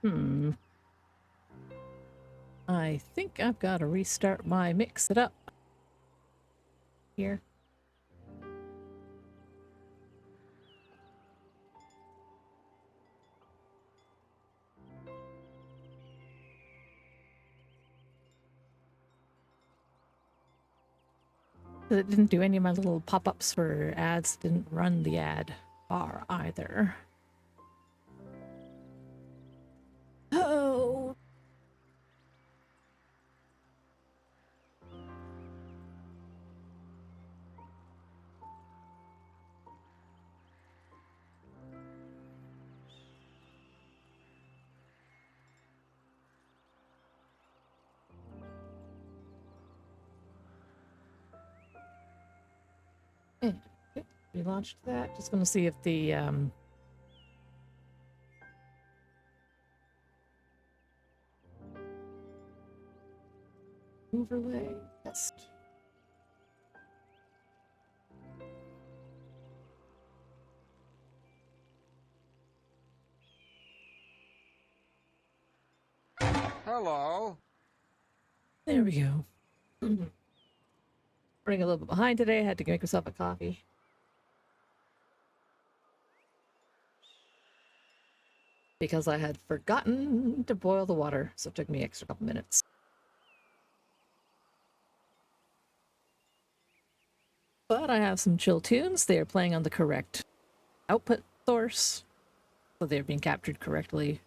Hmm. I think I've got to restart my mix it up here. It didn't do any of my little pop-ups for ads. Didn't run the ad bar either. Oh. Okay, we launched that. Just going to see if the overlay test. Hello. There we go. Running a little bit behind today. I had to make myself a coffee. Because I had forgotten to boil the water, so it took me an extra couple minutes. But I have some chill tunes. They are playing on the correct output source, so they're being captured correctly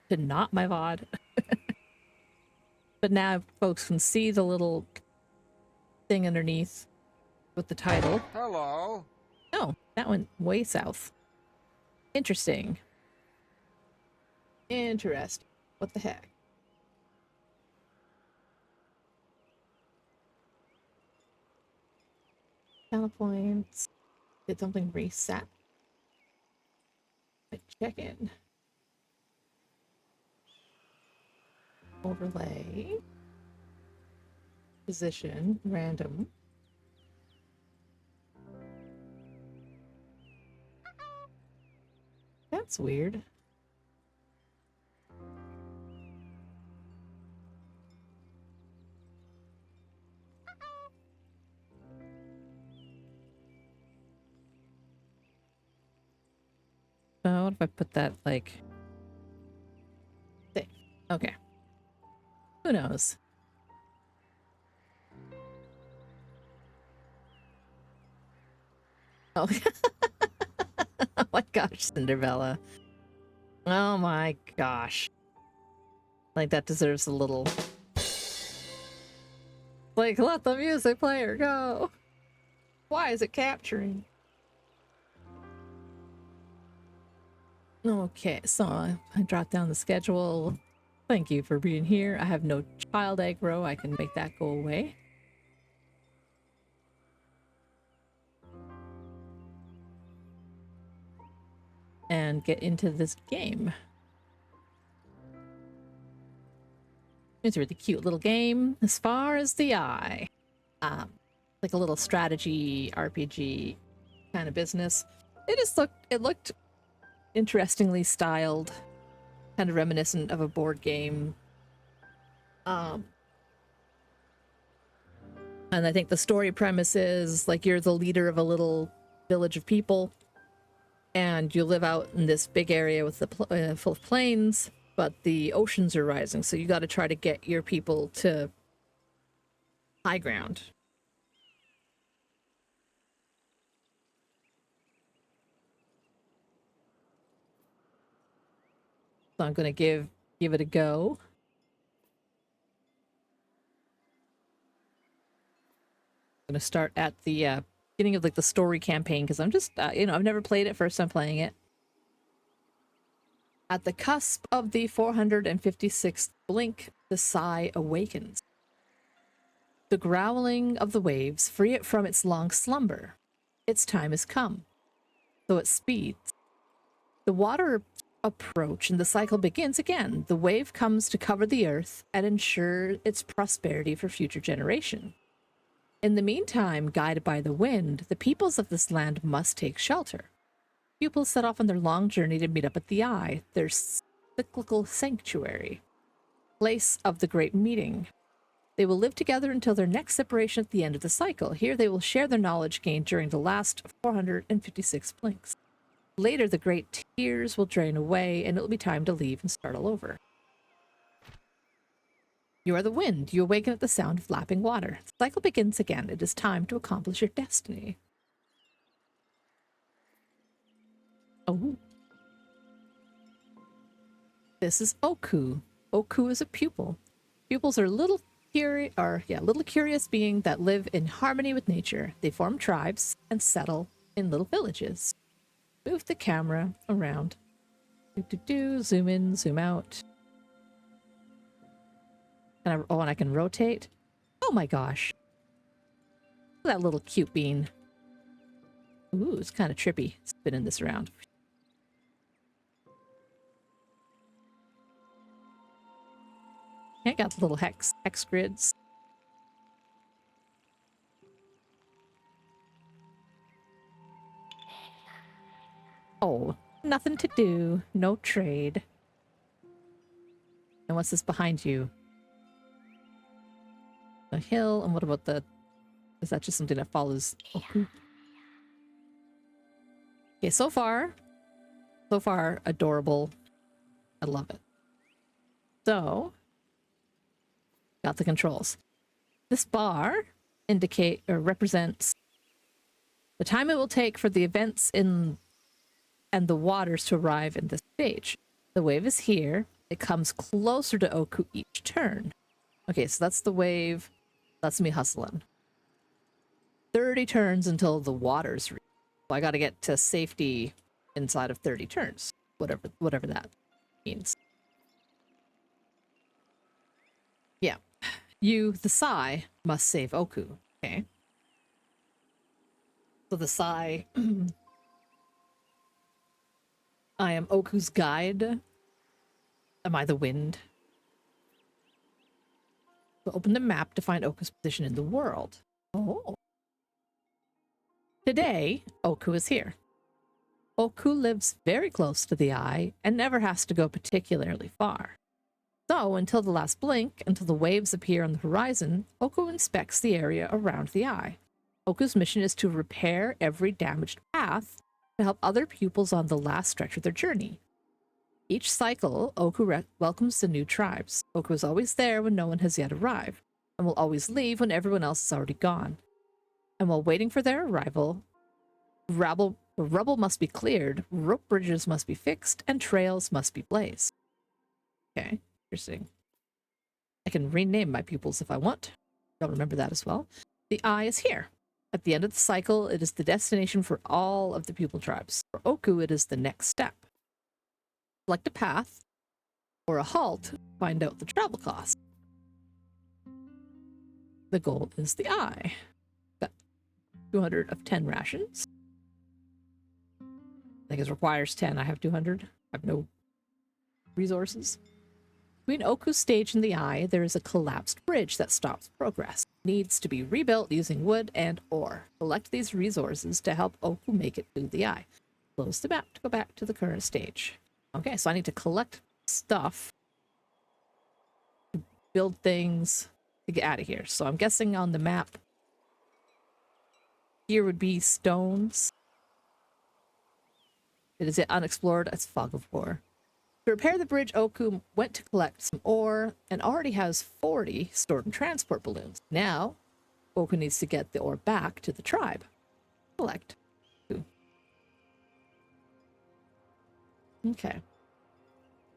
to not my VOD. But now folks can see the little thing underneath with the title. Hello. Oh, that went way south. Interesting. Interesting. What the heck? Counterpoints. Did something reset? Check in. Overlay. Position. Random. That's weird. What if I put that like thing? Okay. Who knows? Oh. Oh my gosh, Cinderella. Oh my gosh. Like that deserves a little. Like, let the music player go. Why is it capturing? Okay, so I dropped down the schedule. Thank you for being here. I have no child aggro. I can make that go away. And get into this game. It's a really cute little game as far as the eye. Like a little strategy RPG kind of business. It looked interestingly styled, kind of reminiscent of a board game. And I think the story premise is like you're the leader of a little village of people, and you live out in this big area with the full of plains, but the oceans are rising, so you got to try to get your people to high ground. So I'm gonna give it a go. I'm gonna start at the beginning of like the story campaign because I'm just I've never played it. First time playing it. At the cusp of the 456th blink, the sigh awakens. The growling of the waves free it from its long slumber. Its time has come. So it speeds. The water approach and the cycle begins again. The wave comes to cover the earth and ensure its prosperity for future generation. In the meantime, guided by the wind, the peoples of this land must take shelter. Pupils set off on their long journey to meet up at the eye, their cyclical sanctuary, place of the great meeting. They will live together until their next separation at the end of the cycle. Here they will share their knowledge gained during the last 456 blinks. Later, the great tears will drain away, and it will be time to leave and start all over. You are the wind. You awaken at the sound of lapping water. The cycle begins again. It is time to accomplish your destiny. Oh. This is Oku. Oku is a pupil. Pupils are little curious beings that live in harmony with nature. They form tribes and settle in little villages. Move the camera around. Zoom in, zoom out. And I can rotate. Oh my gosh. Look at that little cute bean. Ooh, it's kind of trippy spinning this around. I got the little hex grids. Oh, nothing to do. No trade. And what's this behind you? A hill. And what about the... Is that just something that follows Oku? Okay, so far, adorable. I love it. So, got the controls. This bar indicate or represents the time it will take for the events in and the waters to arrive in this stage. The wave is here. It comes closer to Oku each turn. Okay, so that's the wave. That's me hustling. 30 turns until the waters reach. So I got to get to safety inside of 30 turns. Whatever that means. Yeah. You, the Sai, must save Oku. Okay. So the Sai... I am Oku's guide. Am I the wind? So open the map to find Oku's position in the world. Oh. Today, Oku is here. Oku lives very close to the eye and never has to go particularly far. So, until the last blink, until the waves appear on the horizon, Oku inspects the area around the eye. Oku's mission is to repair every damaged path to help other pupils on the last stretch of their journey. Each cycle, Oku welcomes the new tribes. Oku is always there when no one has yet arrived, and will always leave when everyone else is already gone. And while waiting for their arrival, rubble must be cleared, rope bridges must be fixed, and trails must be blazed. Okay, interesting. I can rename my pupils if I want. I'll remember that as well. The eye is here. At the end of the cycle, it is the destination for all of the pupil tribes. For Oku, it is the next step. Select a path or a halt, find out the travel cost. The goal is the eye. Got 200 of 10 rations. I think it requires 10. I have 200. I have no resources. Between Oku's stage and the eye, there is a collapsed bridge that stops progress. It needs to be rebuilt using wood and ore. Collect these resources to help Oku make it to the eye. Close the map to go back to the current stage. Okay, so I need to collect stuff to build things to get out of here. So I'm guessing on the map here would be stones. It is unexplored. It's Fog of War. To repair the bridge, Oku went to collect some ore and already has 40 stored in transport balloons. Now, Oku needs to get the ore back to the tribe. Collect. Okay.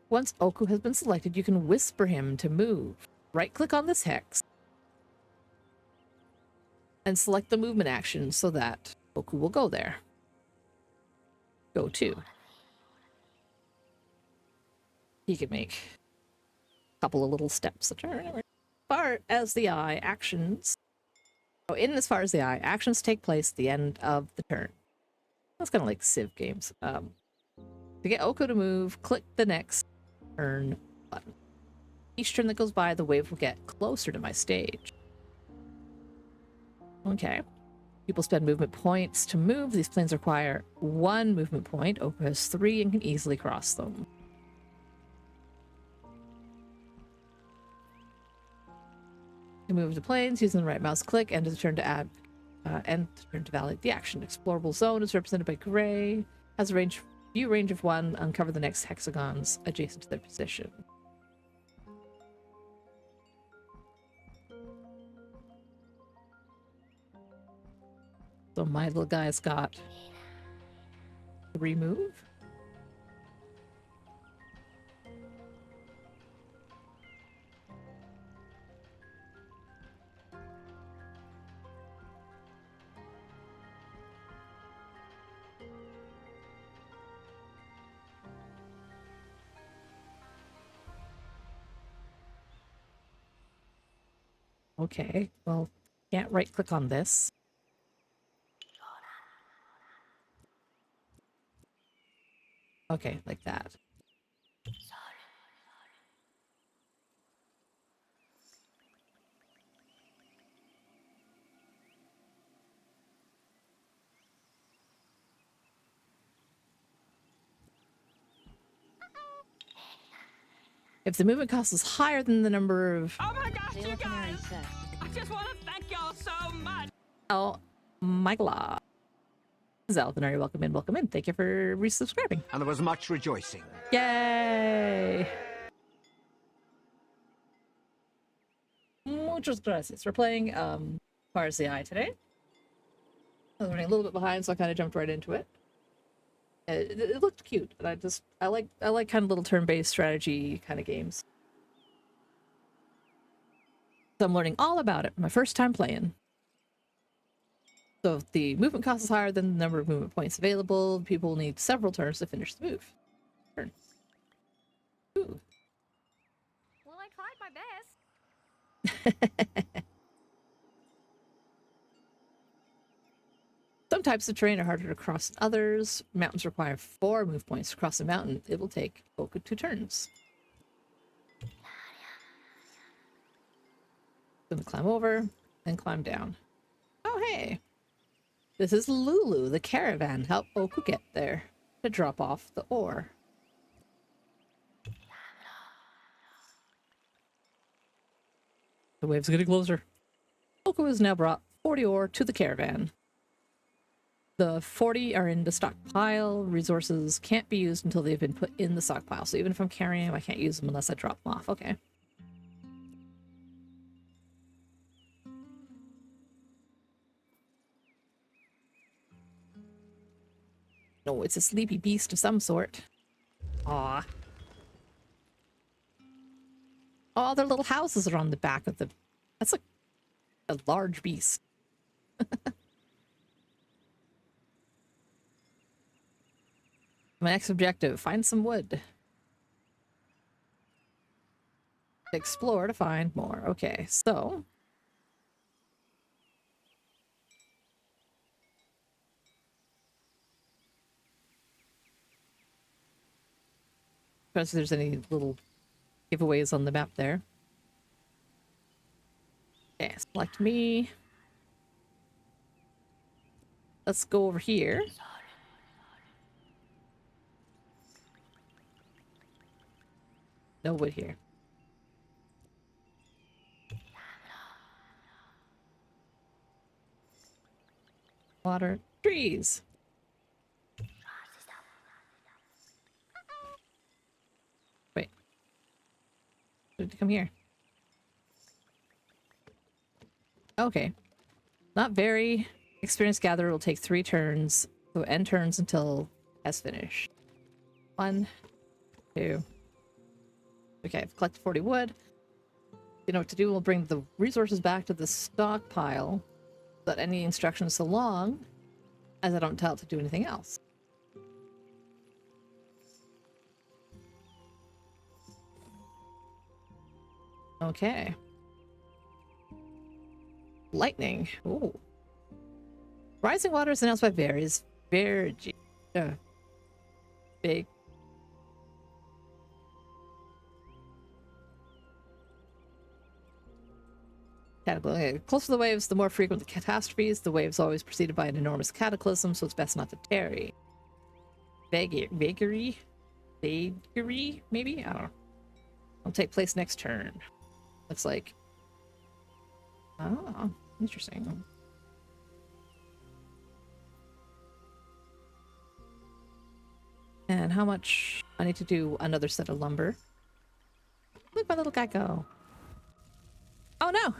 Once Oku has been selected, you can whisper him to move. Right-click on this hex and select the movement action so that Oku will go there. Go to. He can make a couple of little steps a turn. As far as the eye, actions. Oh, in as far as the eye, actions take place at the end of the turn. That's kind of like Civ games. To get Oku to move, click the next turn button. Each turn that goes by, the wave will get closer to my stage. Okay. People spend movement points to move. These planes require 1 movement point. Oku has 3 and can easily cross them. can move to planes using the right mouse click and to turn to add and to turn to validate the action. Explorable zone is represented by gray. Has a view range of 1. Uncover the next hexagons adjacent to their position. So my little guy's got 3 move. Okay, well, can't right click on this. Okay, like that. If the movement cost is higher than the number of... Oh my gosh, you guys! I just want to thank y'all so much! Oh, my God. Zalthanar, welcome in, welcome in. Thank you for resubscribing. And there was much rejoicing. Yay! Muchas gracias. We're playing Pars the Eye today. I was running a little bit behind, so I kind of jumped right into it. It looked cute, and I like kind of little turn-based strategy kind of games. So I'm learning all about it. My first time playing. So if the movement cost is higher than the number of movement points available, people will need several turns to finish the move. Turn. Ooh. Well, I tried my best. Some types of terrain are harder to cross than others. Mountains require 4 move points to cross a mountain. It will take Boku 2 turns. Gonna climb over, then climb down. Oh, hey! This is Lulu, the caravan. Help Boku get there to drop off the ore. The wave's getting closer. Boku has now brought 40 ore to the caravan. The 40 are in the stockpile. Resources can't be used until they've been put in the stockpile. So even if I'm carrying them, I can't use them unless I drop them off. Okay. No, it's a sleepy beast of some sort. Aw. Oh, their little houses are on the back of the... That's a large beast. My next objective, find some wood. Explore to find more. Okay, so... If there's any little giveaways on the map there. Okay, select me. Let's go over here. No wood here. Water. Trees. Wait. Did it come here? Okay. Not very. Experience gatherer will take 3 turns. So end turns until has finished. 1, 2. Okay, I've collected 40 wood. You know what to do? We'll bring the resources back to the stockpile. But any instructions so long as I don't tell it to do anything else. Okay. Lightning. Ooh. Rising water is announced by Varys. Big. Closer to the waves, the more frequent the catastrophes. The waves always preceded by an enormous cataclysm, so it's best not to tarry. Vagary? Maybe? I don't know. Will take place next turn. Looks like Oh, interesting. And how much? I need to do another set of lumber. Look, my little guy go. Oh no!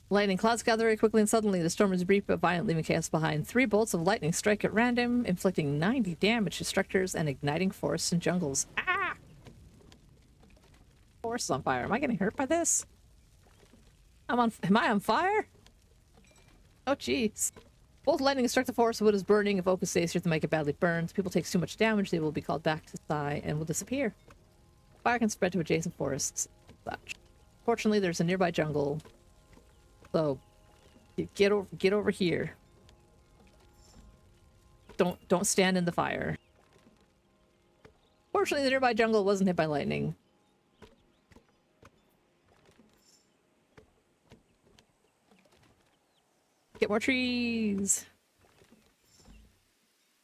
Lightning clouds gather very quickly and suddenly. The storm is brief but violent, leaving chaos behind. 3 bolts of lightning strike at random, inflicting 90 damage to structures and igniting forests and jungles. Ah! Forest is on fire. Am I getting hurt by this? Am I on fire? Oh jeez. Bolt lightning struck the forest. Wood is burning. If Oku stays here, they might get badly burned. People take too much damage, they will be called back to Sai and will disappear. Fire can spread to adjacent forests. Such. Fortunately, there's a nearby jungle. So, get over here. Don't stand in the fire. Fortunately, the nearby jungle wasn't hit by lightning. Get more trees.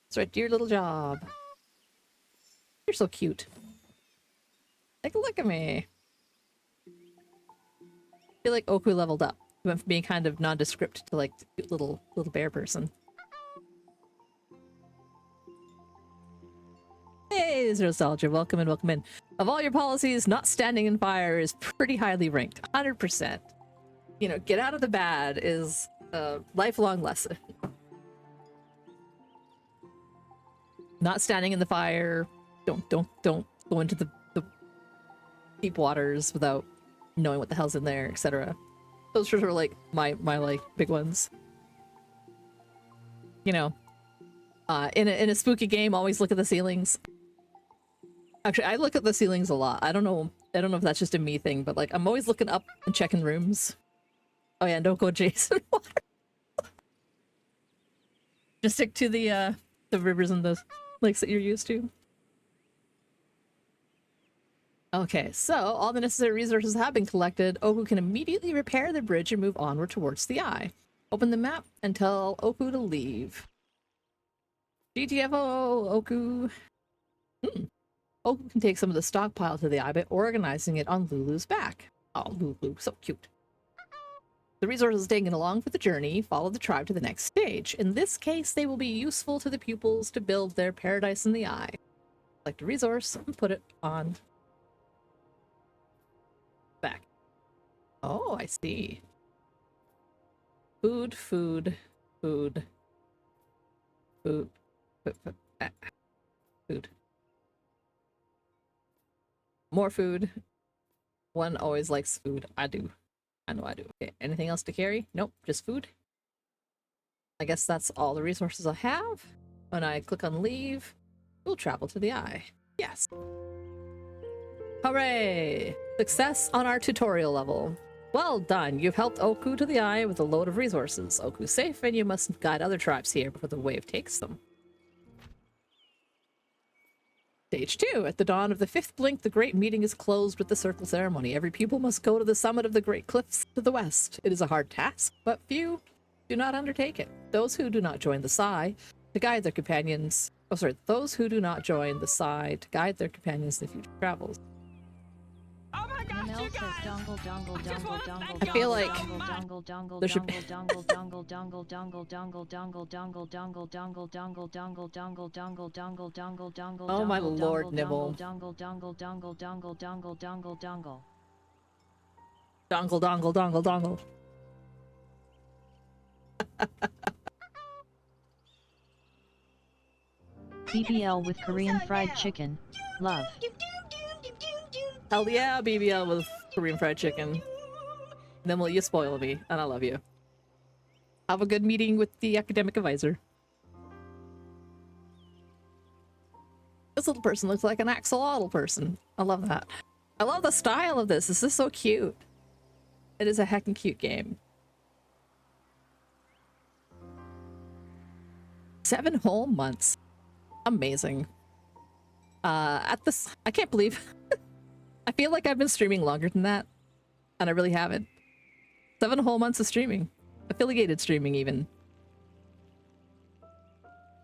That's right, do your little job. You're so cute. Take a look at me. I feel like Oku leveled up. He went from being kind of nondescript to like cute little bear person. Hey, it's Nostalgia. Welcome in, welcome in. Of all your policies, not standing in fire is pretty highly ranked. 100%. You know, get out of the bad is a lifelong lesson. Not standing in the fire. Don't go into the deep waters without knowing what the hell's in there, etc. Those are sort of like my like big ones. You know, in a spooky game, always look at the ceilings. Actually, I look at the ceilings a lot. I don't know if that's just a me thing, but like I'm always looking up and checking rooms. Oh yeah, and don't go Jason water. Just stick to the rivers and the lakes that you're used to. Okay, so all the necessary resources have been collected. Oku can immediately repair the bridge and move onward towards the eye. Open the map and tell Oku to leave. GTFO, Oku. Oku can take some of the stockpile to the eye by organizing it on Lulu's back. Oh, Lulu, so cute. The resources taken along for the journey follow the tribe to the next stage. In this case, they will be useful to the pupils to build their paradise in the eye. Select a resource and put it on back. Oh, I see. Food, food, food, food, food. More food. One always likes food. I do. I know I do. Okay, anything else to carry? Nope, just food. I guess that's all the resources I have. When I click on leave, we'll travel to the eye. Yes. Hooray! Success on our tutorial level. Well done. You've helped Oku to the eye with a load of resources. Oku's safe and you must guide other tribes here before the wave takes them. Stage 2. At the dawn of the 5th blink, the great meeting is closed with the circle ceremony. Every pupil must go to the summit of the great cliffs to the west. It is a hard task, but few do not undertake it. Those who do not join the Sai to guide their companions... Oh, sorry. Those who do not join the Sai to guide their companions in future travels. Oh my gosh, you guys! I feel like there should be... Oh my lord, Nibble. Dongle, dongle, dongle, dongle. BBL with Korean fried chicken. Love. Hell yeah, BBL with Korean fried chicken. Then will you spoil me, and I love you. Have a good meeting with the academic advisor. This little person looks like an axolotl person. I love that. I love the style of this. This is so cute. It is a heckin' cute game. 7 whole months. Amazing. At this, I can't believe... I feel like I've been streaming longer than that, and I really haven't. 7 whole months of streaming. Affiliated streaming, even.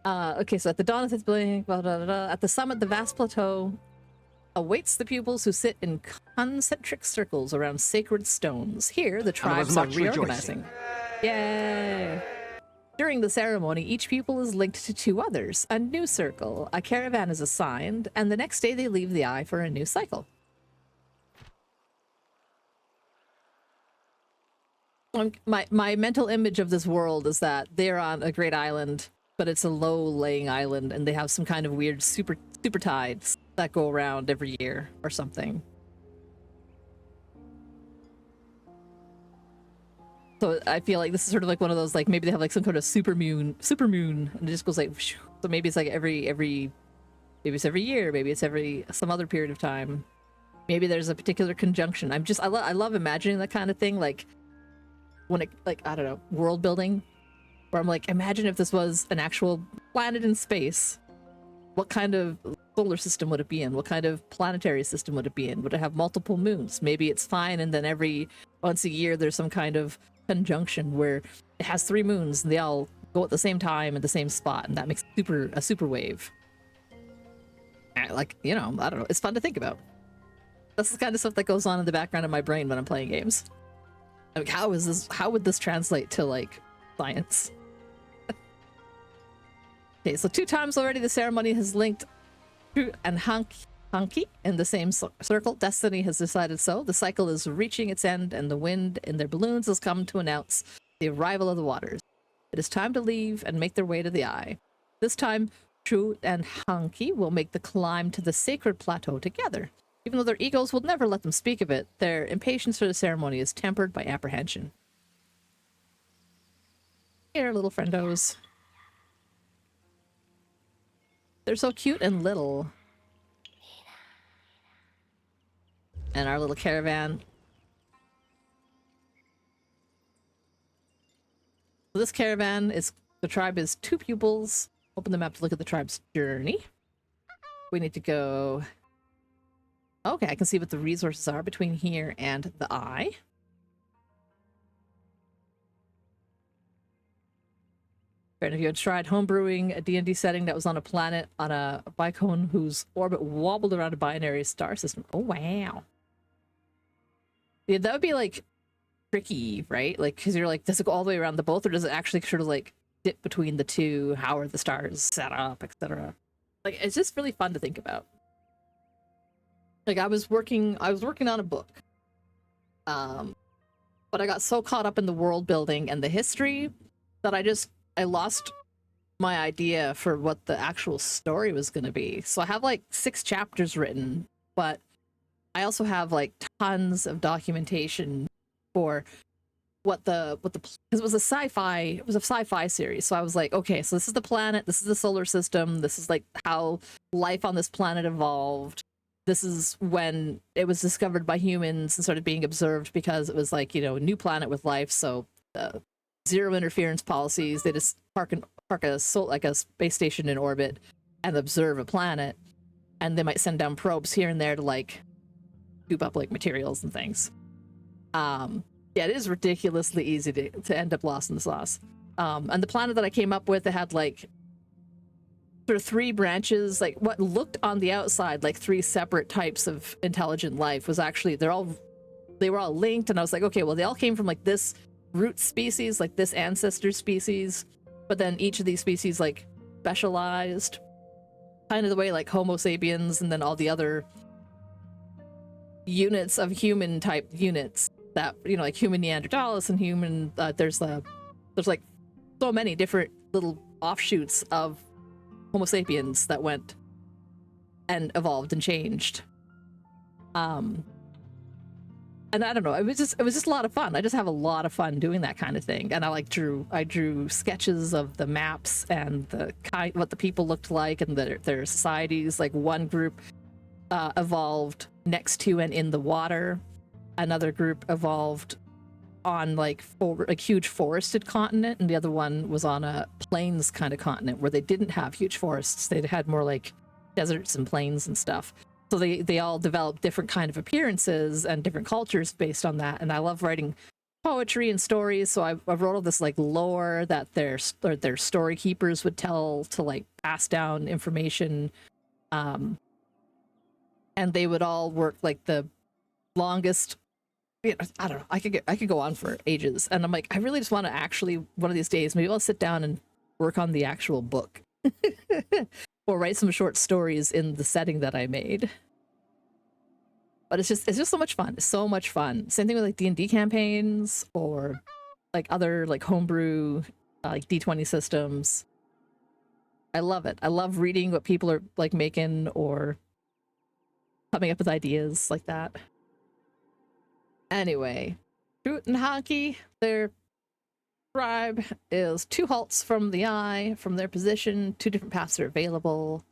Okay, so at the dawn of its blink, blah, blah, blah, blah. At the summit, the vast plateau awaits the pupils who sit in concentric circles around sacred stones. Here, the tribes are much reorganizing. Yay! During the ceremony, each pupil is linked to two others, a new circle, a caravan is assigned, and the next day they leave the eye for a new cycle. My mental image of this world is that they're on a great island, but it's a low-laying island, and they have some kind of weird super tides that go around every year or something. So I feel like this is sort of like one of those, like, maybe they have like some kind of super moon, and it just goes like, whoosh. So maybe it's like maybe it's every year, maybe it's every some other period of time. Maybe there's a particular conjunction. I love imagining that kind of thing, like when it, like, I don't know, world building, where I'm like, imagine if this was an actual planet in space. What kind of solar system would it be in? What kind of planetary system would it be in? Would it have multiple moons? Maybe it's fine, and then once a year there's some kind of conjunction where it has 3 moons and they all go at the same time at the same spot, and that makes a super wave. Like, you know, I don't know. It's fun to think about. That's the kind of stuff that goes on in the background of my brain when I'm playing games. Like, how would this translate to, like, science? Okay, so 2 times already the ceremony has linked True and Hanki in the same circle. Destiny has decided so. The cycle is reaching its end, and the wind in their balloons has come to announce the arrival of the waters. It is time to leave and make their way to the eye. This time, True and Hanki will make the climb to the sacred plateau together. Even though their egos will never let them speak of it, their impatience for the ceremony is tempered by apprehension. Here, little friendos. They're so cute and little. And our little caravan. So this caravan is, the tribe is 2 pupils. Open the map to look at the tribe's journey. We need to go... Okay, I can see what the resources are between here and the eye. And if you had tried homebrewing a D&D setting that was on a planet on a bicone whose orbit wobbled around a binary star system. Oh, wow. Yeah, that would be, like, tricky, right? Like, because you're like, does it go all the way around the both, or does it actually sort of, like, dip between the two? How are the stars set up, etc.? Like, it's just really fun to think about. Like, I was working on a book. But I got so caught up in the world building and the history that I lost my idea for what the actual story was going to be. So I have like 6 chapters written, but I also have like tons of documentation for what because it was a sci-fi series. So I was like, okay, so this is the planet, this is the solar system, this is like how life on this planet evolved. This is when it was discovered by humans and started being observed, because it was like, you know, a new planet with life. So zero interference policies. They just park a space station in orbit and observe a planet, and they might send down probes here and there to like scoop up like materials and things. Yeah, it is ridiculously easy to end up lost in the sauce. And the planet that I came up with, it had like sort of 3 branches, like what looked on the outside like 3 separate types of intelligent life was actually they were all linked. And I was like, okay, well, they all came from like this root species, like this ancestor species, but then each of these species like specialized kind of the way like Homo sapiens and then all the other units of human type units that, you know, like human Neanderthals and human there's like so many different little offshoots of Homo sapiens that went and evolved and changed. And I don't know, it was just a lot of fun. I just have a lot of fun doing that kind of thing. And I drew sketches of the maps and what the people looked like and their societies. Like one group evolved next to and in the water. Another group evolved on like a huge forested continent, and the other one was on a plains kind of continent where they didn't have huge forests. They had more like deserts and plains and stuff. So they all developed different kind of appearances and different cultures based on that. And I love writing poetry and stories, so I wrote all this like lore that their story keepers would tell to like pass down information. And and they would all work like the longest. You know, I don't know. I could go on for ages, and I'm like, I really just want to actually one of these days maybe I'll sit down and work on the actual book, or write some short stories in the setting that I made. But it's just so much fun. It's so much fun. Same thing with like D&D campaigns or like other like homebrew like D20 systems. I love it. I love reading what people are like making or coming up with ideas like that. Anyway, Toot and Honky, their tribe is 2 halts from the eye, from their position. 2 different paths are available.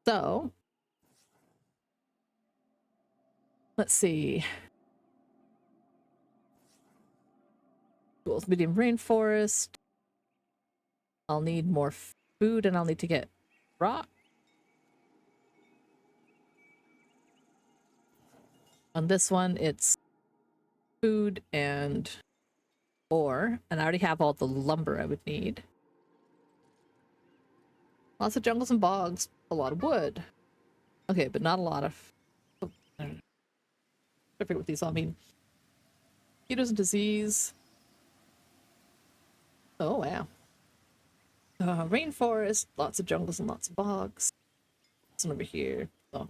So let's see. Tools, medium rainforest. I'll need more food and I'll need to get rock. On this one, it's food and ore, and I already have all the lumber I would need. Lots of jungles and bogs, a lot of wood. Okay, but not a lot of... Oh, I don't know. I forget what these all mean. Mosquitoes and disease. Oh, wow. Rainforest, lots of jungles and lots of bogs. This one over here. Oh.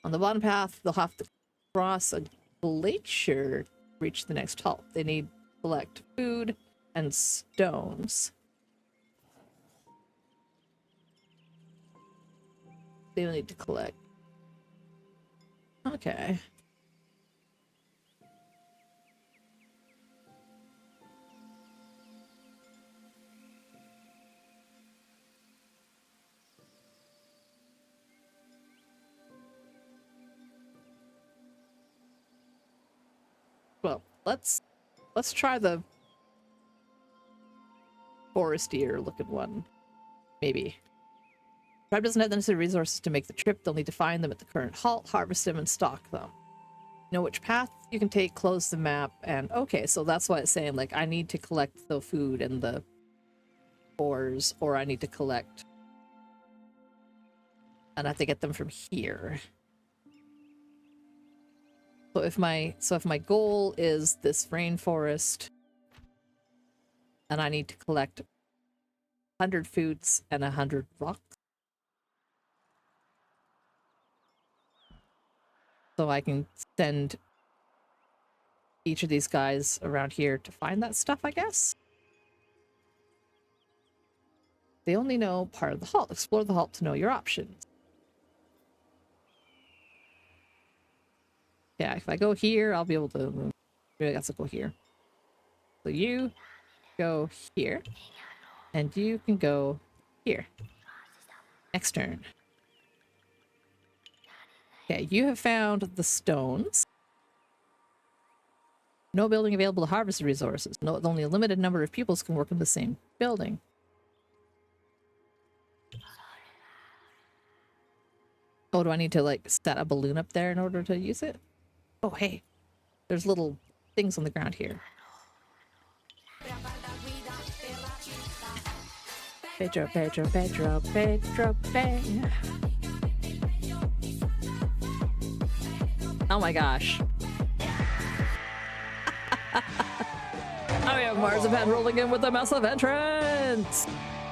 On the bottom path, they'll have to cross a glacier to reach the next halt. They need to collect food and stones. They'll need to collect. Okay. Well, let's try the forestier looking one. Maybe. Tribe doesn't have the necessary resources to make the trip. They'll need to find them at the current halt, harvest them, and stock them. Know which path you can take, close the map, and okay, so that's why it's saying, like, I need to collect the food and the ores, or I need to collect... and I have to get them from here. So if my goal is this rainforest, and I need to collect 100 foods and 100 rocks, so I can send each of these guys around here to find that stuff, I guess. They only know part of the halt. Explore the halt to know your options. Yeah, if I go here, I'll be able to... maybe I guess I'll go here. So you go here. And you can go here. Next turn. Okay, you have found the stones. No building available to harvest the resources. No, only a limited number of pupils can work in the same building. Oh, do I need to, like, set a balloon up there in order to use it? Oh, hey. There's little things on the ground here. Pedro, Pedro, Pedro, Pedro, Pedro. Oh my gosh. Oh, we have Marzipan rolling in with a massive entrance.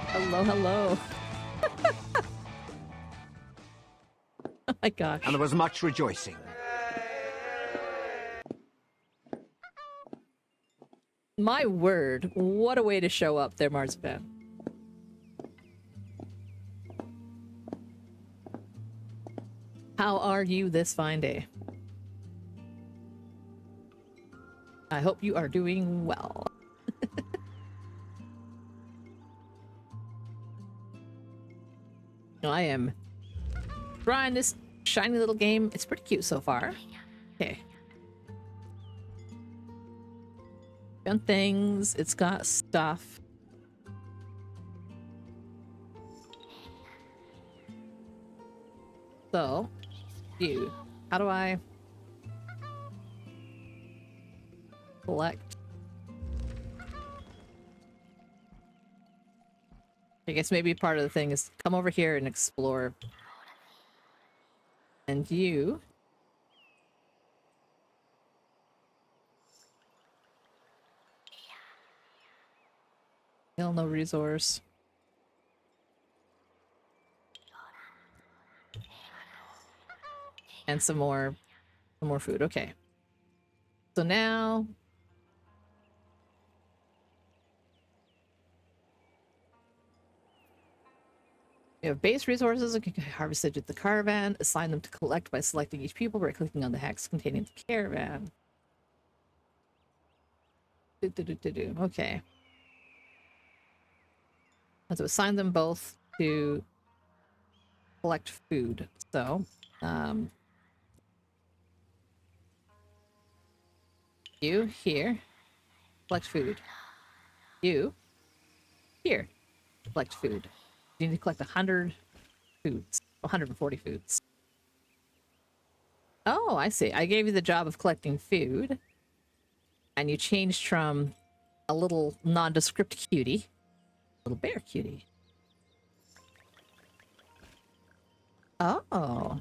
Hello, hello. Oh my gosh. And there was much rejoicing. My word, what a way to show up there, Marzipan. How are you this fine day? I hope you are doing well. I am trying this shiny little game. It's pretty cute so far. Okay. Done things. It's got stuff. So, you. How do I collect? I guess maybe part of the thing is come over here and explore And you. Still no resource. And some more food. Okay. So now we have base resources that can be harvested with the caravan. Assign them to collect by selecting each pupil by clicking on the hex containing the caravan. Okay. And so assign them both to collect food. So, you here, collect food. You here, collect food. You need to collect 100 foods, 140 foods. Oh, I see. I gave you the job of collecting food, and you changed from a little nondescript cutie, little bear cutie. Oh.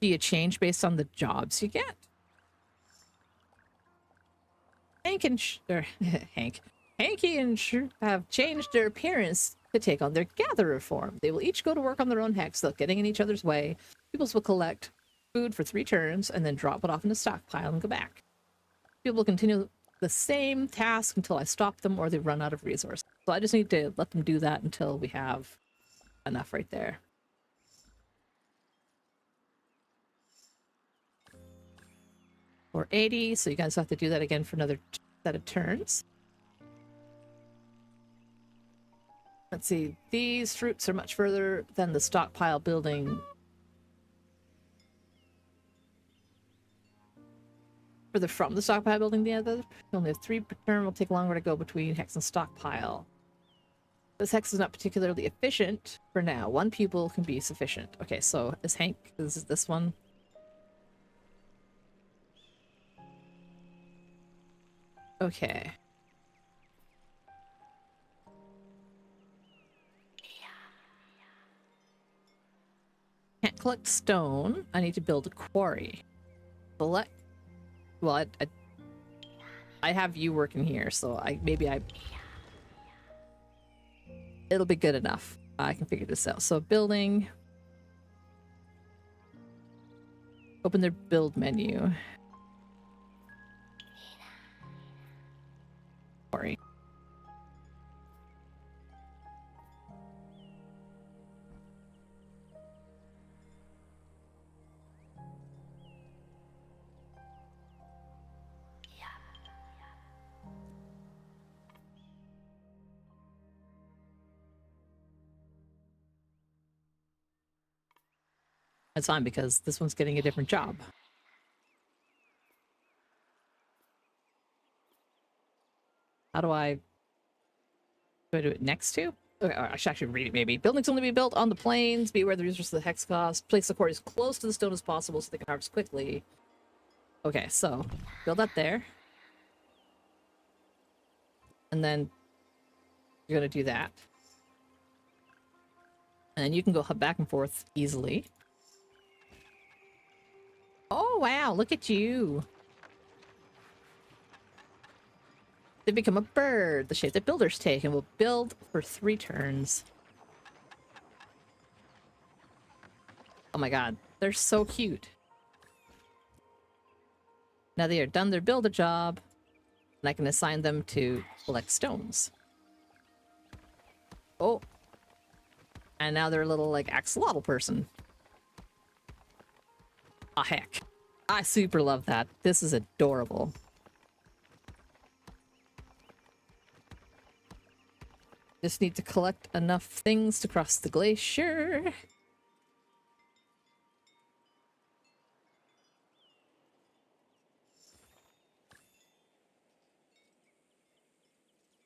Do you change based on the jobs you get? Hank and Hanky and have changed their appearance to take on their gatherer form. They will each go to work on their own hex, without getting in each other's way. Pupils will collect food for 3 turns and then drop it off in a stockpile and go back. People will continue the same task until I stop them or they run out of resources. So I just need to let them do that until we have enough right there. Or 80, so you guys have to do that again for another set of turns. Let's see, these fruits are much further than the stockpile building. Further from the stockpile building, the other. Only have 3 per turn, will take longer to go between hex and stockpile. This hex is not particularly efficient for now. 1 pupil can be sufficient. Okay, so is this one? Okay. Can't collect stone. I need to build a quarry. Select. Well, I have you working here, so it'll be good enough. I can figure this out. So building. Open their build menu. Quarry. That's fine because this one's getting a different job. How do I do it next to? Okay, I should actually read it maybe. Buildings only be built on the plains. Be aware the resources of the hex cost. Place the quarry as close to the stone as possible so they can harvest quickly. Okay, so build that there. And then you're gonna do that. And you can go back and forth easily. Oh wow, look at you. They become a bird, the shape that builders take, and will build for 3 turns. Oh my god, they're so cute. Now they are done their build a job, and I can assign them to collect stones. Oh. And now they're a little, like, axolotl person. Ah, heck. I super love that. This is adorable. Just need to collect enough things to cross the glacier.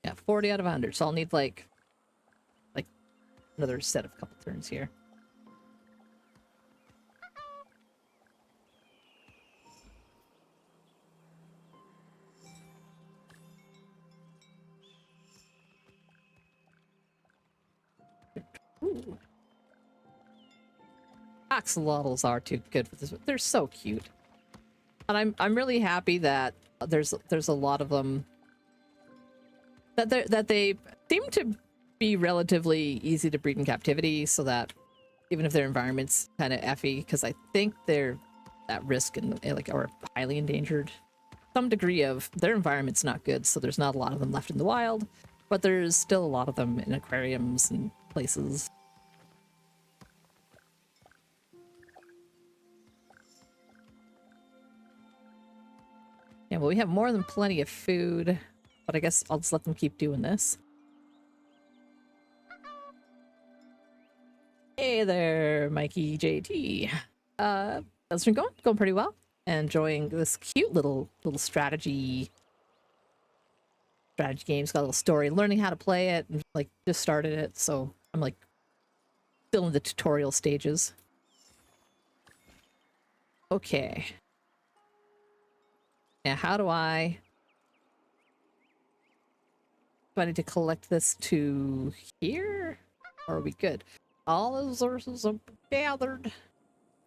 Yeah, 40 out of 100. So I'll need like another set of couple turns here. Ooh. axolotls are too good for this. They're so cute. And I'm really happy that there's a lot of them that they seem to be relatively easy to breed in captivity, so that even if their environment's kind of effy, because I think they're at risk and like or highly endangered. Some degree of their environment's not good, so there's not a lot of them left in the wild, but there's still a lot of them in aquariums and places. Yeah, well, we have more than plenty of food, but I guess I'll just let them keep doing this. Hey there, Mikey JT. How's it been going? Going pretty well. Enjoying this cute little strategy game. It's got a little story. Learning how to play it, and like just started it, so I'm like still in the tutorial stages. Okay. Now, how do I need to collect this to here? Or are we good? All the resources are gathered.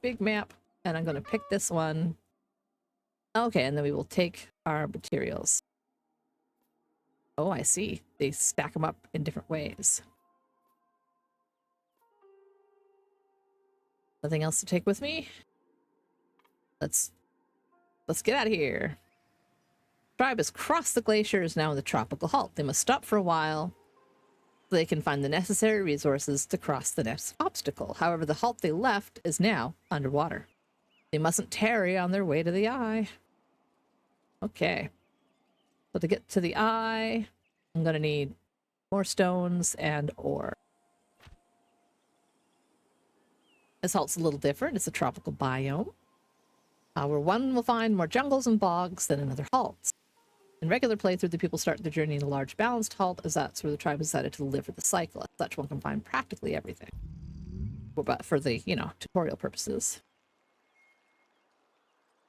Big map. And I'm going to pick this one. Okay, and then we will take our materials. Oh, I see. They stack them up in different ways. Nothing else to take with me? Let's get out of here. Tribe has crossed the glacier, is now in the tropical halt. They must stop for a while so they can find the necessary resources to cross the next obstacle. However, the halt they left is now underwater. They mustn't tarry on their way to the eye. Okay. So to get to the eye, I'm gonna need more stones and ore. This halt's a little different. It's a tropical biome, where one will find more jungles and bogs than in other halts. In regular playthrough, the people start their journey in a large balanced halt, as that's where the tribe decided to live for the cycle. As such, one can find practically everything. But for the, tutorial purposes.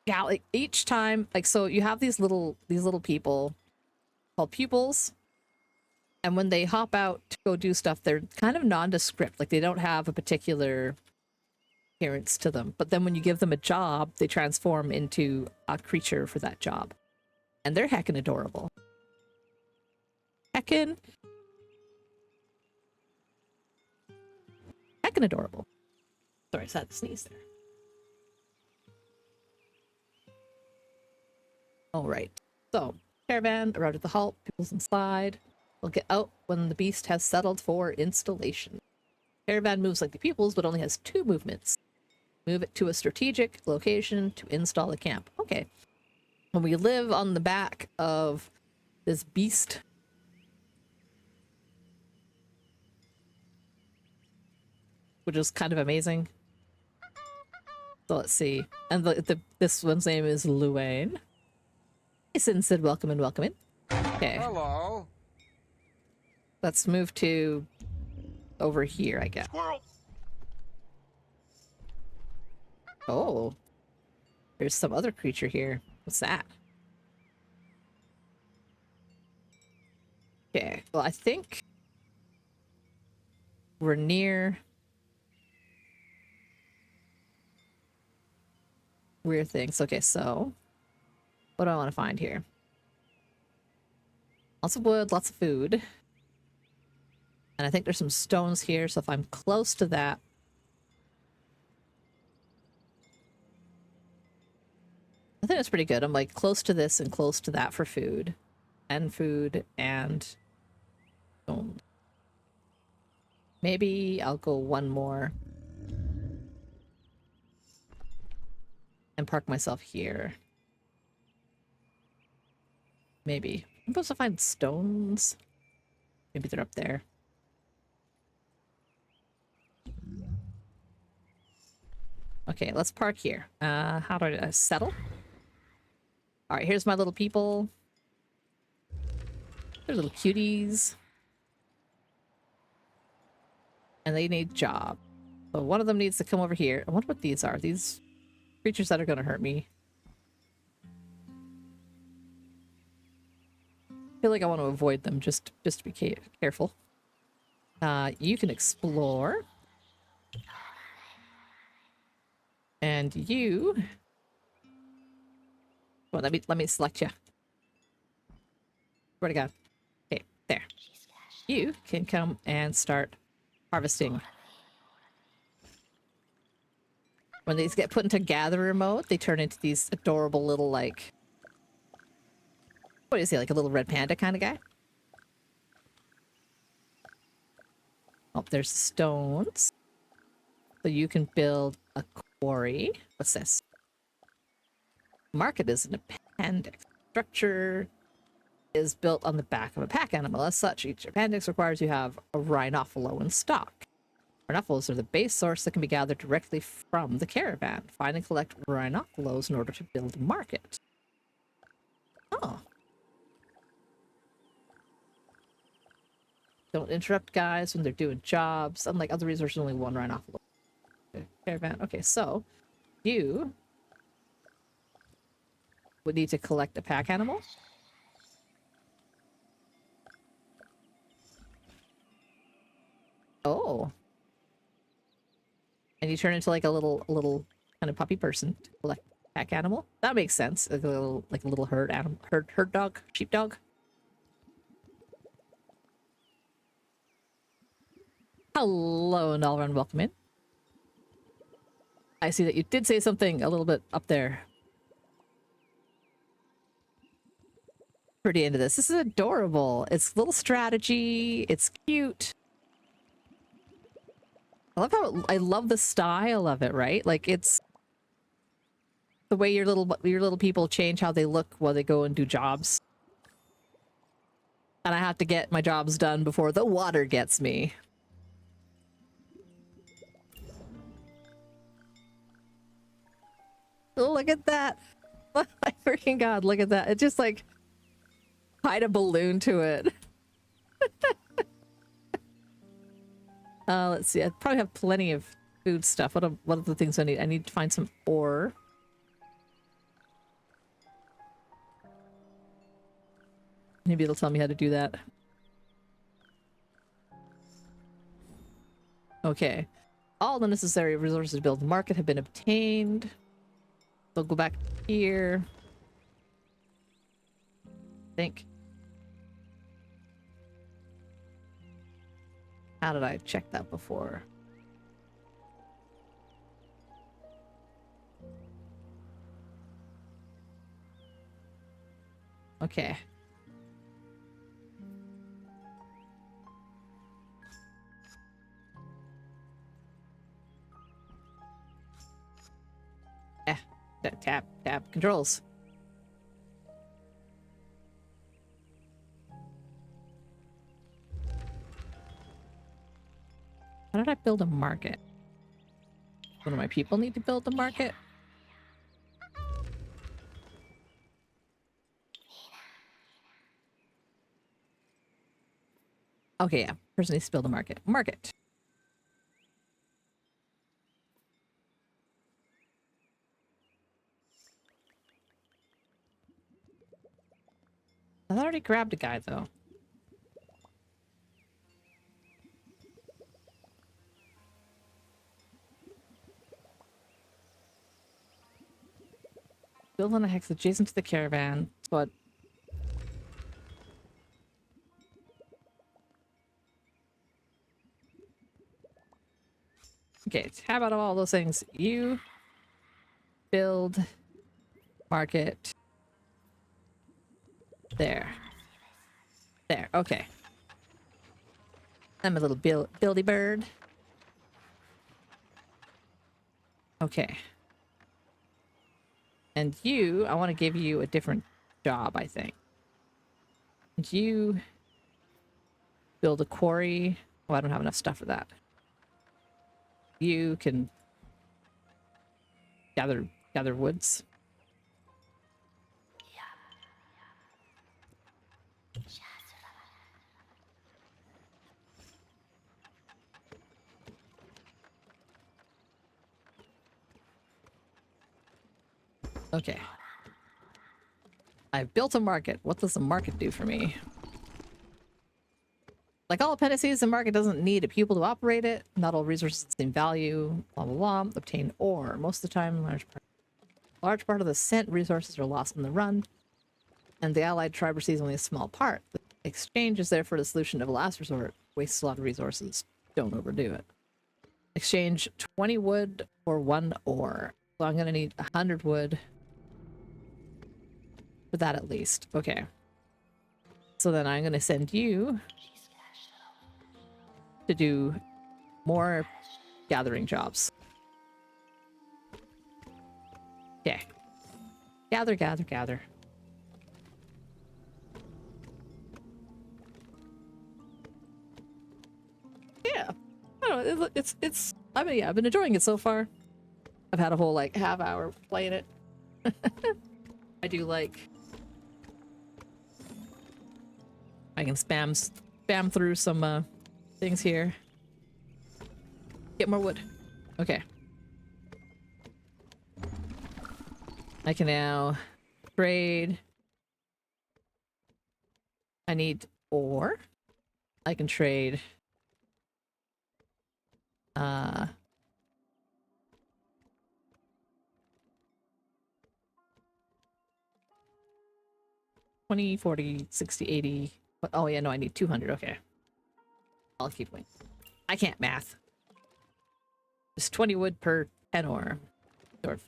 Yeah, like each time, like, so you have these little people called pupils, and when they hop out to go do stuff, they're kind of nondescript. Like, they don't have a particular appearance to them. But then when you give them a job, they transform into a creature for that job. And they're heckin' adorable. Heckin' adorable. Sorry, I just had to sneeze there. All right. So, caravan arrived at the halt. People's inside. We'll get out when the beast has settled for installation. Caravan moves like the pupils, but only has 2 movements. Move it to a strategic location to install a camp. Okay. When we live on the back of this beast, which is kind of amazing. So let's see. And this one's name is Luane. Hey, Sid, welcome in, welcome in. Okay. Hello. Let's move to over here, I guess. Squirrel. Oh. There's some other creature here. What's that? Okay, well, I think we're near weird things. Okay, so what do I want to find here? Lots of wood, lots of food. And I think there's some stones here, so if I'm close to that, I think that's pretty good. I'm like close to this and close to that for food and stone. Maybe I'll go one more and park myself here. Maybe. I'm supposed to find stones. Maybe they're up there. Okay, let's park here. How do I settle? All right, here's my little people. They're little cuties. And they need job. So one of them needs to come over here. I wonder what these are. These creatures that are going to hurt me. I feel like I want to avoid them just to be careful. You can explore. And you... Well, let me select you. Where to go? Okay, there. You can come and start harvesting. When these get put into gatherer mode, they turn into these adorable little, like... What do you say, like a little red panda kind of guy? Oh, there's stones. So you can build a quarry. What's this? Market is an appendix. Structure is built on the back of a pack animal. As such, each appendix requires you have a rhinophilo in stock. Rhinophilos are the base source that can be gathered directly from the caravan. Find and collect rhinophilos in order to build a market. Oh. Don't interrupt guys when they're doing jobs. Unlike other resources, only one rhinophilo. Caravan. Okay, so you would need to collect a pack animal. Oh. And you turn into like a little kind of puppy person to collect pack animal. That makes sense. Like a little herd animal, herd dog, sheepdog. Hello, Nalran, welcome in. I see that you did say something a little bit up there. Pretty into this. This is adorable. It's a little strategy. It's cute. I love the style of it, right? Like it's the way your little people change how they look while they go and do jobs. And I have to get my jobs done before the water gets me. Look at that. Oh my freaking god, look at that. It just like tied a balloon to it. Let's see. I probably have plenty of food stuff. What are the things I need? I need to find some ore. Maybe it'll tell me how to do that. Okay. All the necessary resources to build the market have been obtained. So go back here. I think. How did I check that before? Okay. Tap controls. How did I build a market? One of my people need to build the market? Okay, yeah. Person needs to build a market. Market. I already grabbed a guy, though. Build on a hex adjacent to the caravan. But okay, how about all those things? You build market. There. Okay. I'm a little buildy bird. Okay. And you, I want to give you a different job, I think. And you build a quarry. Oh, I don't have enough stuff for that. You can gather woods. Okay. I've built a market. What does the market do for me? Like all appendices, the market doesn't need a pupil to operate it. Not all resources have the same value. Blah blah blah. Obtain ore. Most of the time, large part of the sent resources are lost in the run, and the allied tribe receives only a small part. The exchange is therefore the solution of last resort. Wastes a lot of resources. Don't overdo it. Exchange 20 wood for 1 ore. So I'm gonna need 100 wood for that at least. Okay. So then I'm gonna send you to do more gathering jobs. Okay. Gather, gather, gather. Yeah. I don't know, it's I mean, yeah, I've been enjoying it so far. I've had a whole like half hour playing it. I do like I can spam through some things here. Get more wood. Okay. I can now trade. I need ore. I can trade 20, 40, 60, 80. Oh yeah, no, I need 200. Okay. I'll keep going. I can't math. It's 20 wood per 10 ore. Or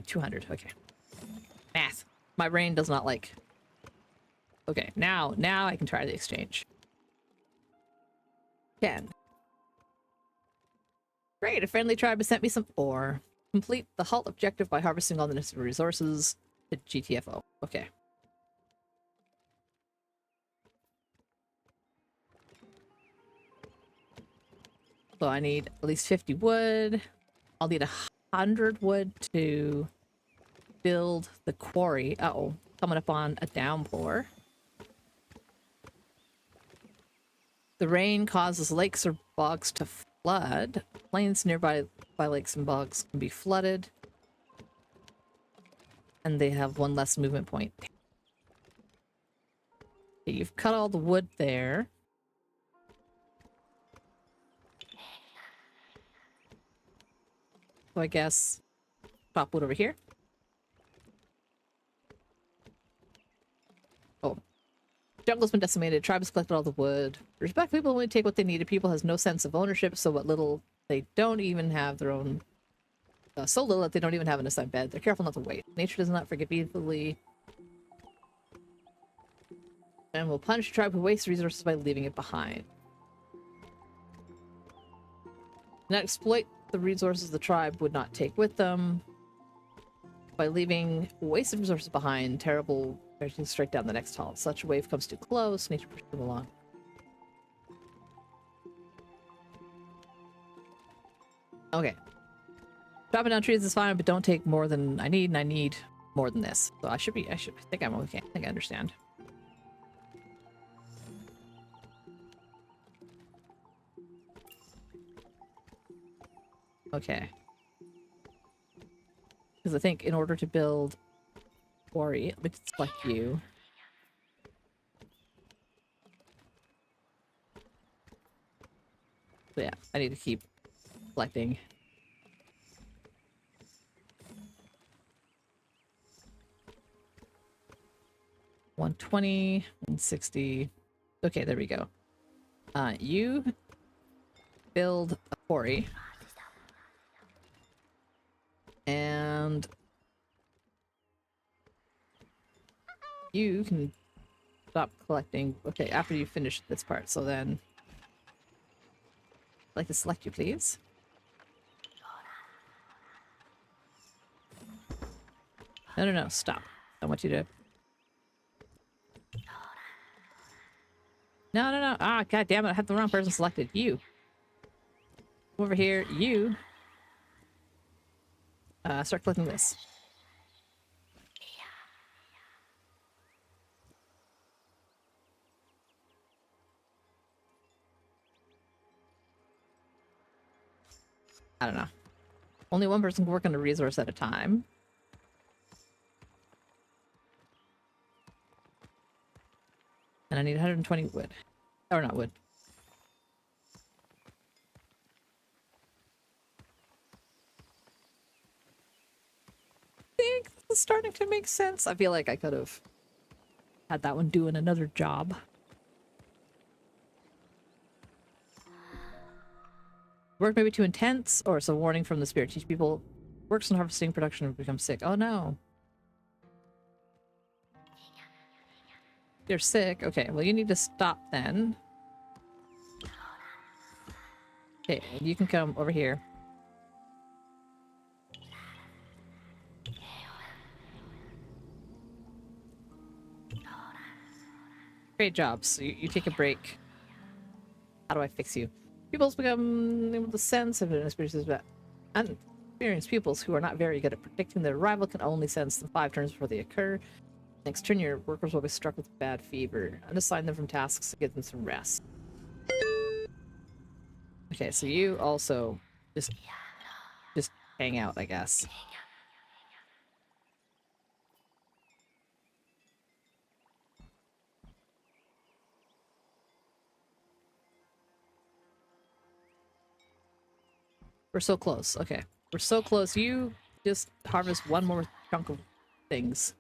200. Okay. Math. My brain does not like. Okay, now I can try the exchange. 10. Great, a friendly tribe has sent me some ore. Complete the halt objective by harvesting all the necessary resources to GTFO. Okay. So I need at least 50 wood. I'll need 100 wood to build the quarry. Uh-oh, coming up on a downpour. The rain causes lakes or bogs to flood. Plains nearby by lakes and bogs can be flooded. And they have one less movement point. Okay, you've cut all the wood there. So I guess chop wood over here. Oh. Jungle's been decimated. Tribe has collected all the wood. Respect people only take what they need. People has no sense of ownership, so what little they don't even have their own. So little that they don't even have an assigned bed. They're careful not to wait. Nature does not forgive easily. And will punish a tribe who wastes resources by leaving it behind. Not exploit the resources the tribe would not take with them. By leaving wasted resources behind, terrible to strike down the next halt. Such a wave comes too close, nature pushes them along. Okay. Chopping down trees is fine, but don't take more than I need, and I need more than this. So I think I'm okay. I think I understand. Okay. Because I think in order to build quarry, let me select you. So yeah, I need to keep collecting. $120, $160. Okay, there we go. You build a quarry. And you can stop collecting. Okay, after you finish this part. So then I'd like to select you, please. No, stop. I want you to. No. Ah, god damn it, I had the wrong person selected. You. Come over here, you. Start collecting this. I don't know. Only one person can work on a resource at a time. And I need 120 wood. Or not wood. is starting to make sense. I feel like I could have had that one doing another job. Work may be too intense, or it's a warning from the spirit. Teach people works in harvesting production have become sick. Oh no. You're sick? Okay, well you need to stop then. Okay, you can come over here. Great job. So you take a break. How do I fix you? Pupils become able to sense if an experiences that unexperienced pupils who are not very good at predicting their arrival can only sense them 5 turns before they occur. Next turn, your workers will be struck with bad fever. Unassign them from tasks to give them some rest. Okay, so you also just hang out, I guess. We're so close. Okay. We're so close. You just harvest one more chunk of things.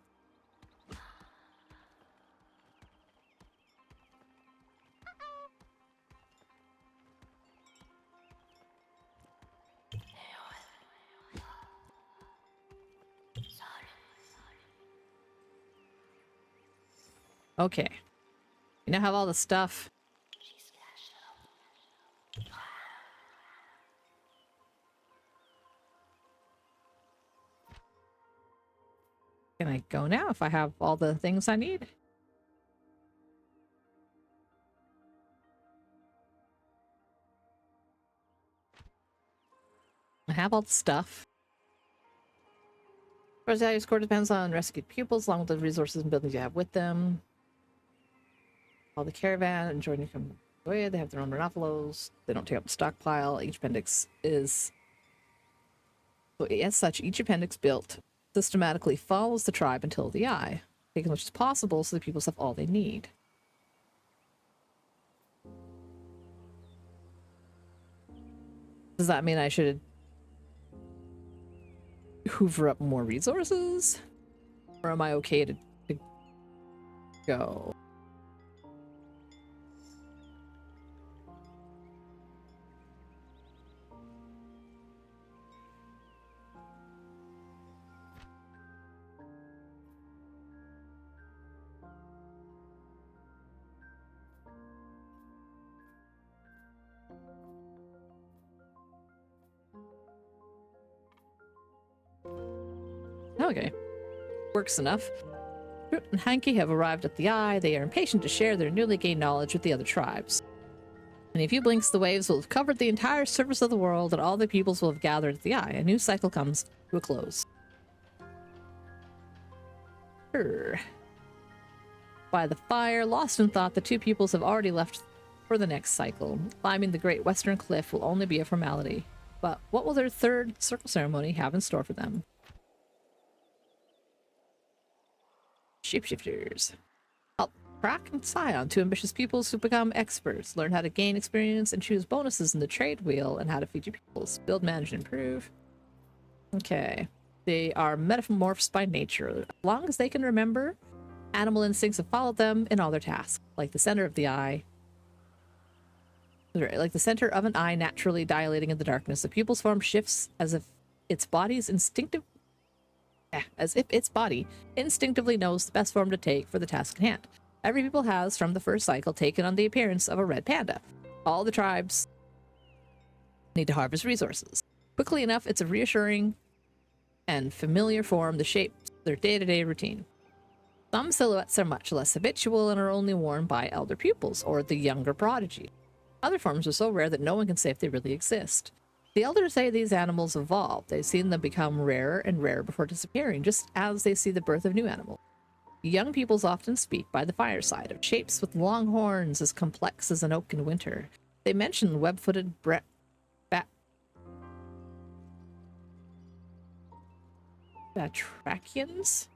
Okay. You now have all the stuff. Can I go now if I have all the things I need? I have all the stuff. First value score depends on rescued pupils along with the resources and buildings you have with them. All the caravan and join you come away. They have their own monopolos. They don't take up the stockpile. Each appendix is... So as such, each appendix built systematically follows the tribe until the eye. Take as much as possible so the pupils have all they need. Does that mean I should hoover up more resources? Or am I okay to go? Okay. Works enough. Root and Hanky have arrived at the Eye. They are impatient to share their newly gained knowledge with the other tribes. In a few blinks, the waves will have covered the entire surface of the world, and all the pupils will have gathered at the Eye. A new cycle comes to a close. By the fire, lost in thought, the 2 pupils have already left for the next cycle. Climbing the Great Western Cliff will only be a formality. But what will their 3rd circle ceremony have in store for them? Shapeshifters. Help Crack and Scion, 2 ambitious pupils who become experts. Learn how to gain experience and choose bonuses in the trade wheel and how to feed your pupils. Build, manage, and improve. Okay. They are metamorphs by nature. As long as they can remember, animal instincts have followed them in all their tasks. Like the center of the eye. Like the center of an eye naturally dilating in the darkness. The pupil's form shifts as if its body instinctively knows the best form to take for the task at hand. Every pupil has, from the first cycle, taken on the appearance of a red panda. All the tribes need to harvest resources. Quickly enough, it's a reassuring and familiar form that shapes their day-to-day routine. Some silhouettes are much less habitual and are only worn by elder pupils or the younger prodigy. Other forms are so rare that no one can say if they really exist. The elders say these animals evolve. They've seen them become rarer and rarer before disappearing, just as they see the birth of new animals. Young peoples often speak by the fireside of shapes with long horns as complex as an oak in winter. They mention web-footed batrachians,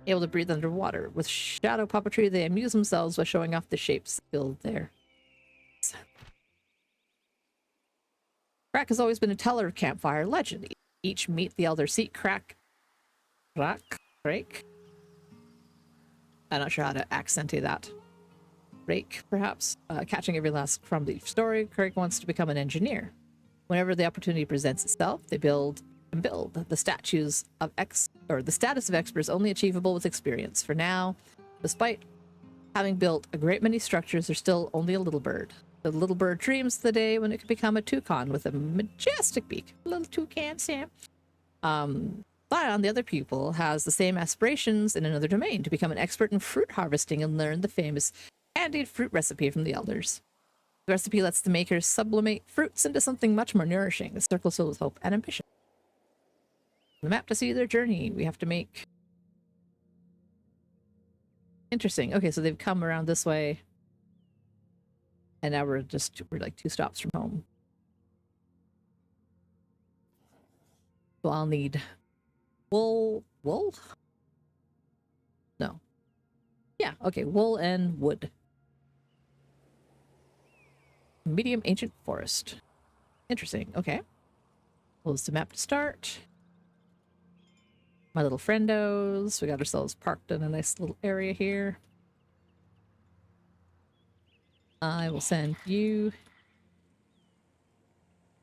able to breathe underwater. With shadow puppetry, they amuse themselves by showing off the shapes built there. Crack has always been a teller of campfire legend. Each meet the elder seek Crack Rake. I'm not sure how to accentuate that. Rake, perhaps. Catching every last crumb of each story, Craig wants to become an engineer. Whenever the opportunity presents itself, they build and build. The status of expert is only achievable with experience. For now, despite having built a great many structures, they're still only a little bird. The little bird dreams of the day when it could become a toucan with a majestic beak. A little toucan, Sam. Zion, the other pupil, has the same aspirations in another domain, to become an expert in fruit harvesting and learn the famous candied fruit recipe from the elders. The recipe lets the makers sublimate fruits into something much more nourishing. The circle filled with hope and ambition. The map to see their journey. We have to make... Interesting. Okay, so they've come around this way. And now we're like 2 stops from home. So I'll need wool? No. Yeah, okay, wool and wood. Medium ancient forest. Interesting, okay. Close the map to start. My little friendos. We got ourselves parked in a nice little area here. I will send you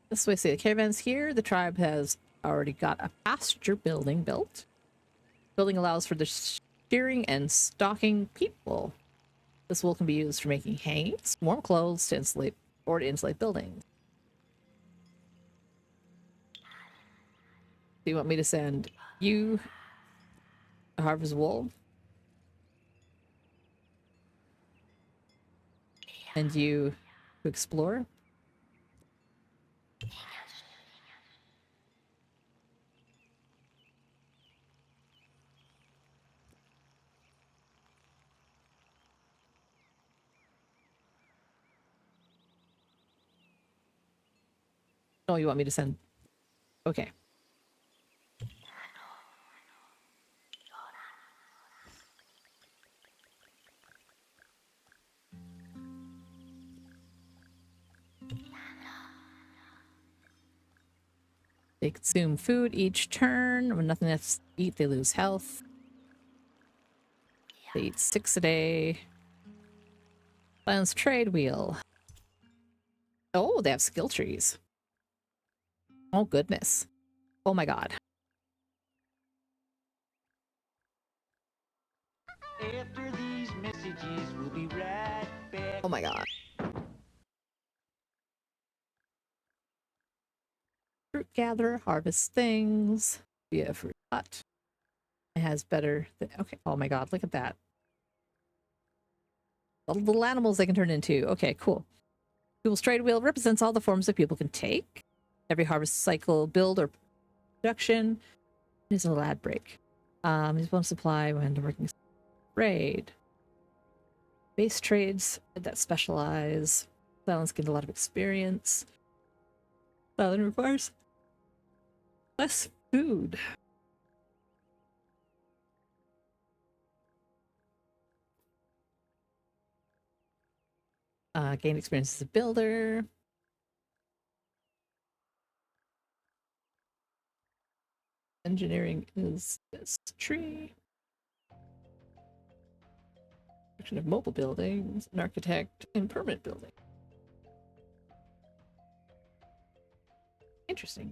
this way. See, the caravan's here. The tribe has already got a pasture building built. Building allows for the shearing and stalking people. This wool can be used for making hangings, warm clothes, to insulate buildings. Do you want me to send you to harvest wool? And you to explore? Oh, you want me to send? Okay. They consume food each turn. When nothing else to eat, they lose health. They eat 6 a day. Balance trade wheel. Oh, they have skill trees. Oh, goodness. Oh, my God. After these messages, we'll be right back. Oh, my God. Fruit gatherer, harvest things. Be a fruit hut. It has better... Okay. Oh, my God. Look at that. The little animals they can turn into. Okay, cool. People's trade wheel represents all the forms that people can take. Every harvest cycle, build, or production. There's a little ad break. These won't supply when working trade. Base trades that specialize. Silence gained a lot of experience. Silence requires less food. Gain experience as a builder. Engineering is this tree. Section of mobile buildings, an architect, and permanent building. Interesting.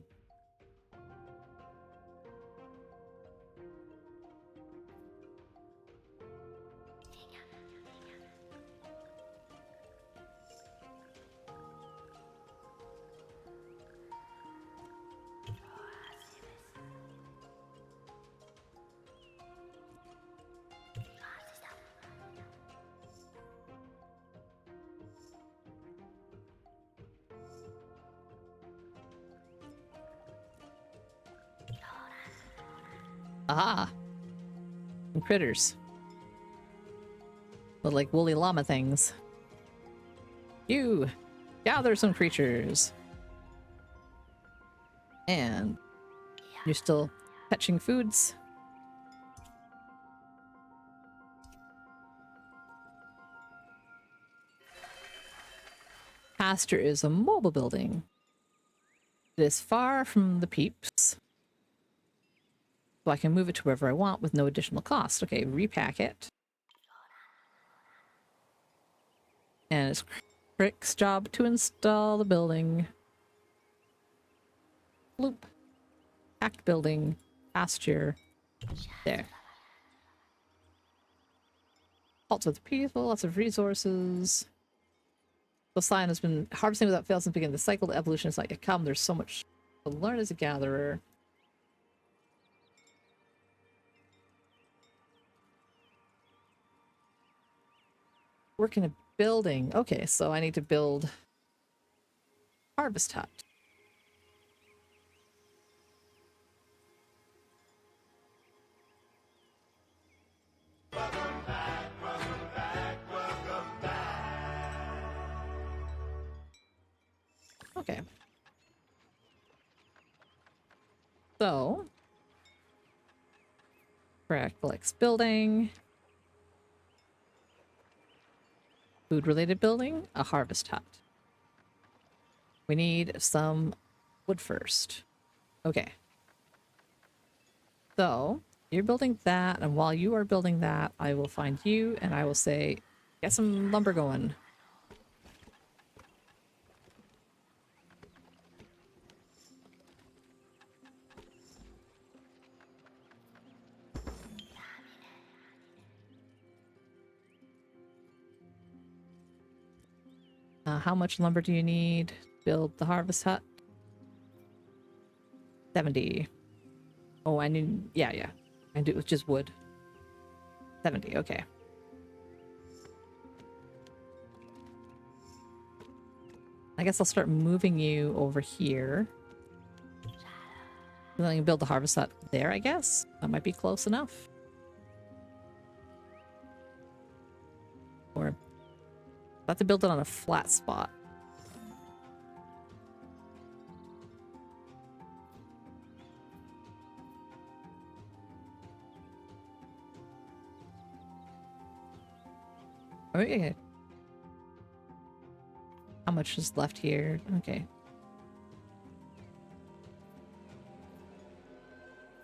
Aha! Some critters. But like woolly llama things. You! Gather some creatures! And you're still fetching foods? Pasture is a mobile building. It is far from the peeps. so I can move it to wherever I want with no additional cost. Okay, repack it. And it's Crick's job to install the building. Bloop. Packed building. Pasture. There. Lots of people, lots of resources. The sign has been harvesting without fail since the beginning. The cycle of evolution is not yet come. There's so much to learn as a gatherer. Work in a building. Okay, so I need to build harvest hut. Okay. So, collects building. Food-related building, a harvest hut. We need some wood first. Okay. So, you're building that, and while you are building that, I will find you, and I will say, get some lumber going. How much lumber do you need to build the harvest hut? 70. Oh, I need... Yeah. I do it with just wood. 70, okay. I guess I'll start moving you over here. And then I can build the harvest hut there, I guess. That might be close enough. Or... I have to build it on a flat spot. Okay. How much is left here? Okay.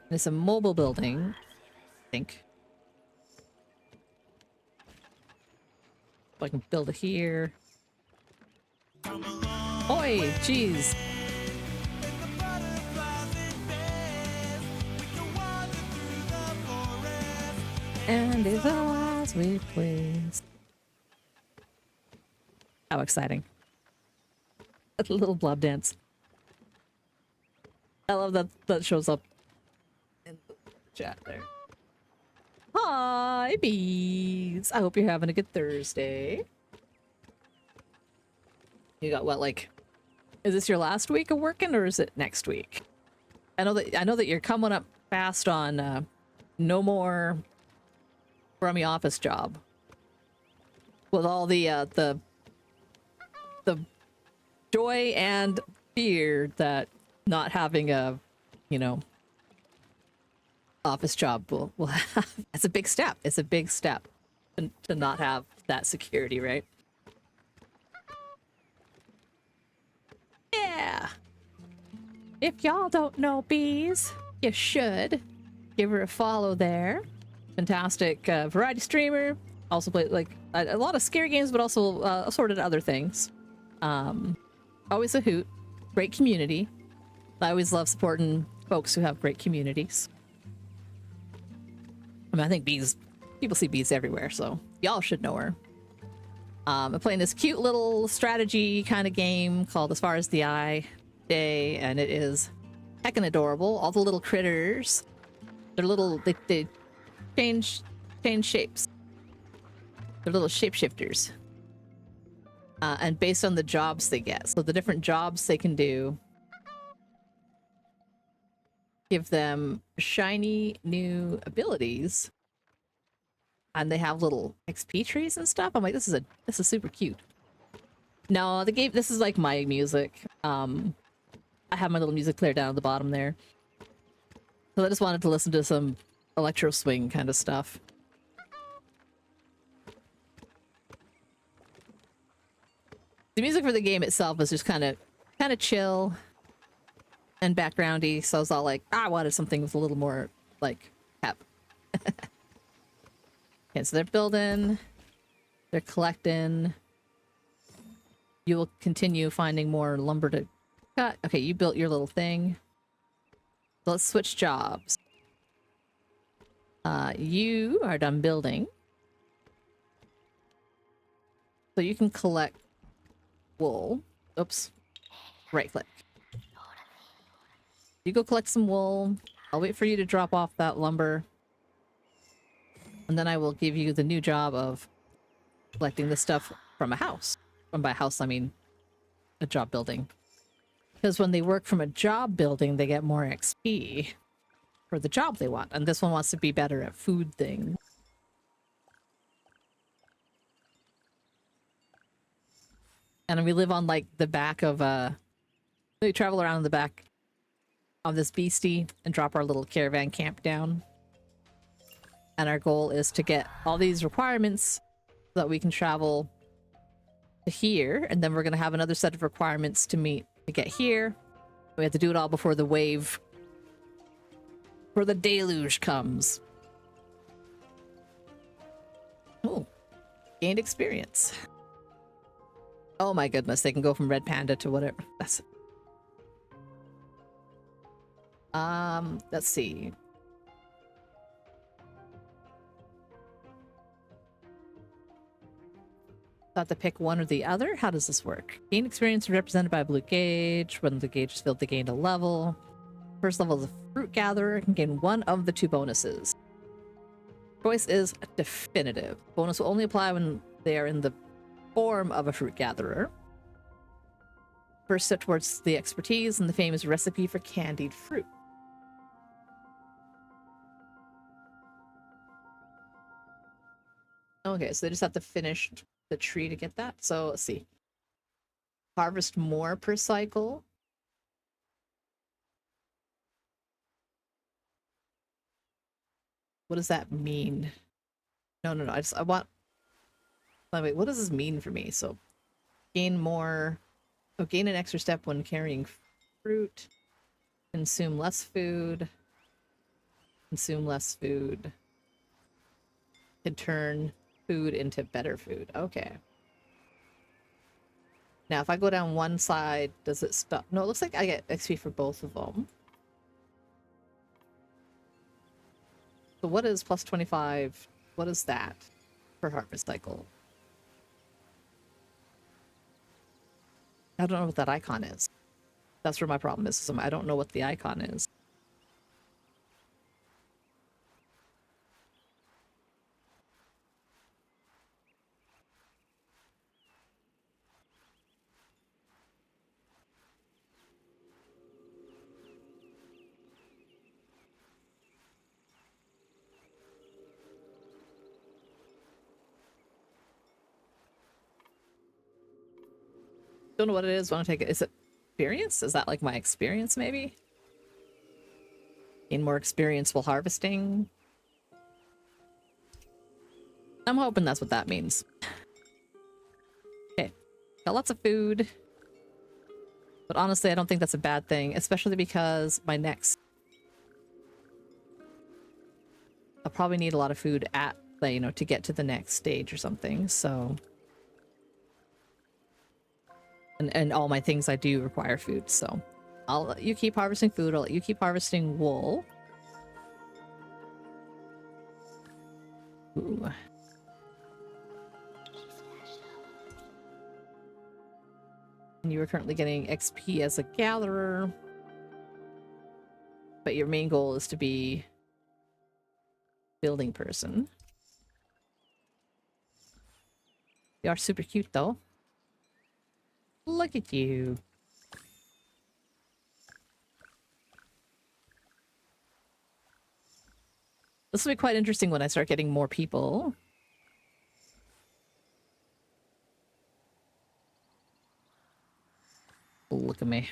It's a mobile building, I think. I can build it here. Oi, jeez. And it's as we please. How exciting. A little blob dance. I love that that shows up in the chat there. Hi, bees. I hope you're having a good Thursday. You got what, like, is this your last week of working or is it next week? I know that you're coming up fast on no more crummy office job. With all the joy and fear that not having a, you know, office job will have. It's a big step. It's a big step to not have that security, right? Yeah. If y'all don't know Bees, you should give her a follow there. Fantastic variety streamer. Also play like a lot of scary games, but also assorted other things. Always a hoot. Great community. I always love supporting folks who have great communities. I mean, I think Bees, people see Bees everywhere, so y'all should know her. I'm playing this cute little strategy kind of game called As Far as the Eye Day, and it is heckin' adorable. All the little critters, they're little, they change shapes. They're little shapeshifters. And based on the jobs they get. So the different jobs they can do give them shiny new abilities. And they have little XP trees and stuff. I'm like, this is super cute. No, the game, this is like my music. I have my little music player down at the bottom there. So I just wanted to listen to some electro swing kind of stuff. The music for the game itself is just kind of chill and backgroundy, so I was all like, I wanted something with a little more like pep. Okay, so they're building, they're collecting. You will continue finding more lumber to cut. Okay, you built your little thing. So let's switch jobs. You are done building. So you can collect wool. Oops. Right click. You go collect some wool. I'll wait for you to drop off that lumber. And then I will give you the new job of collecting the stuff from a house. And by house, I mean a job building. Because when they work from a job building, they get more XP for the job they want. And this one wants to be better at food things. And we live on like the back of we travel around the back of this beastie and drop our little caravan camp down. And our goal is to get all these requirements so that we can travel to here, and then we're gonna have another set of requirements to meet to get here. We have to do it all before the wave, before the deluge comes. Oh, gained experience. Oh my goodness, they can go from red panda to whatever. That's let's see. Have to pick one or the other? How does this work? Gain experience represented by a blue gauge. When the gauge is filled, they gain a level. First level is a fruit gatherer, can gain one of the two bonuses. Choice is definitive. Bonus will only apply when they are in the form of a fruit gatherer. First step towards the expertise and the famous recipe for candied fruit. Okay, so they just have to finish the tree to get that. So let's see. Harvest more per cycle. What does that mean? No. I want. Oh, wait, what does this mean for me? So gain more. Oh, gain an extra step when carrying fruit. Consume less food. Consume less food. Can turn food into better food. Okay. Now, if I go down one side, does it stop? No, it looks like I get XP for both of them. So what is plus 25? What is that for harvest cycle? I don't know what that icon is. That's where my problem is. I don't know what the icon is. Don't know what it is. Want to take it? Is it experience? Is that like my experience maybe? Gain more experience while harvesting. I'm hoping that's what that means. Okay, got lots of food. But honestly, I don't think that's a bad thing, especially because my next... I'll probably need a lot of food at, you know, to get to the next stage or something, so... And all my things I do require food, so I'll let you keep harvesting food. I'll let you keep harvesting wool. Ooh. And you are currently getting XP as a gatherer, but your main goal is to be building person. You are super cute though. Look at you. This will be quite interesting when I start getting more people. Look at me.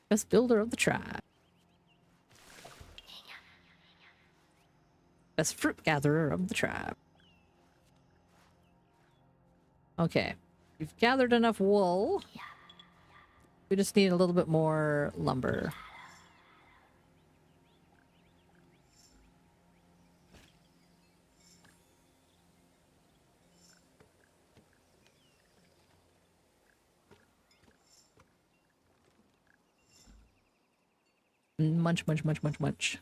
Best builder of the tribe. Best fruit gatherer of the tribe. Okay, we've gathered enough wool. We just need a little bit more lumber. Munch, munch, munch, munch, munch.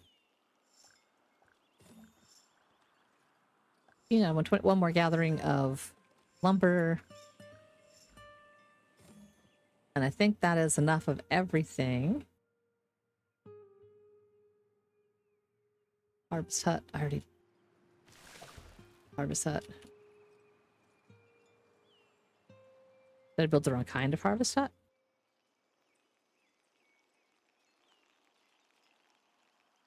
You know, one more gathering of lumber. And I think that is enough of everything. Harvest hut. I already... Harvest hut. Did I build the wrong kind of harvest hut?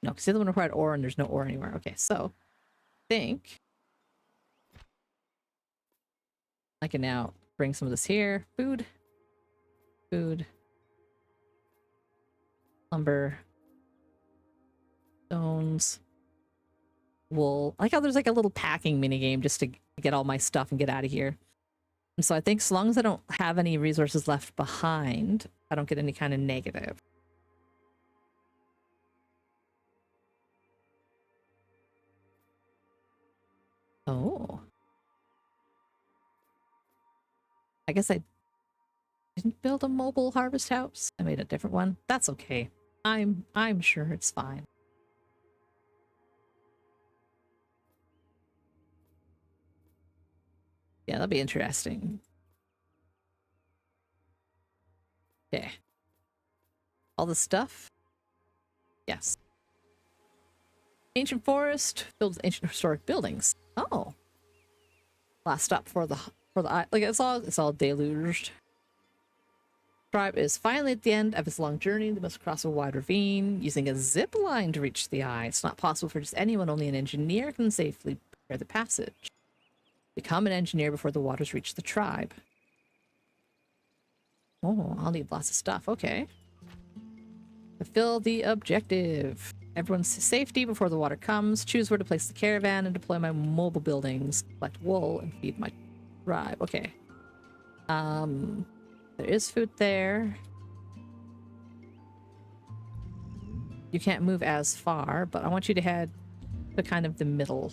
No, because the other one required ore and there's no ore anywhere. Okay, so I think I can now bring some of this here. Food. Food. Lumber. Stones. Wool. I like how there's like a little packing mini game just to get all my stuff and get out of here. And so I think so long as I don't have any resources left behind, I don't get any kind of negative. Oh. I guess I didn't build a mobile harvest house. I made a different one. That's okay. I'm sure it's fine. Yeah, that'll be interesting. Okay. All the stuff? Yes. Ancient forest filled with ancient historic buildings. Oh. Last stop for the like it's all deluged. Tribe is finally at the end of its long journey. They must cross a wide ravine using a zip line to reach the eye. It's not possible for just anyone, only an engineer can safely prepare the passage. Become an engineer before the waters reach the tribe. Oh, I'll need lots of stuff. Okay. Fulfill the objective. Everyone's safety before the water comes. Choose where to place the caravan and deploy my mobile buildings. Collect wool and feed my tribe. Okay. There is food there. You can't move as far, but I want you to head to kind of the middle.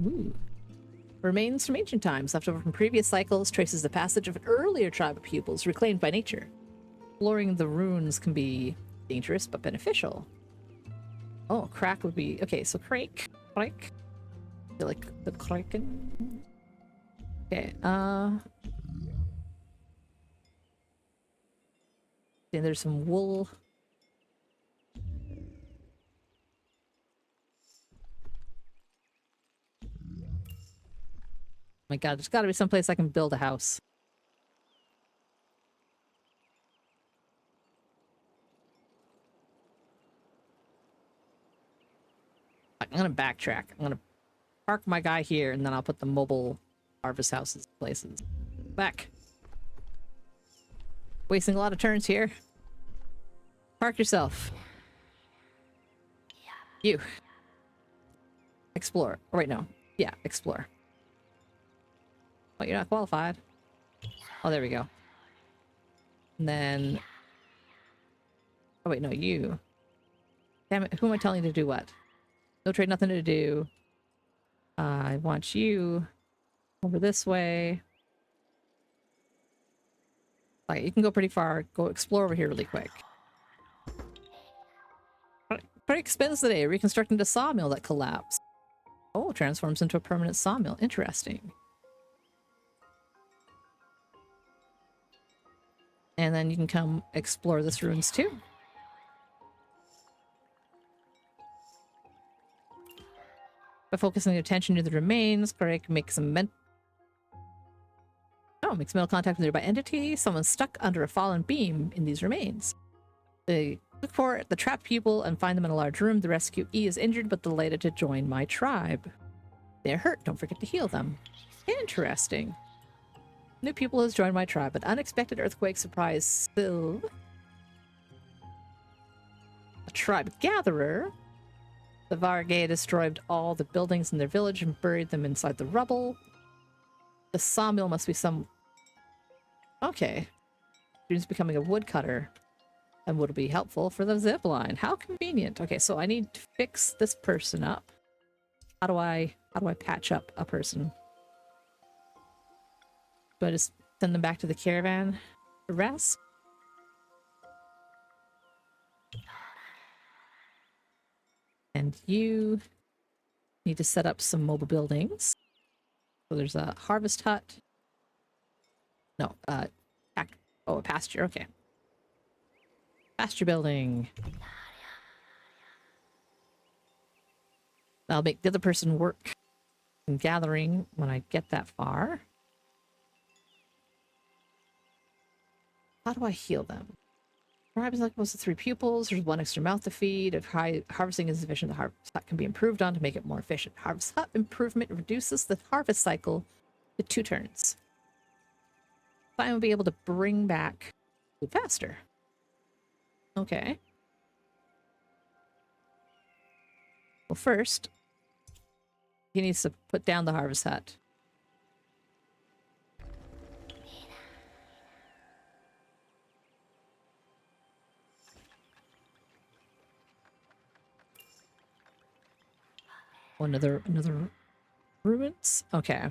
Ooh. Remains from ancient times, left over from previous cycles, traces the passage of an earlier tribe of pupils reclaimed by nature. Exploring the ruins can be dangerous but beneficial. Oh, crack would be... Okay, so crake. I feel like the kraken. Okay, then there's some wool. Oh my god, there's gotta be some place I can build a house. I'm gonna backtrack. I'm gonna park my guy here, and then I'll put the mobile harvest houses places. Back. Wasting a lot of turns here. Park yourself. You. Explore. Oh, wait, no. Yeah, explore. Oh, you're not qualified. Oh, there we go. And then... Oh, wait, no, you. Damn it, who am I telling to do what? No trade, nothing to do. I want you over this way. Like, you can go pretty far. Go explore over here really quick. Craig spends the day reconstructing the sawmill that collapsed. Oh, transforms into a permanent sawmill. Interesting. And then you can come explore this ruins too. By focusing your attention to the remains, Craig makes makes mental contact with a nearby entity. Someone's stuck under a fallen beam in these remains. They look for the trapped pupil and find them in a large room. The rescuee is injured but delighted to join my tribe. They're hurt. Don't forget to heal them. Interesting. New pupil has joined my tribe. An unexpected earthquake surprised Syl. A tribe gatherer. The Vargay destroyed all the buildings in their village and buried them inside the rubble. The sawmill must be some... Okay. Student's becoming a woodcutter. And would be helpful for the zip line. How convenient. Okay, so I need to fix this person up. How do I patch up a person? Do I just Send them back to the caravan to rest. And you need to set up some mobile buildings. So there's a harvest hut. No, a pasture. Okay. Pasture building. I'll make the other person work in gathering when I get that far. How do I heal them? Perhaps like most of 3 pupils. There's 1 extra mouth to feed. If harvesting is efficient, the harvest hut can be improved on to make it more efficient. Harvest hut improvement reduces the harvest cycle to 2 turns. I will be able to bring back food faster. Okay. Well, first, he needs to put down the harvest hut. Oh, another ruins? Okay.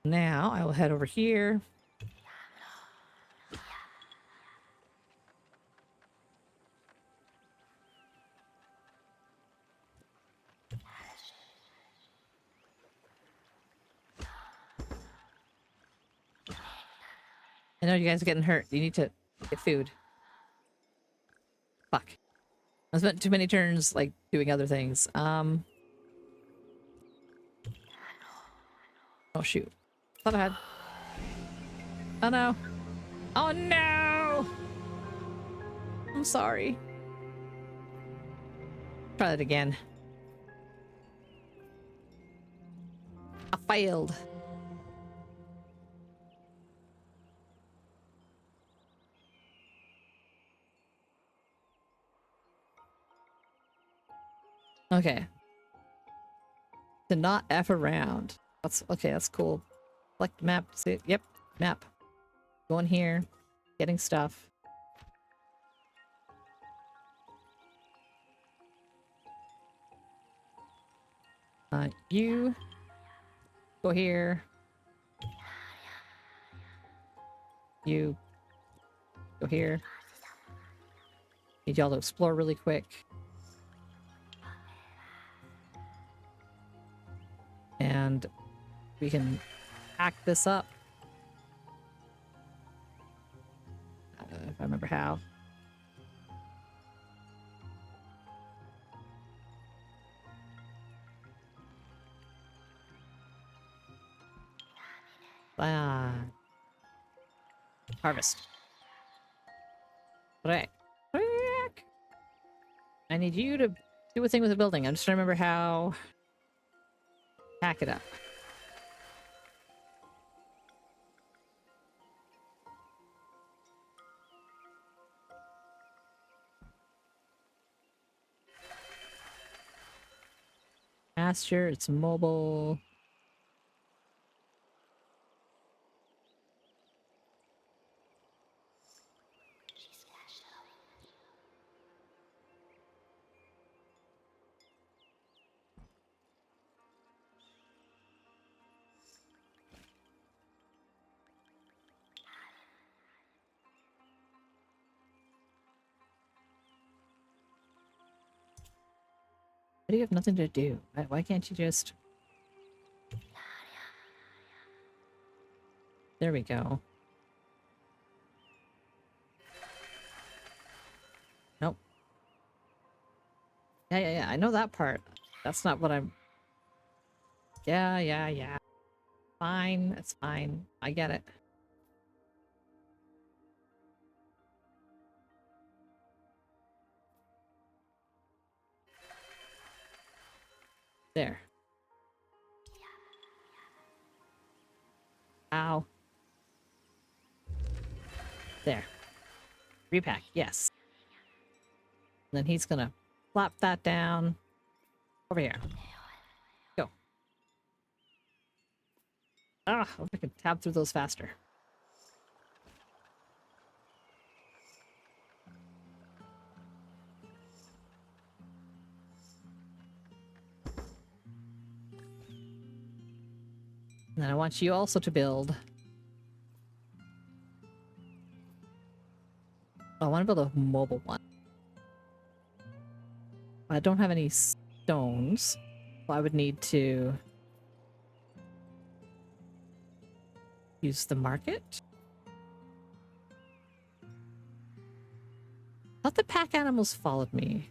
Now I will head over here. I know you guys are getting hurt. You need to get food. Fuck. I spent too many turns, like, doing other things. Oh, shoot. Thought I had... Oh, no. Oh, no! I'm sorry. Try that again. I failed. Okay. To not F around. That's okay, that's cool. Select map. See, yep, map. Going here. Getting stuff. You go here. You go here. Need y'all to explore really quick. And we can hack this up. If I remember how. Harvest. Right. I need you to do a thing with the building. I'm just trying to remember how. Hack it up. Pasture, it's mobile. Why do you have nothing to do? Why can't you just... There we go. Nope. Yeah. I know that part. That's not what I'm... Yeah. Fine. It's fine. I get it. There. Ow. There. Repack. Yes. Then he's gonna plop that down. Over here. Go. Ah, I hope I can tab through those faster. And then I want you also to build. Oh, I want to build a mobile one. I don't have any stones, so I would need to use the market. Thought the pack animals followed me.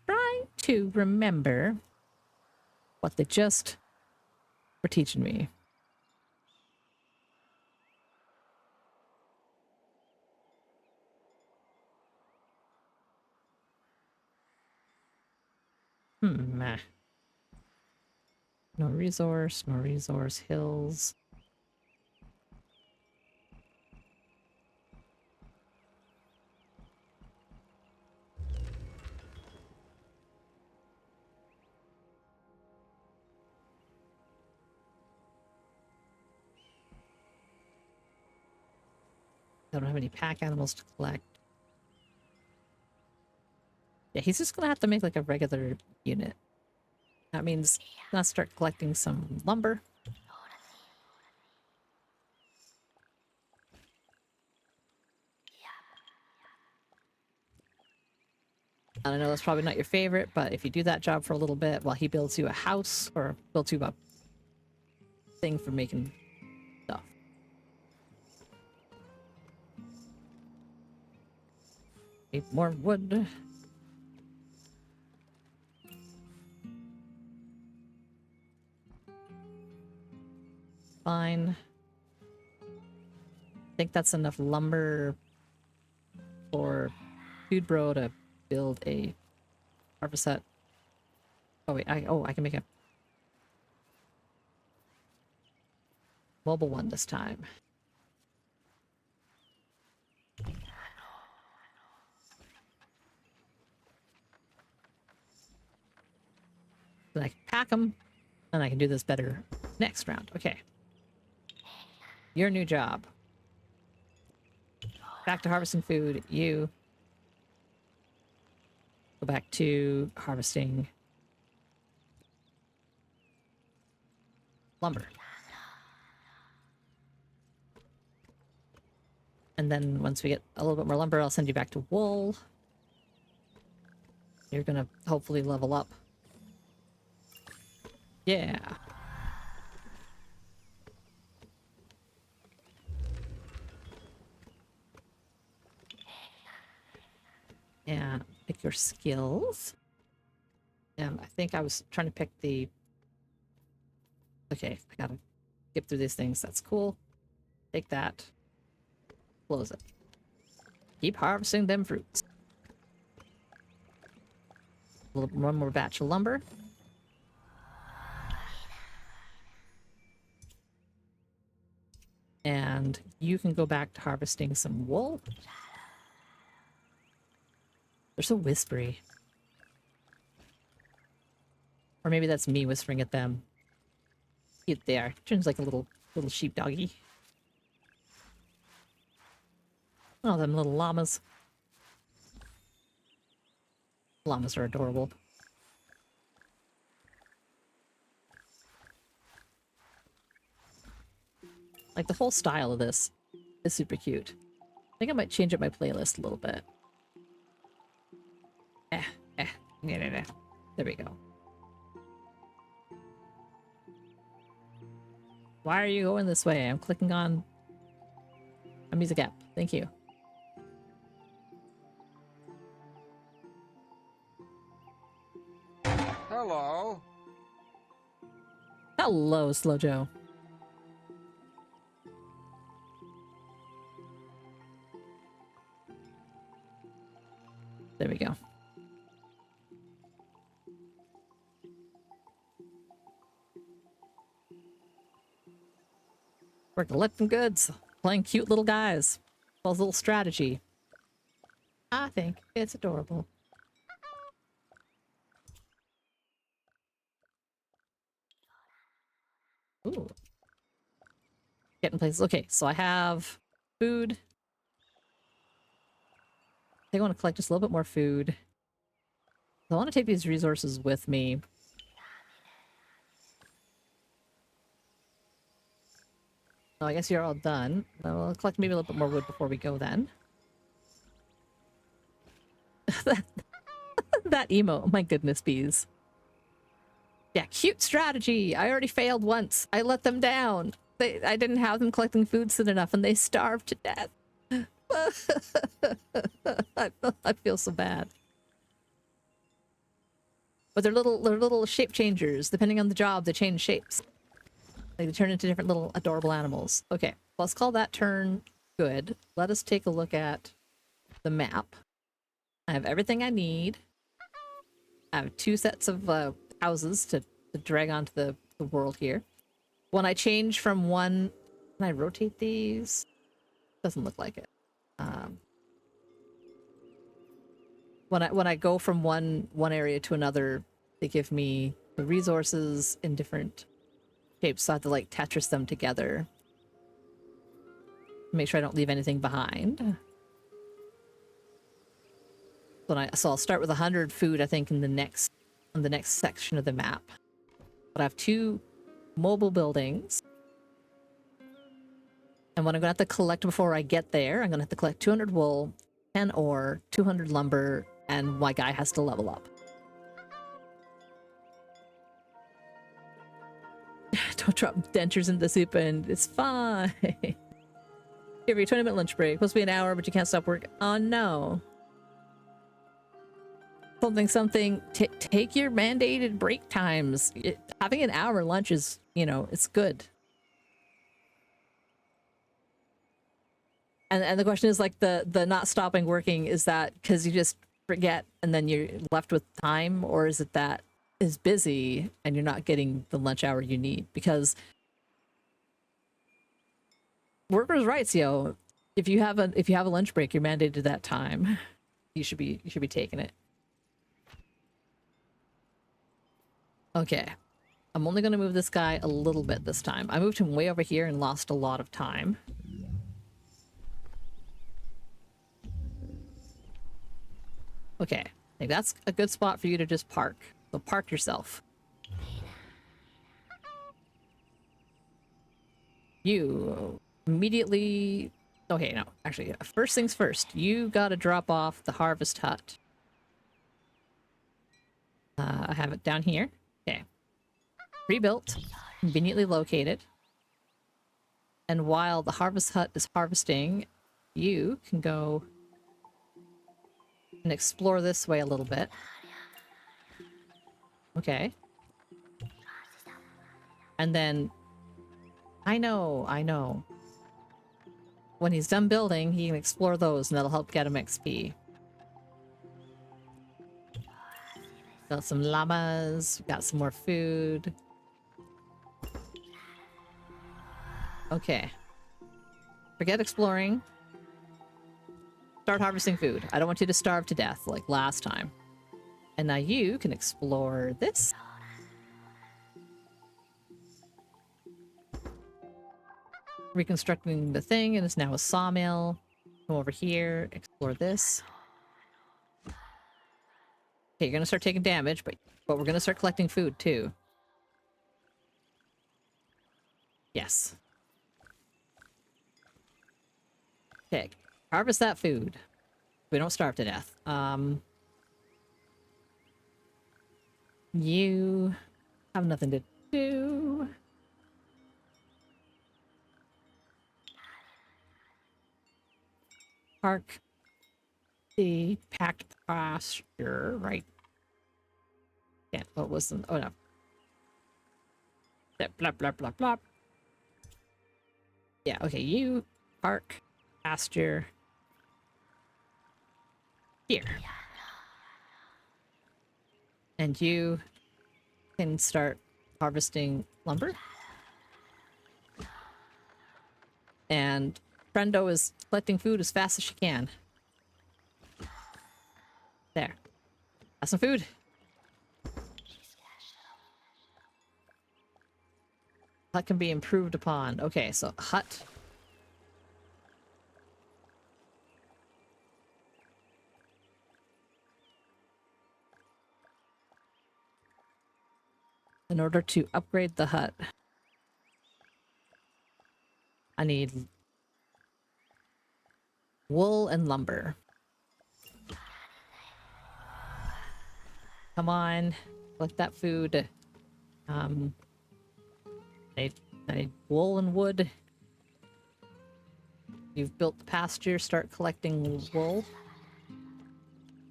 Trying to remember what they just were teaching me. Nah. No resource, hills. I don't have any pack animals to collect. Yeah, he's just gonna have to make like a regular unit. That means I'm gonna start collecting some lumber. And I know that's probably not your favorite, but if you do that job for a little bit while he builds you a house or builds you a thing for making stuff. Need more wood. Fine. I think that's enough lumber for Dude Bro to build a harvest set. Oh wait, I can make a mobile one this time. Then I can pack them, and I can do this better next round. Okay. Your new job. Back to harvesting food. You go back to harvesting lumber. And then once we get a little bit more lumber, I'll send you back to wool. You're gonna hopefully level up. Yeah. And pick your skills. I think I was trying to pick the... Okay, I gotta skip through these things. That's cool. Take that. Close it. Keep harvesting them fruits. One more batch of lumber. And you can go back to harvesting some wool. They're so whispery. Or maybe that's me whispering at them. Cute they are. Turns like a little sheep doggy. Oh, them little llamas. Llamas are adorable. Like the whole style of this is super cute. I think I might change up my playlist a little bit. Yeah. There we go. Why are you going this way? I'm clicking on a music app. Thank you. Hello. Hello, Slow Joe. There we go. We're collecting goods, playing cute little guys. Well, little strategy. I think it's adorable. Ooh. Getting places. Okay, so I have food. I think I want to collect just a little bit more food. I want to take these resources with me. Oh, I guess you're all done. We'll collect maybe a little bit more wood before we go then. That emo. My goodness, bees. Yeah, cute strategy. I already failed once. I let them down. I didn't have them collecting food soon enough, and they starved to death. I feel so bad. But they're little shape changers. Depending on the job, they change shapes. Like they turn into different little adorable animals. Okay, let's call that turn good. Let us take a look at the map. I have everything I need. I have 2 sets of houses to drag onto the world here. When I change from one... Can I rotate these? Doesn't look like it. When I go from one area to another, they give me the resources in different shapes, so I have to like Tetris them together. Make sure I don't leave anything behind. So I'll start with 100 food, I think, in the next section of the map. But I have 2 mobile buildings. And what I'm gonna have to collect before I get there, I'm gonna have to collect 200 wool, 10 ore, 200 lumber, and my guy has to level up. Don't drop dentures in the soup and it's fine. Give you a 20-minute lunch break. Supposed to be an hour, but you can't stop work. Oh no. Something. Take your mandated break times. Having an hour lunch is, you know, it's good. And the question is like the not stopping working, is that because you just forget and then you're left with time, or is it that is busy and you're not getting the lunch hour you need? Because workers' rights, yo. If you have a lunch break, you're mandated that time. You should be taking it. Okay. I'm only going to move this guy a little bit this time. I moved him way over here and lost a lot of time. Okay. I think that's a good spot for you to just park. So park yourself. You immediately... Okay, no. Actually, first things first. You gotta drop off the harvest hut. I have it down here. Okay. Pre-built, conveniently located. And while the harvest hut is harvesting, you can go and explore this way a little bit. Okay. And then... I know. When he's done building, he can explore those, and that'll help get him XP. Got some llamas, got some more food. Okay. Forget exploring. Start harvesting food. I don't want you to starve to death like last time. And now you can explore this. Reconstructing the thing, and it's now a sawmill. Come over here, explore this. Okay, you're gonna start taking damage, but we're gonna start collecting food too. Yes. Okay, harvest that food. We don't starve to death. You have nothing to do. Park the packed pasture, right? Yeah, what was the... Oh, no. Blah, blah, blah, blah. Yeah, okay, you park pasture here. And you can start harvesting lumber. And Friendo is collecting food as fast as she can. There. Have some food. Hut can be improved upon. Okay, so hut. In order to upgrade the hut, I need wool and lumber. Come on, collect that food. I need wool and wood. You've built the pasture, start collecting wool.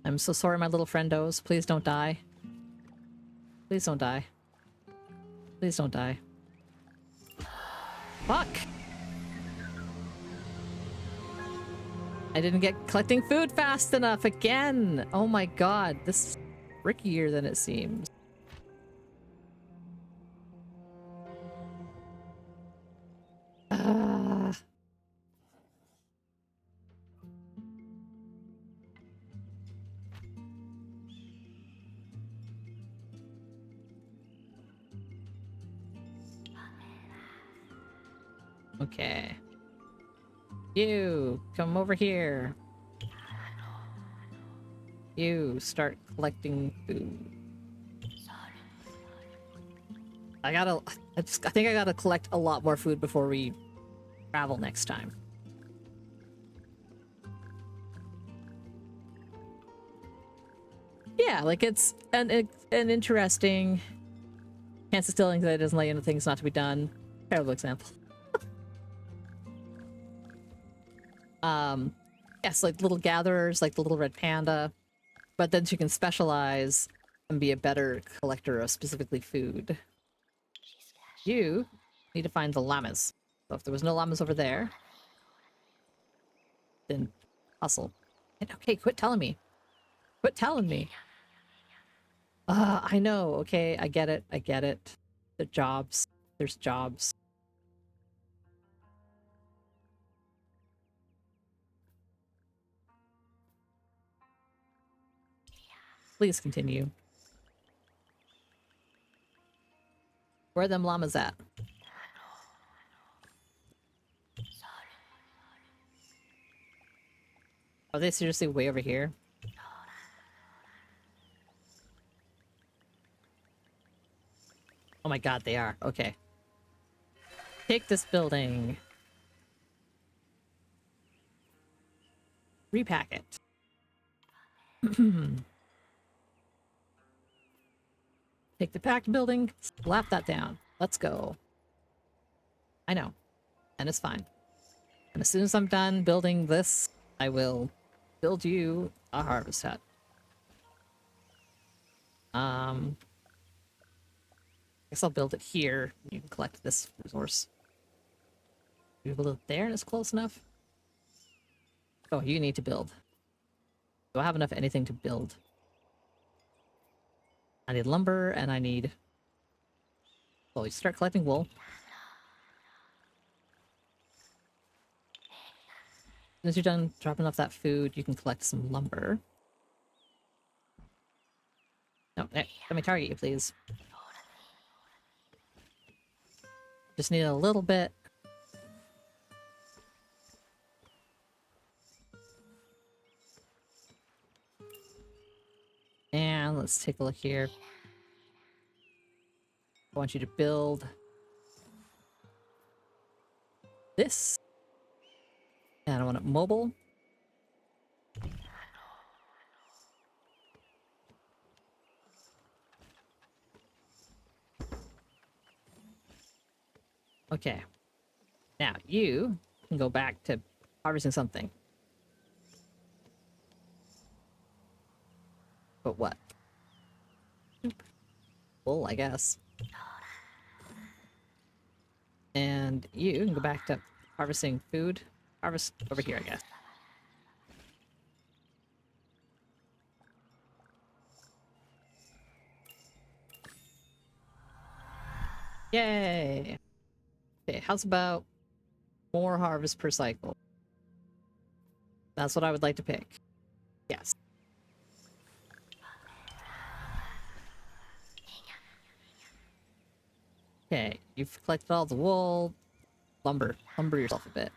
I'm so sorry, my little friendos. Please don't die. Please don't die. Please don't die. Fuck! I didn't get collecting food fast enough again! Oh my god, this is trickier than it seems. Ah. Okay. You, come over here. You, start collecting food. I think I gotta collect a lot more food before we travel next time. Yeah, like it's an interesting. Can't sit still, anxiety doesn't let you into things not to be done. Terrible example. Yes, like little gatherers, like the little red panda, but then she can specialize and be a better collector of specifically food. You need to find the llamas. So if there was no llamas over there, then hustle. And okay, quit telling me. Quit telling me. I know, okay, I get it, I get it. The jobs. There's jobs. Please continue. Where are them llamas at? Are they seriously way over here? Oh my god, they are. Okay. Take this building. Repack it. Take the packed building, slap that down. Let's go. I know. And it's fine. And as soon as I'm done building this, I will build you a harvest hut. Guess I'll build it here. You can collect this resource. You build it there and it's close enough? Oh, you need to build. Do I have enough anything to build? I need lumber and I need... Oh, you start collecting wool. As soon as you're done dropping off that food, you can collect some lumber. No, let me target you, please. Just need a little bit. And let's take a look here. I want you to build this. And I want it mobile. Okay. Now, you can go back to harvesting something. But what? Wool, I guess. And you can go back to harvesting food. Harvest over here, I guess. Yay! Okay, how's about more harvest per cycle? That's what I would like to pick. Yes. Okay, you've collected all the wool. Lumber yourself a bit.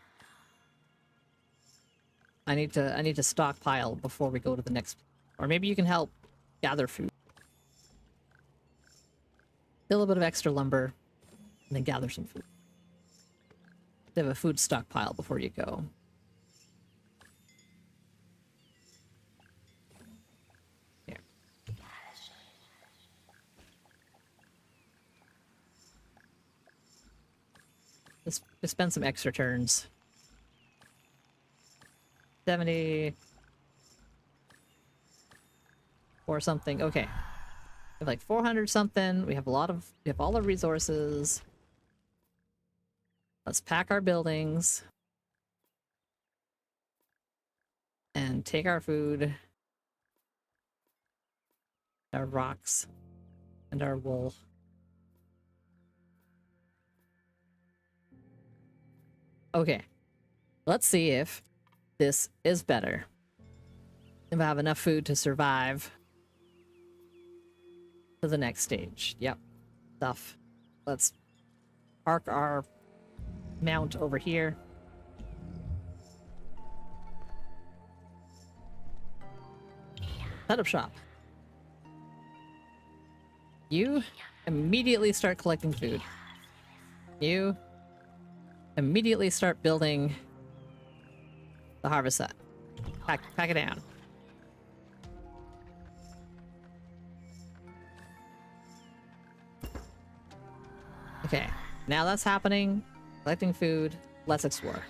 I need to stockpile before we go to the next, or maybe you can help gather food. Get a little bit of extra lumber, and then gather some food. to have a food stockpile before you go. Here. Just spend some extra turns. 70 or something. Okay. We have like 400 something. We have we have all the resources. Let's pack our buildings. And take our food. Our rocks. And our wool. Okay. Let's see if this is better. If I have enough food to survive to the next stage. Yep. Stuff. Let's park our mount over here. Set up shop. You immediately start collecting food. You immediately start building the harvest set. Pack it down. Okay, now that's happening. Collecting food. Let's explore.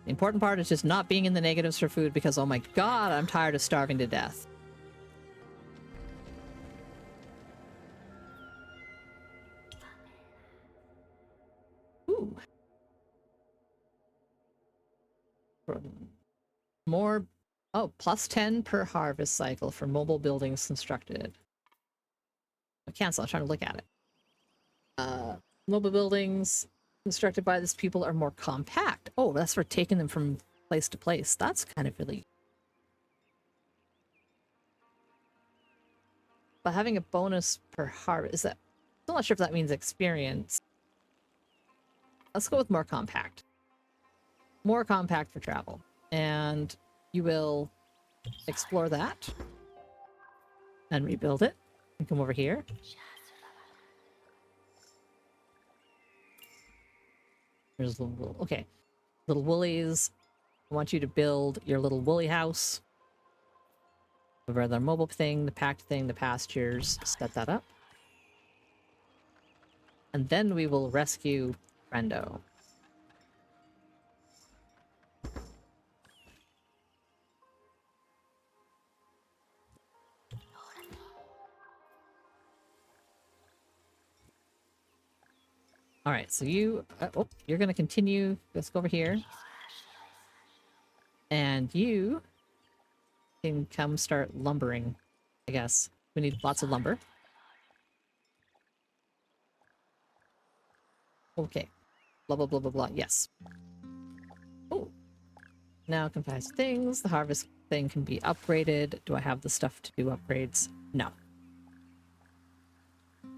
The important part is just not being in the negatives for food because, oh my god, I'm tired of starving to death. Ooh. More. Oh, plus 10 per harvest cycle for mobile buildings constructed. Cancel. I'm trying to look at it. Mobile buildings constructed by these people are more compact. Oh, that's for taking them from place to place. That's kind of really... But having a bonus per harvest, is that... I'm not sure if that means experience. Let's go with more compact. More compact for travel. And you will explore that. And rebuild it. And come over here. There's little, okay. Little woolies. I want you to build your little woolly house. Over the mobile thing, the packed thing, the pastures. Set that up. And then we will rescue Brendo. All right, so you're going to continue. Let's go over here. And you can come start lumbering, I guess. We need lots of lumber. Okay. Blah, blah, blah, blah, blah. Yes. Oh. Now confess things. The harvest thing can be upgraded. Do I have the stuff to do upgrades? No.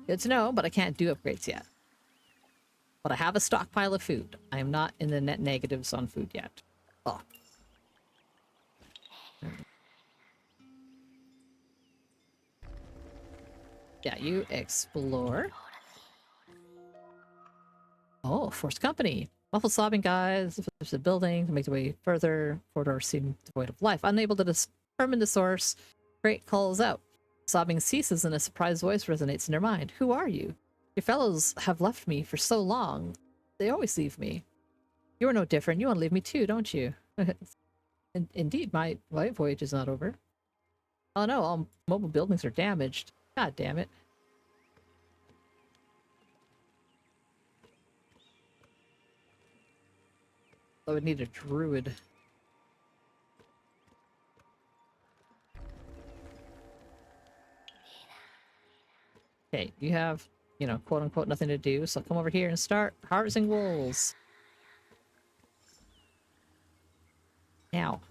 Good to know, but I can't do upgrades yet. But I have a stockpile of food. I am not in the net negatives on food yet. Oh. Yeah, you explore. Oh, forced company. Muffled sobbing guys. There's a building to make the way further. Corridors seem devoid of life. Unable to determine the source, Great calls out. Sobbing ceases and a surprised voice resonates in her mind. Who are you? Your fellows have left me for so long. They always leave me. You are no different. You want to leave me too, don't you? Indeed, my life voyage is not over. Oh no, all mobile buildings are damaged. God damn it. I would need a druid. Okay, you have, you know, quote unquote nothing to do, so come over here and start harvesting wolves. Now.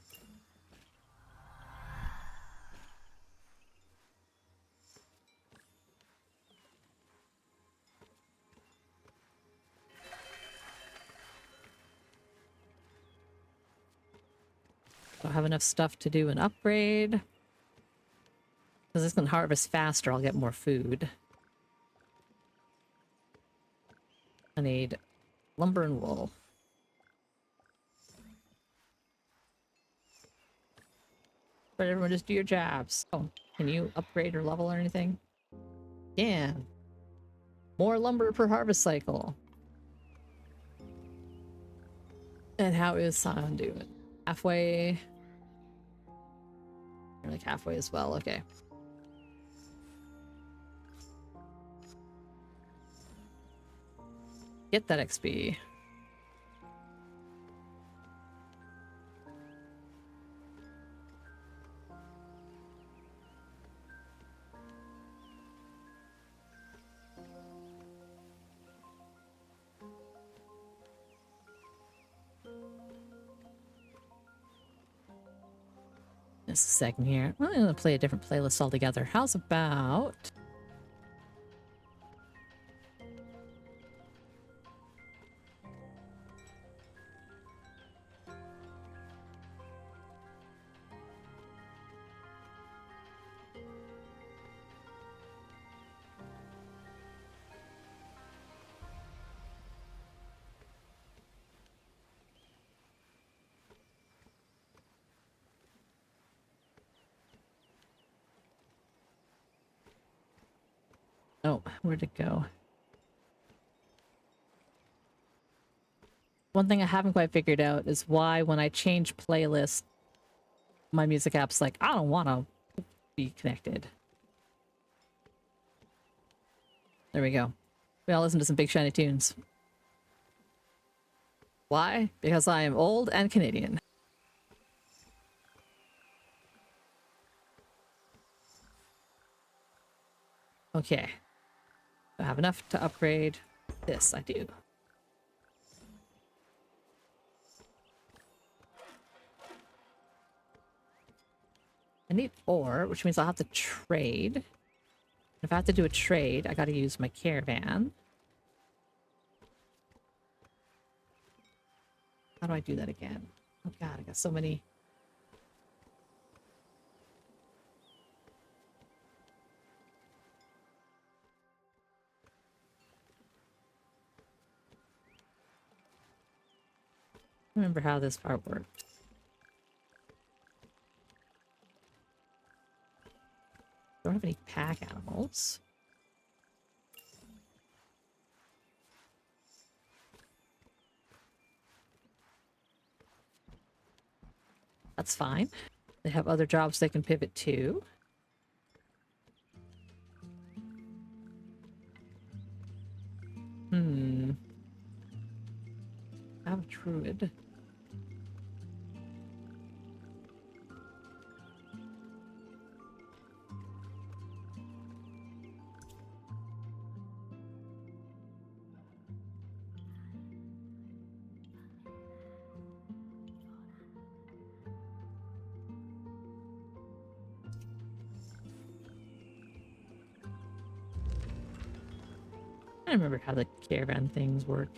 Don't have enough stuff to do an upgrade. Because this can harvest faster, I'll get more food. I need lumber and wool. But everyone just do your jobs. Oh, can you upgrade or level or anything? Yeah. More lumber per harvest cycle. And how is Sion doing? Halfway? You're like halfway as well, okay. Get that XP. Just a second here. I'm gonna play a different playlist altogether. How's about... Oh, where'd it go? One thing I haven't quite figured out is why when I change playlist, my music app's like, I don't want to be connected. There we go. We all listen to some big shiny tunes. Why? Because I am old and Canadian. Okay. Do I have enough to upgrade this? I do. I need ore, which means I'll have to trade. If I have to do a trade, I gotta use my caravan. How do I do that again? Oh god, I got so many. Remember how this part works. Don't have any pack animals. That's fine. They have other jobs they can pivot to. I have a druid. I don't remember how the caravan things work.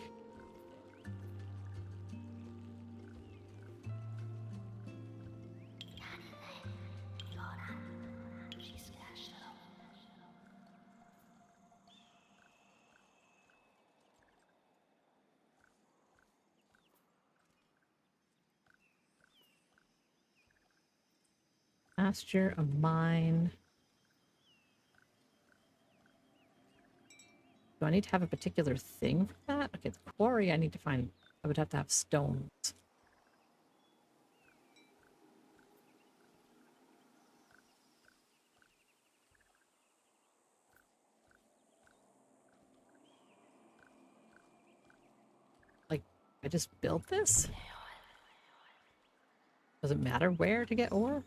Pasture, a mine. Do I need to have a particular thing for that? Okay, the quarry I need to find. I would have to have stones. Like, I just built this? Does it matter where to get ore?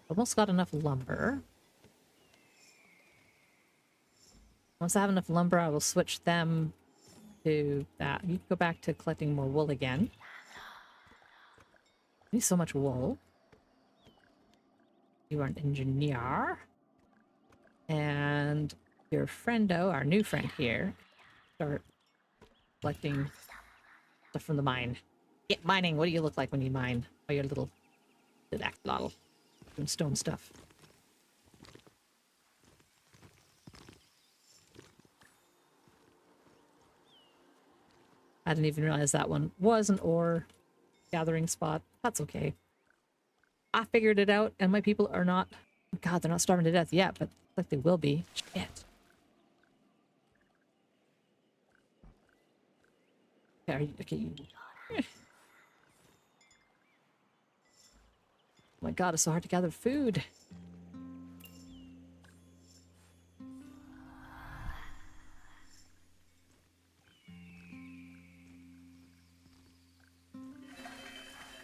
Almost got enough lumber. Once I have enough lumber, I will switch them to that. You can go back to collecting more wool again. I need so much wool. You are an engineer. And your friendo, our new friend here, start collecting stuff from the mine. Get mining. What do you look like when you mine? Oh, you're little. Did axolotl. Doing stone stuff. I didn't even realize that one was an ore gathering spot. That's okay. I figured it out, and my people are not... God, they're not starving to death yet, but like they will be. Shit. Okay. Oh my god, it's so hard to gather food.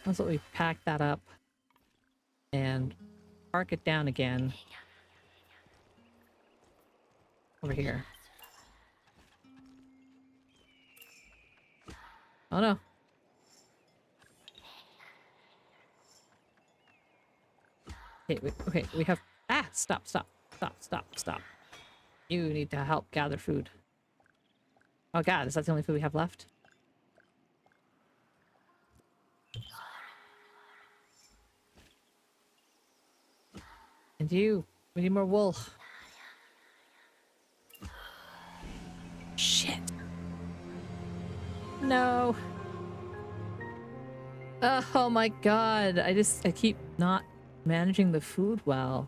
That's what we pack that up and park it down again over here. Oh no. Okay, we have... Ah, stop. You need to help gather food. Oh god, is that the only food we have left? And you, we need more wool. Shit. No. Oh my god, I keep not managing the food well.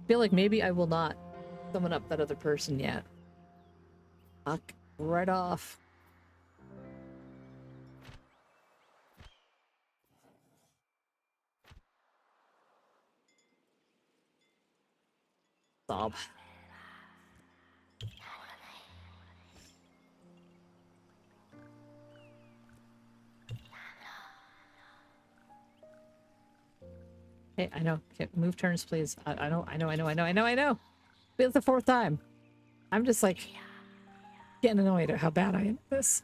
I feel like maybe I will not summon up that other person yet. Fuck right off. Sob. Hey, I know. Okay, move turns, please. I know. It's the fourth time. I'm just like getting annoyed at how bad I am at this.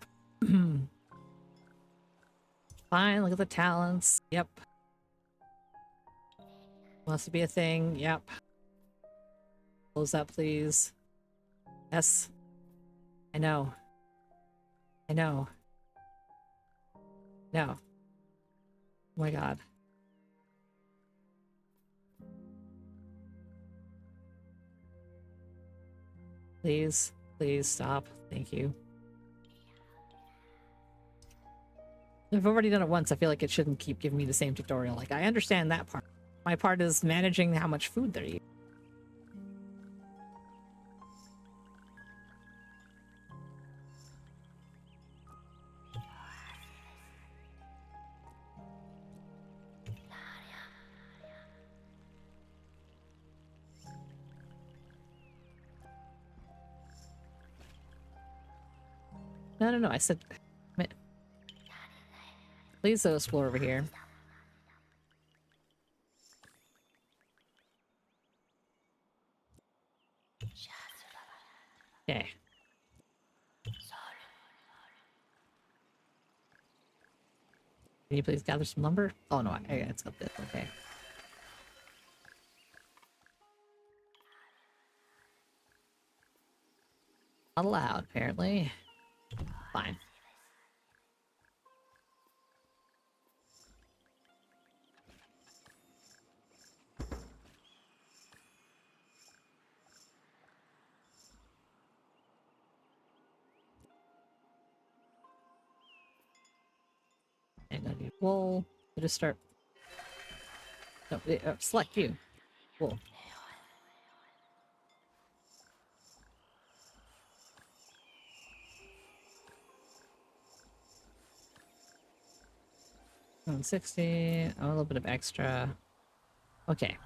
Fine, look at the talents. Yep. Wants to be a thing. Yep. Close that, please. Yes. I know. No. Oh my god. Please stop. Thank you. I've already done it once. I feel like it shouldn't keep giving me the same tutorial. Like, I understand that part. My part is managing how much food they're eating. No. I said... Please let us explore over here. Okay. Can you please gather some lumber? Oh no, it's up this. Okay. Not allowed, apparently. Fine. And I need wool. We'll just start. No, select you. Wool. $160. Oh, a little bit of extra. Okay.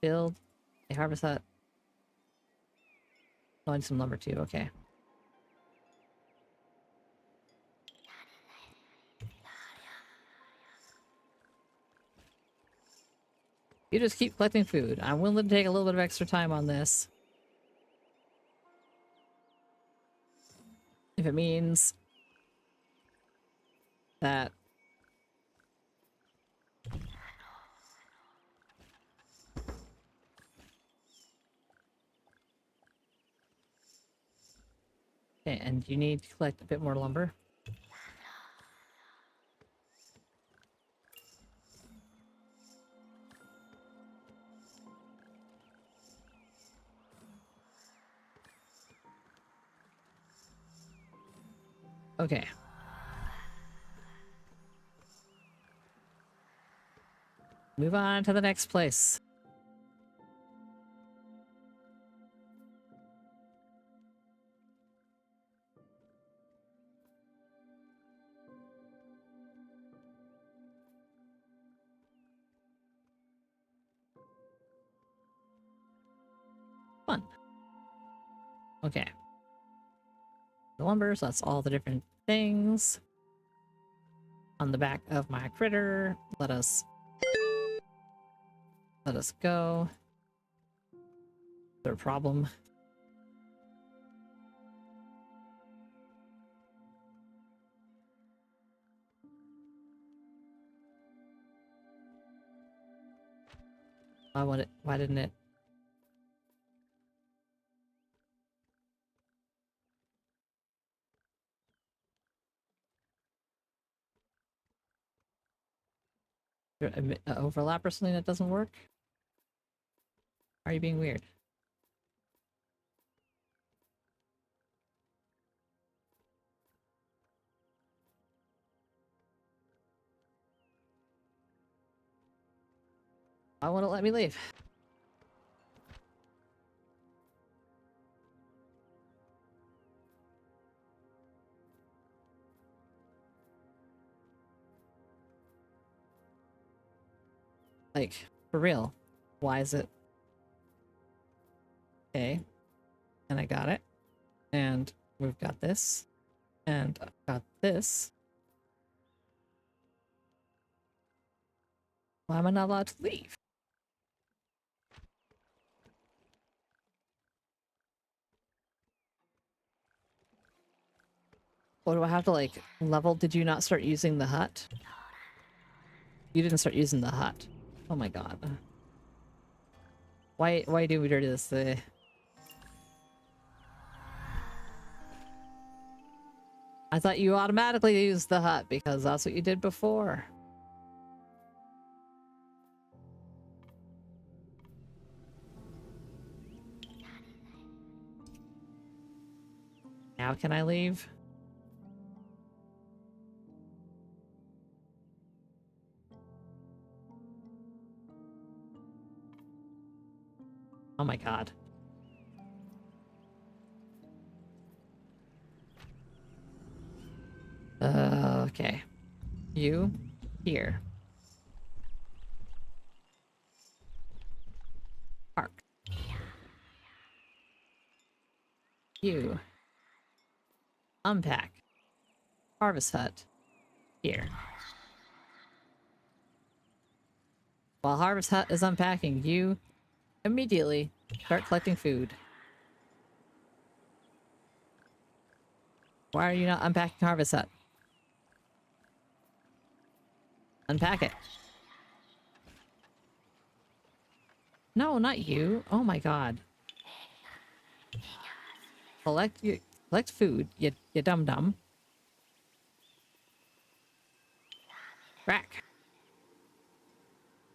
Build. Okay, harvest that. Oh, I need some lumber too. Okay. You just keep collecting food. I'm willing to take a little bit of extra time on this. If it means that... Okay, and you need to collect a bit more lumber. Okay. Move on to the next place. Fun. Okay. The lumber, so that's all the different things on the back of my critter. Let us go. Is there a problem? Why didn't it? Overlap or something that doesn't work? Are you being weird? I want to let me leave. Like, for real. Why is it? Okay. And I got it. And we've got this. And I've got this. Why am I not allowed to leave? What do I have to, like, level? Did you not start using the hut? You didn't start using the hut. Oh my god. Why do we do this? I thought you automatically used the hut because that's what you did before. Now can I leave? Oh my god. Okay. You here. Park. You unpack. Harvest hut. Here. While Harvest Hut is unpacking, you immediately start collecting food. Why are you not unpacking Harvest Hut? Unpack it. No, not you. Oh my god. Collect food, you dum dum. Crack.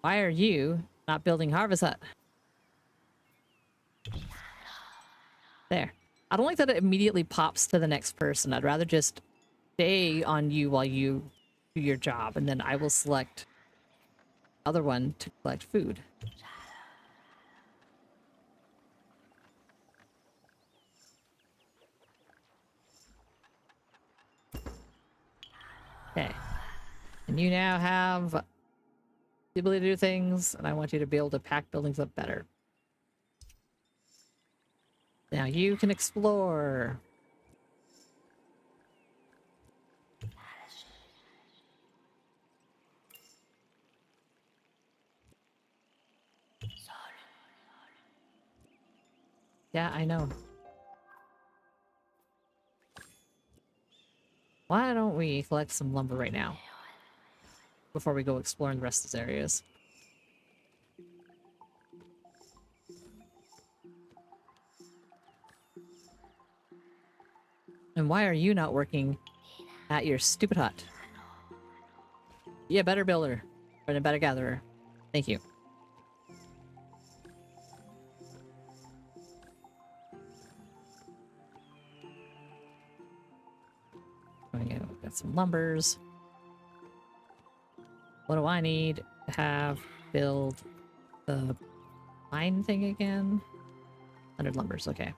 Why are you not building Harvest Hut? There. I don't like that it immediately pops to the next person. I'd rather just stay on you while you do your job, and then I will select other one to collect food. Okay. And you now have the ability to do things, and I want you to be able to pack buildings up better. Now you can explore. Yeah, I know. Why don't we collect some lumber right now? Before we go exploring the rest of these areas. And why are you not working at your stupid hut? Be a better builder. Or a better gatherer. Thank you. some lumbers. What do I need to have build the mine thing again? 100 lumbers, okay.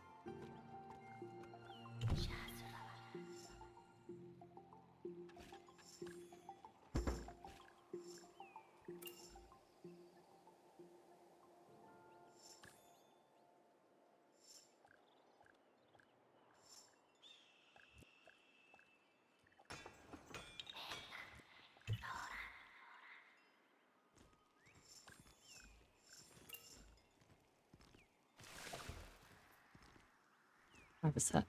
Harvest hut.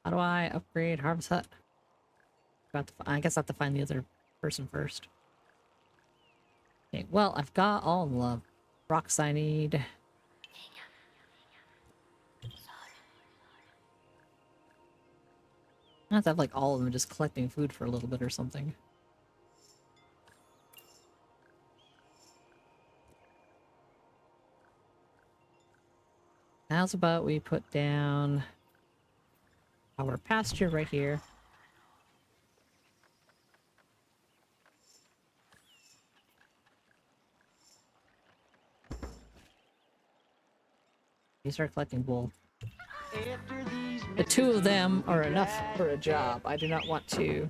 How do I upgrade harvest hut? I guess I have to find the other person first. Okay, well, I've got all the rocks I need. I have to have like all of them just collecting food for a little bit or something. How's about we put down our pasture right here? You start collecting wool. After these The two of them messages, we'll are be enough right for a job. I do not want to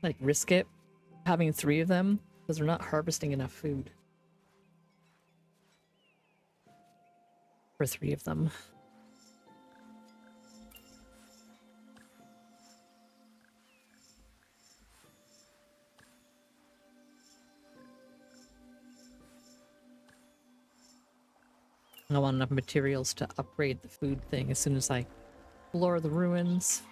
like risk it having 3 of them because we're not harvesting enough food for 3 of them. I want enough materials to upgrade the food thing as soon as I explore the ruins.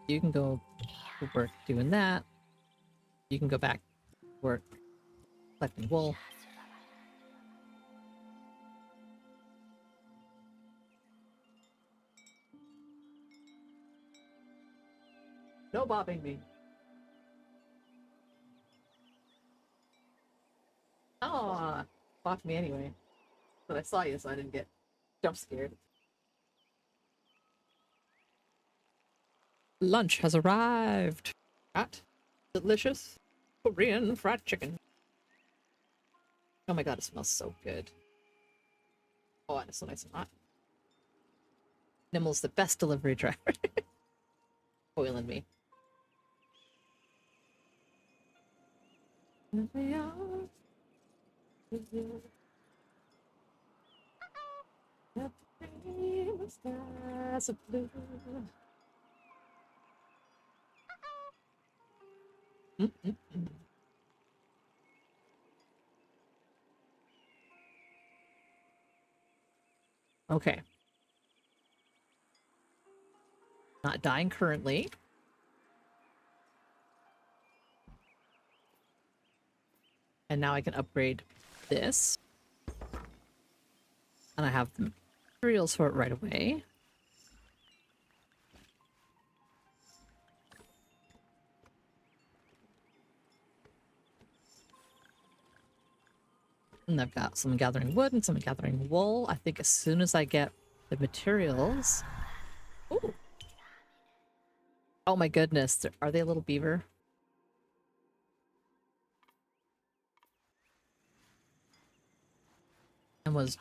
You can go to work doing that. You can go back to work collecting wool. No bobbing me. Oh, bopped me anyway. But I saw you, so I didn't get jump scared. Lunch has arrived. Hot, delicious Korean fried chicken. Oh my god, it smells so good. Oh, and it's so nice and hot. Nimmel's the best delivery driver. Spoiling me. Okay. Not dying currently. And now I can upgrade this. And I have the materials for it right away. And I've got some gathering wood and some gathering wool. I think as soon as I get the materials... Ooh. Oh my goodness. Are they a little beaver? And was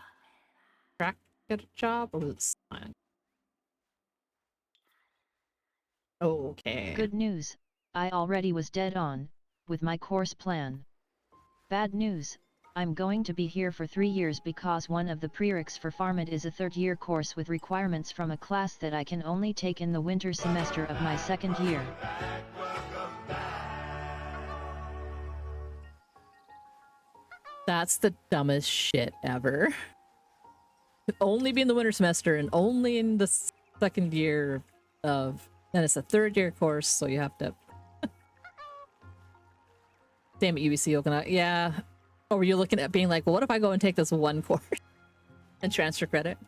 Track get a job or was it Slime? Okay. Good news. I already was dead on with my course plan. Bad news. I'm going to be here for 3 years because one of the prereqs for Farmit is a 3rd-year course with requirements from a class that I can only take in the winter semester of my 2nd year. That's the dumbest shit ever. Could only be in the winter semester and only in the 2nd year of... Then it's a 3rd-year course, so you have to... Damn it, UBC Okinawa. Yeah. Or were you looking at being like, well, what if I go and take this one course and transfer credit?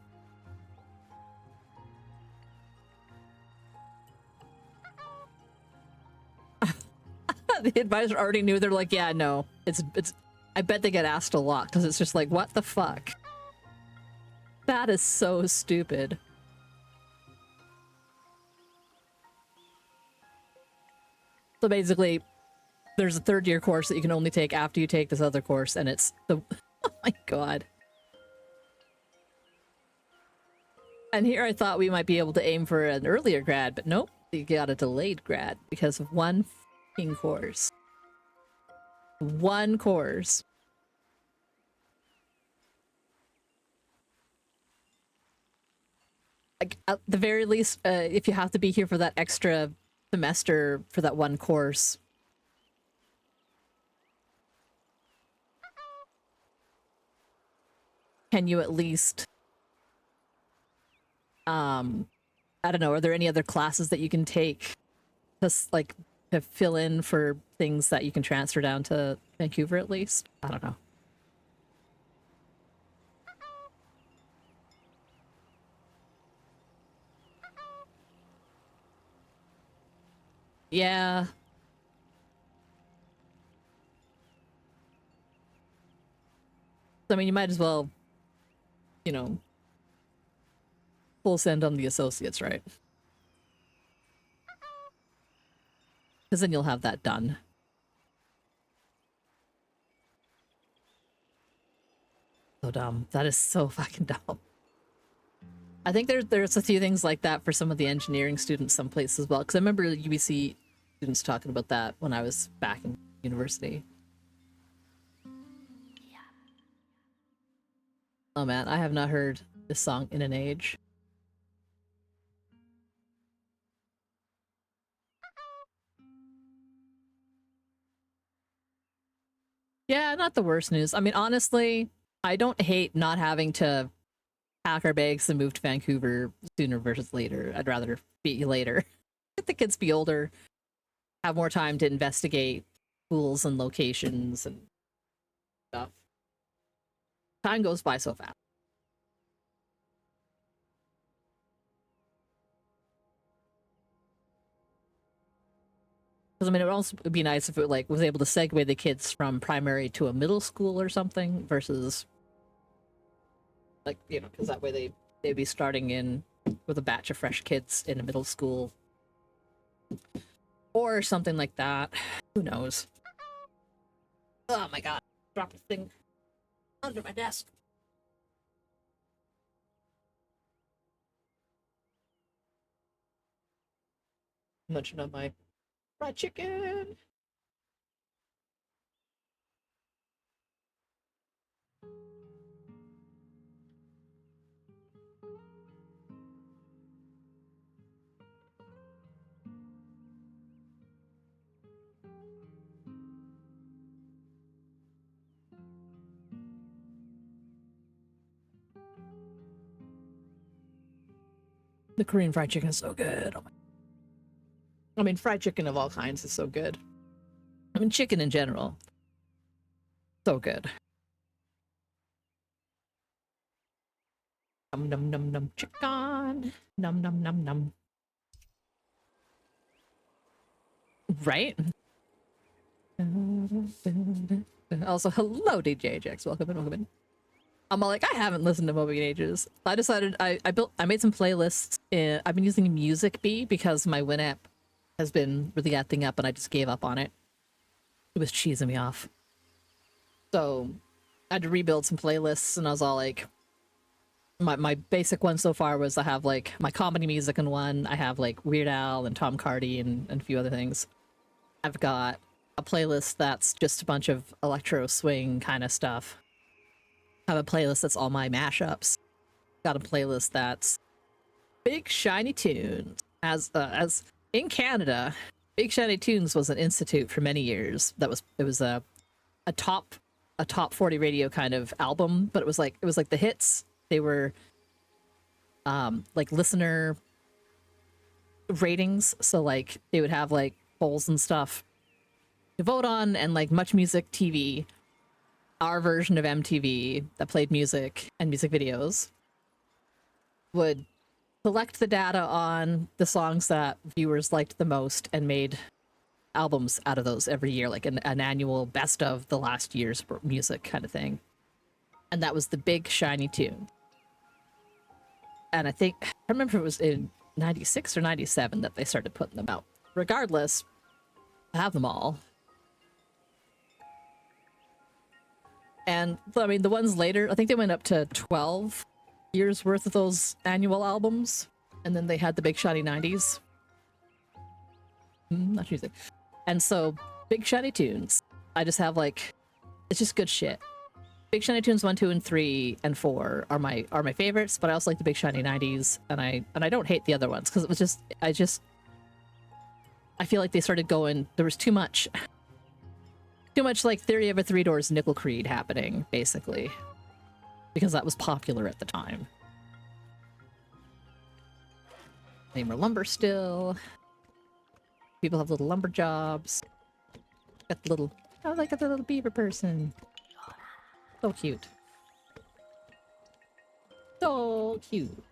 The advisor already knew. They're like, yeah, no, it's. I bet they get asked a lot because it's just like, what the fuck? That is so stupid. So basically, there's a third-year course that you can only take after you take this other course, and it's the... Oh my god. And here I thought we might be able to aim for an earlier grad, but nope, you got a delayed grad because of one fucking course. One course. Like, at the very least, if you have to be here for that extra semester for that one course, can you at least, I don't know, are there any other classes that you can take to, like, to fill in for things that you can transfer down to Vancouver at least? I don't know. Yeah. I mean, you might as well, you know, full send on the associates, right? Because then you'll have that done. So dumb. That is so fucking dumb. I think there's a few things like that for some of the engineering students some places as well. Because I remember UBC students talking about that when I was back in university. Oh man, I have not heard this song in an age. Yeah, not the worst news. I mean, honestly, I don't hate not having to pack our bags and move to Vancouver sooner versus later. I'd rather be later. Let the kids be older, have more time to investigate schools and locations and stuff. Time goes by so fast. Because I mean, it would also be nice if it like was able to segue the kids from primary to a middle school or something versus like, you know, because that way they'd be starting in with a batch of fresh kids in a middle school or something like that. Who knows? Oh my god! Dropped a thing under my desk. Munching on my fried chicken. The Korean fried chicken is so good. Oh my. I mean, fried chicken of all kinds is so good. I mean, chicken in general. So good. Num num num num chicken. Num num num num. Right? Also, hello DJ Jax. Welcome in, welcome in. I'm all like, I haven't listened to Moby in ages. I decided I made some playlists. I've been using Music Bee because my Winamp has been really acting up and I just gave up on it. It was cheesing me off. So I had to rebuild some playlists and I was all like, my basic one so far was I have like my comedy music in one. I have like Weird Al and Tom Cardy and a few other things. I've got a playlist that's just a bunch of electro swing kind of stuff. I have a playlist that's all my mashups. Got a playlist that's Big Shiny Tunes. As in Canada, Big Shiny Tunes was an institute for many years. It was a top 40 radio kind of album, but it was like the hits. They were like listener ratings, so like they would have like polls and stuff to vote on, and like Much Music TV, our version of MTV that played music and music videos, would collect the data on the songs that viewers liked the most and made albums out of those every year, like an annual best of the last year's music kind of thing. And that was the Big Shiny Tune. And I remember it was in 96 or 97 that they started putting them out. Regardless, I have them all. And I mean, the ones later, I think they went up to 12 years worth of those annual albums. And then they had the Big Shiny 90s. Not music. And so, Big Shiny Tunes, I just have like, it's just good shit. Big Shiny Tunes 1, 2, and 3, and 4 are my favorites, but I also like the Big Shiny 90s, and I don't hate the other ones, because it was just, I feel like they started going, there was too much like Theory of a Three Doors Nickel Creed happening, basically. Because that was popular at the time. Namer Lumber still. People have little lumber jobs. Got the little, oh, I got the little beaver person. So cute. So cute.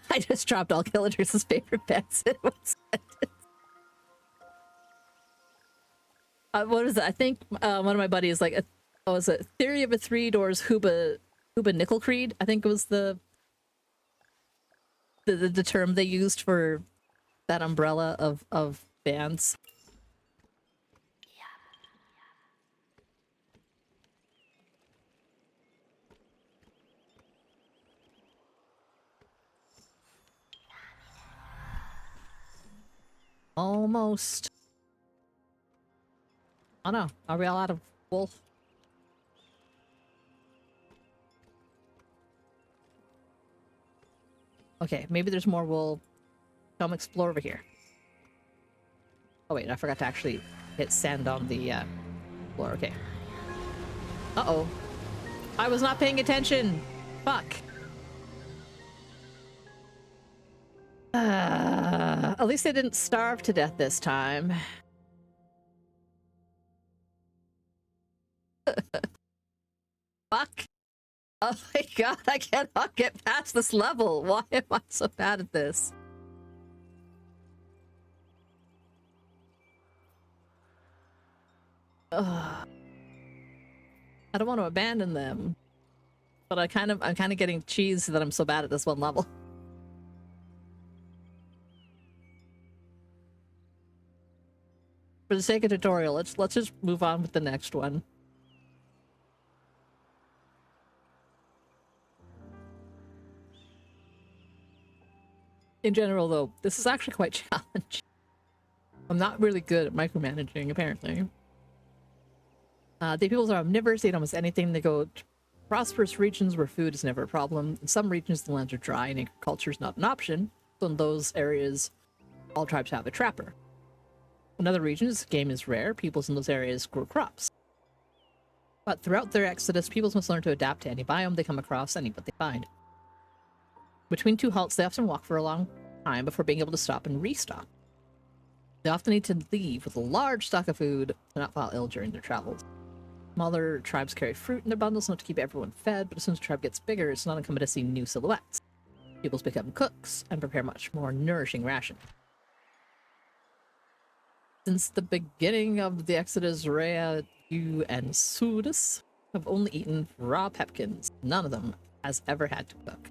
I just dropped all Killadr's favorite pets in one sentence. What was that? I think one of my buddies like, oh, was it Theory of a Three Doors Huba Nickel Creed? I think it was the term they used for that umbrella of bands. Almost. Oh no, are we all out of wool? Okay, maybe there's more wool. Come explore over here. Oh wait, I forgot to actually hit send on the floor. Okay. Uh-oh. I was not paying attention. Fuck. At least they didn't starve to death this time. Fuck. Oh my god, I cannot get past this level. Why am I so bad at this? Ugh. I don't want to abandon them. But I'm kind of getting cheesed that I'm so bad at this one level. For the sake of tutorial, let's just move on with the next one. In general, though, this is actually quite challenging. I'm not really good at micromanaging, apparently. The peoples are omnivorous, they eat almost anything. They go to prosperous regions where food is never a problem. In some regions, the lands are dry and agriculture is not an option. So in those areas, all tribes have a trapper. In other regions, game is rare. Peoples in those areas grow crops. But throughout their exodus, peoples must learn to adapt to any biome they come across and eat what they find. Between two halts, they often walk for a long time before being able to stop and restock. They often need to leave with a large stock of food to not fall ill during their travels. Smaller tribes carry fruit in their bundles not to keep everyone fed, but as soon as the tribe gets bigger, it's not uncommon to see new silhouettes. Peoples become cooks and prepare much more nourishing rations. Since the beginning of the Exodus, Rhea, you, and Sudus have only eaten raw pepkins. None of them has ever had to cook.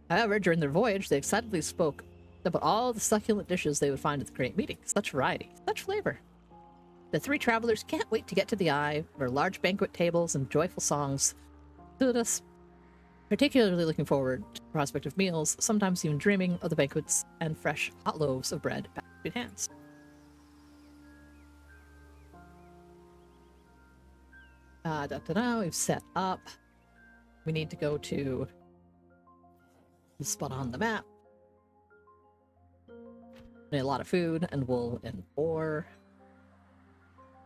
However, during their voyage, they excitedly spoke about all the succulent dishes they would find at the great meeting. Such variety, such flavor. The three travelers can't wait to get to the Eye, where large banquet tables and joyful songs stood us, particularly looking forward to the prospect of meals, sometimes even dreaming of the banquets and fresh hot loaves of bread back between hands. We've set up. We need to go to the spot on the map. We need a lot of food and wool and ore.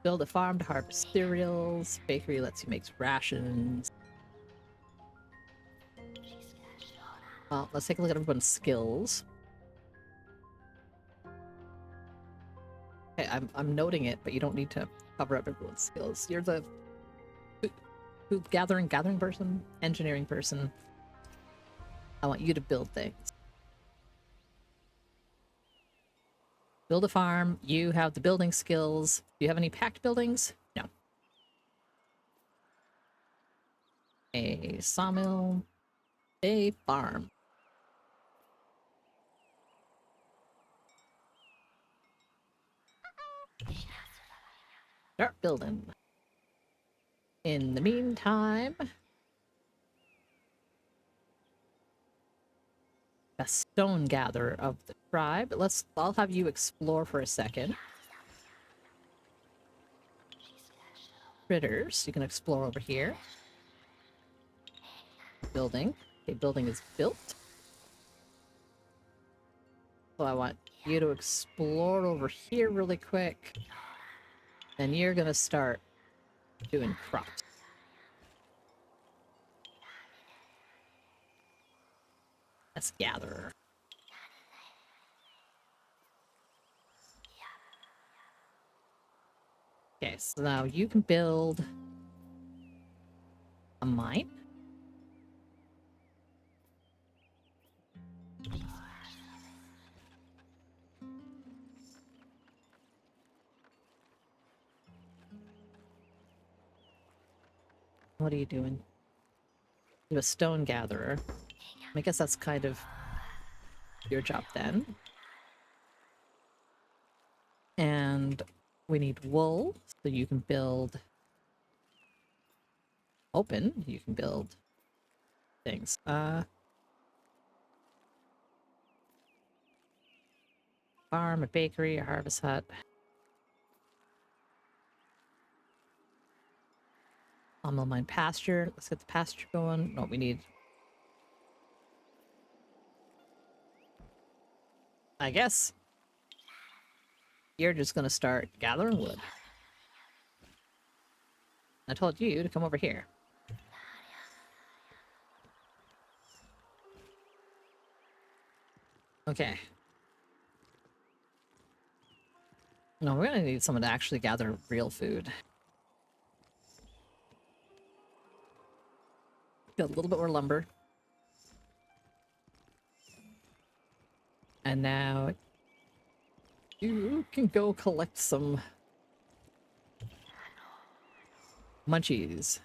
Build a farm to harvest cereals. Bakery lets you make rations. Well, let's take a look at everyone's skills. Okay, I'm noting it, but you don't need to cover up everyone's skills. You're the food gathering person, engineering person. I want you to build things. Build a farm. You have the building skills. Do you have any packed buildings? No. A sawmill. A farm. Start building. In the meantime, a stone gatherer of the tribe. I'll have you explore for a second. Critters, you can explore over here. Building. Okay, building is built. So I want you to explore over here really quick. Then you're gonna start doing crops. That's gatherer. Okay, so now you can build a mine. What are you doing? You're a stone gatherer. I guess that's kind of your job then. And we need wool, so you can build open. You can build things. Farm, a bakery, a harvest hut. Almond mine pasture. Let's get the pasture going. No, we need. I guess you're just gonna start gathering wood. I told you to come over here. Okay. No, we're gonna need someone to actually gather real food. Got a little bit more lumber. And now you can go collect some munchies.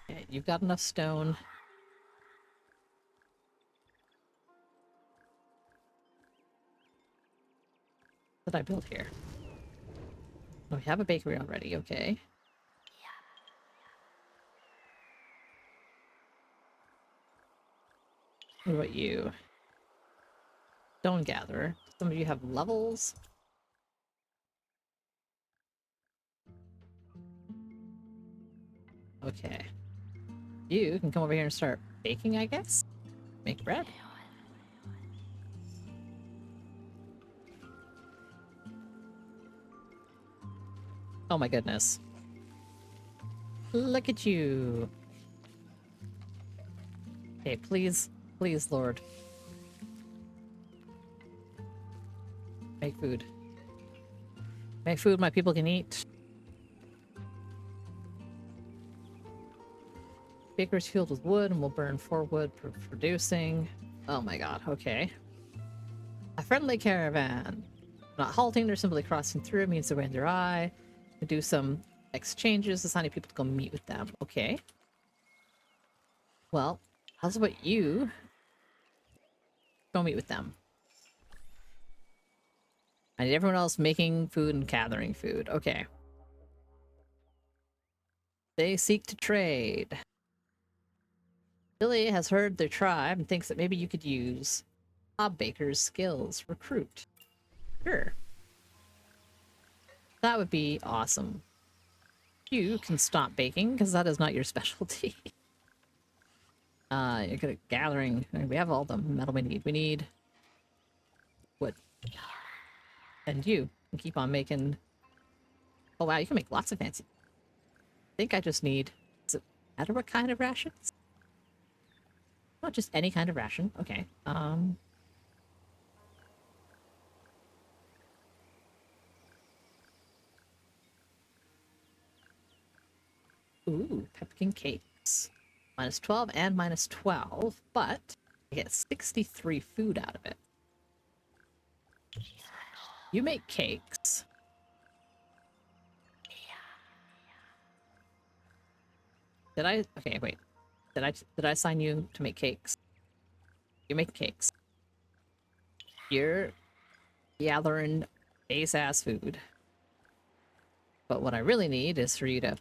Okay, you've got enough stone. What did I build here? Oh, we have a bakery already, okay. What about you? Stone gatherer. Some of you have levels. Okay. You can come over here and start baking, I guess? Make bread. Oh my goodness. Look at you. Okay, please, please, Lord. Make food. Make food my people can eat. Baker's filled with wood and will burn 4 wood for producing. Oh my god, okay. A friendly caravan. Not halting, they're simply crossing through, means they're in their eye. To do some exchanges, assigning people to go meet with them. Okay. Well, how's about you? Go meet with them. I need everyone else making food and gathering food. Okay. They seek to trade. Billy has heard their tribe and thinks that maybe you could use Bob Baker's skills. Recruit. Sure. That would be awesome. You can stop baking, because that is not your specialty. You're good at gathering. We have all the metal we need. We need wood. And you can keep on making... Oh wow, you can make lots of fancy... I think I just need... Does it matter what kind of rations? Not just any kind of ration. Okay. baking cakes. Minus 12 and minus 12, but I get 63 food out of it. You make cakes. Did I? Okay, wait. Did I assign you to make cakes? You make cakes. You're gathering base ass food. But what I really need is for you to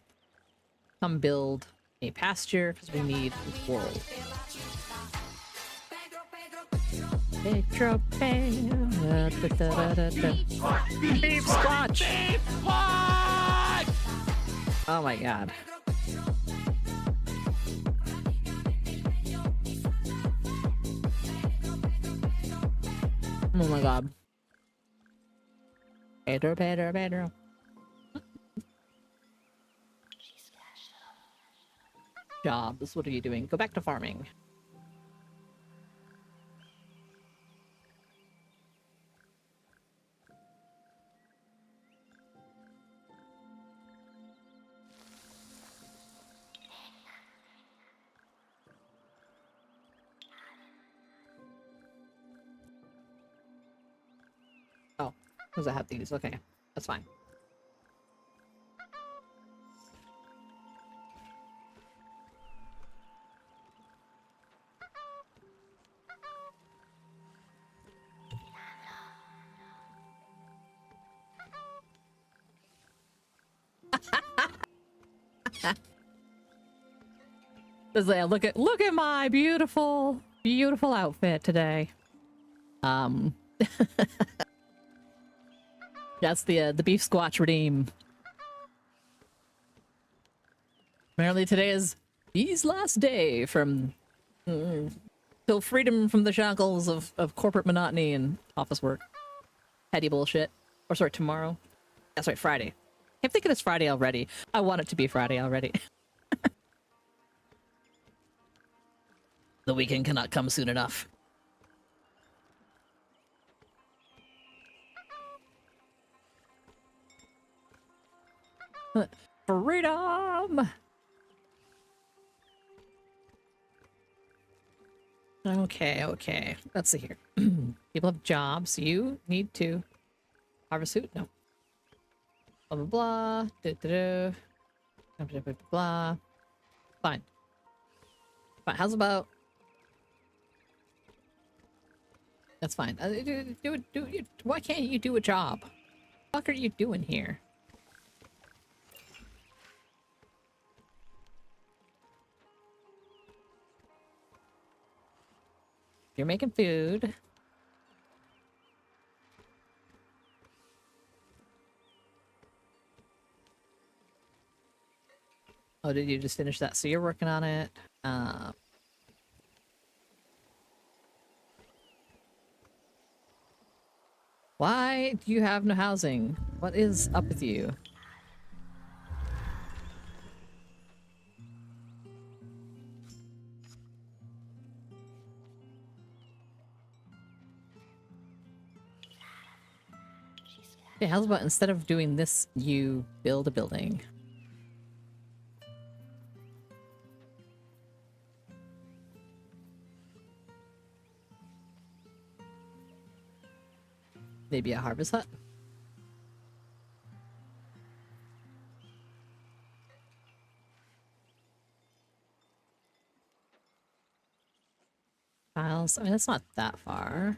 come build a pasture because we need wool. Pedro, Beef squatch! Oh my god. Oh my god. Pedro. Jobs, what are you doing? Go back to farming. Oh, because I have these. Okay, that's fine. Look at my beautiful outfit today. That's the beef squatch redeem. Apparently today is B's last day from till freedom from the shackles of corporate monotony and office work. Petty bullshit. Or sorry, tomorrow. That's right, Friday. I'm thinking it's Friday already. I want it to be Friday already. The weekend cannot come soon enough. Freedom! Okay. Let's see here. People have jobs. You need to harvest food? No. Blah, blah, blah. Blah, blah, blah, blah. Fine. How's about... That's fine. Why can't you do a job? What the fuck are you doing here? You're making food. Oh, did you just finish that? So you're working on it. Why do you have no housing? What is up with you? Okay, how's about instead of doing this, you build a building? Maybe a harvest hut? Files. I mean, that's not that far.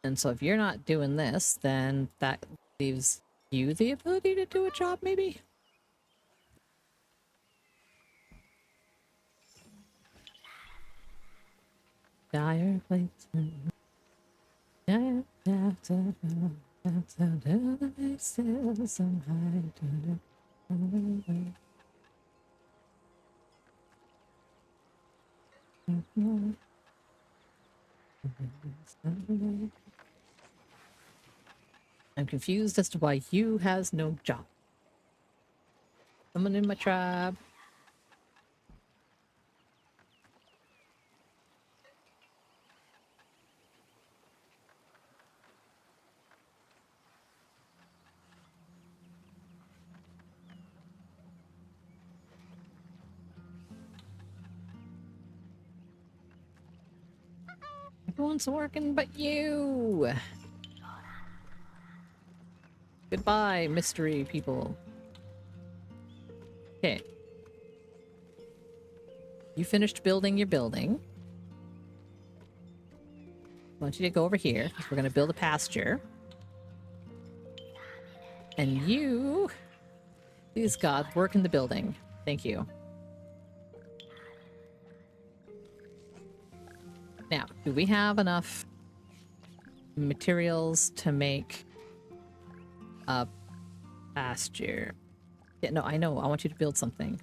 And so if you're not doing this, then that leaves you the ability to do a job, maybe? Dire placement. I'm confused as to why you has no job. Someone in my tribe. Everyone's working but you. Goodbye, mystery people. Okay. You finished building your building. I want you to go over here, because we're going to build a pasture. And you... Please, God, work in the building. Thank you. Now, do we have enough materials to make a pasture? Yeah, no, I know. I want you to build something.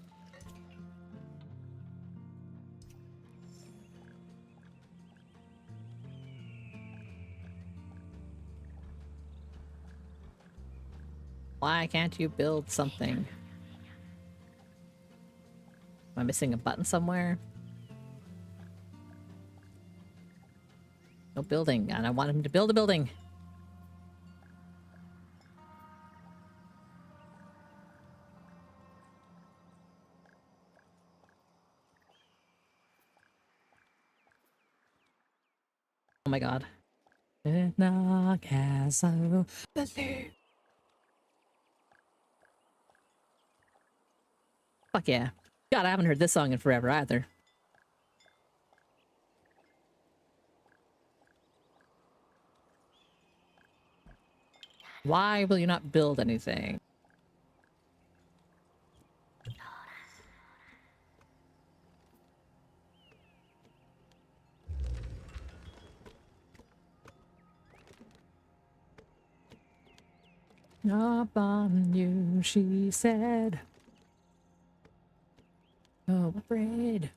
Why can't you build something? Am I missing a button somewhere? No building, and I want him to build a building. Oh my god. Fuck yeah. God, I haven't heard this song in forever either. Why will you not build anything? Up on you, she said. Oh, afraid.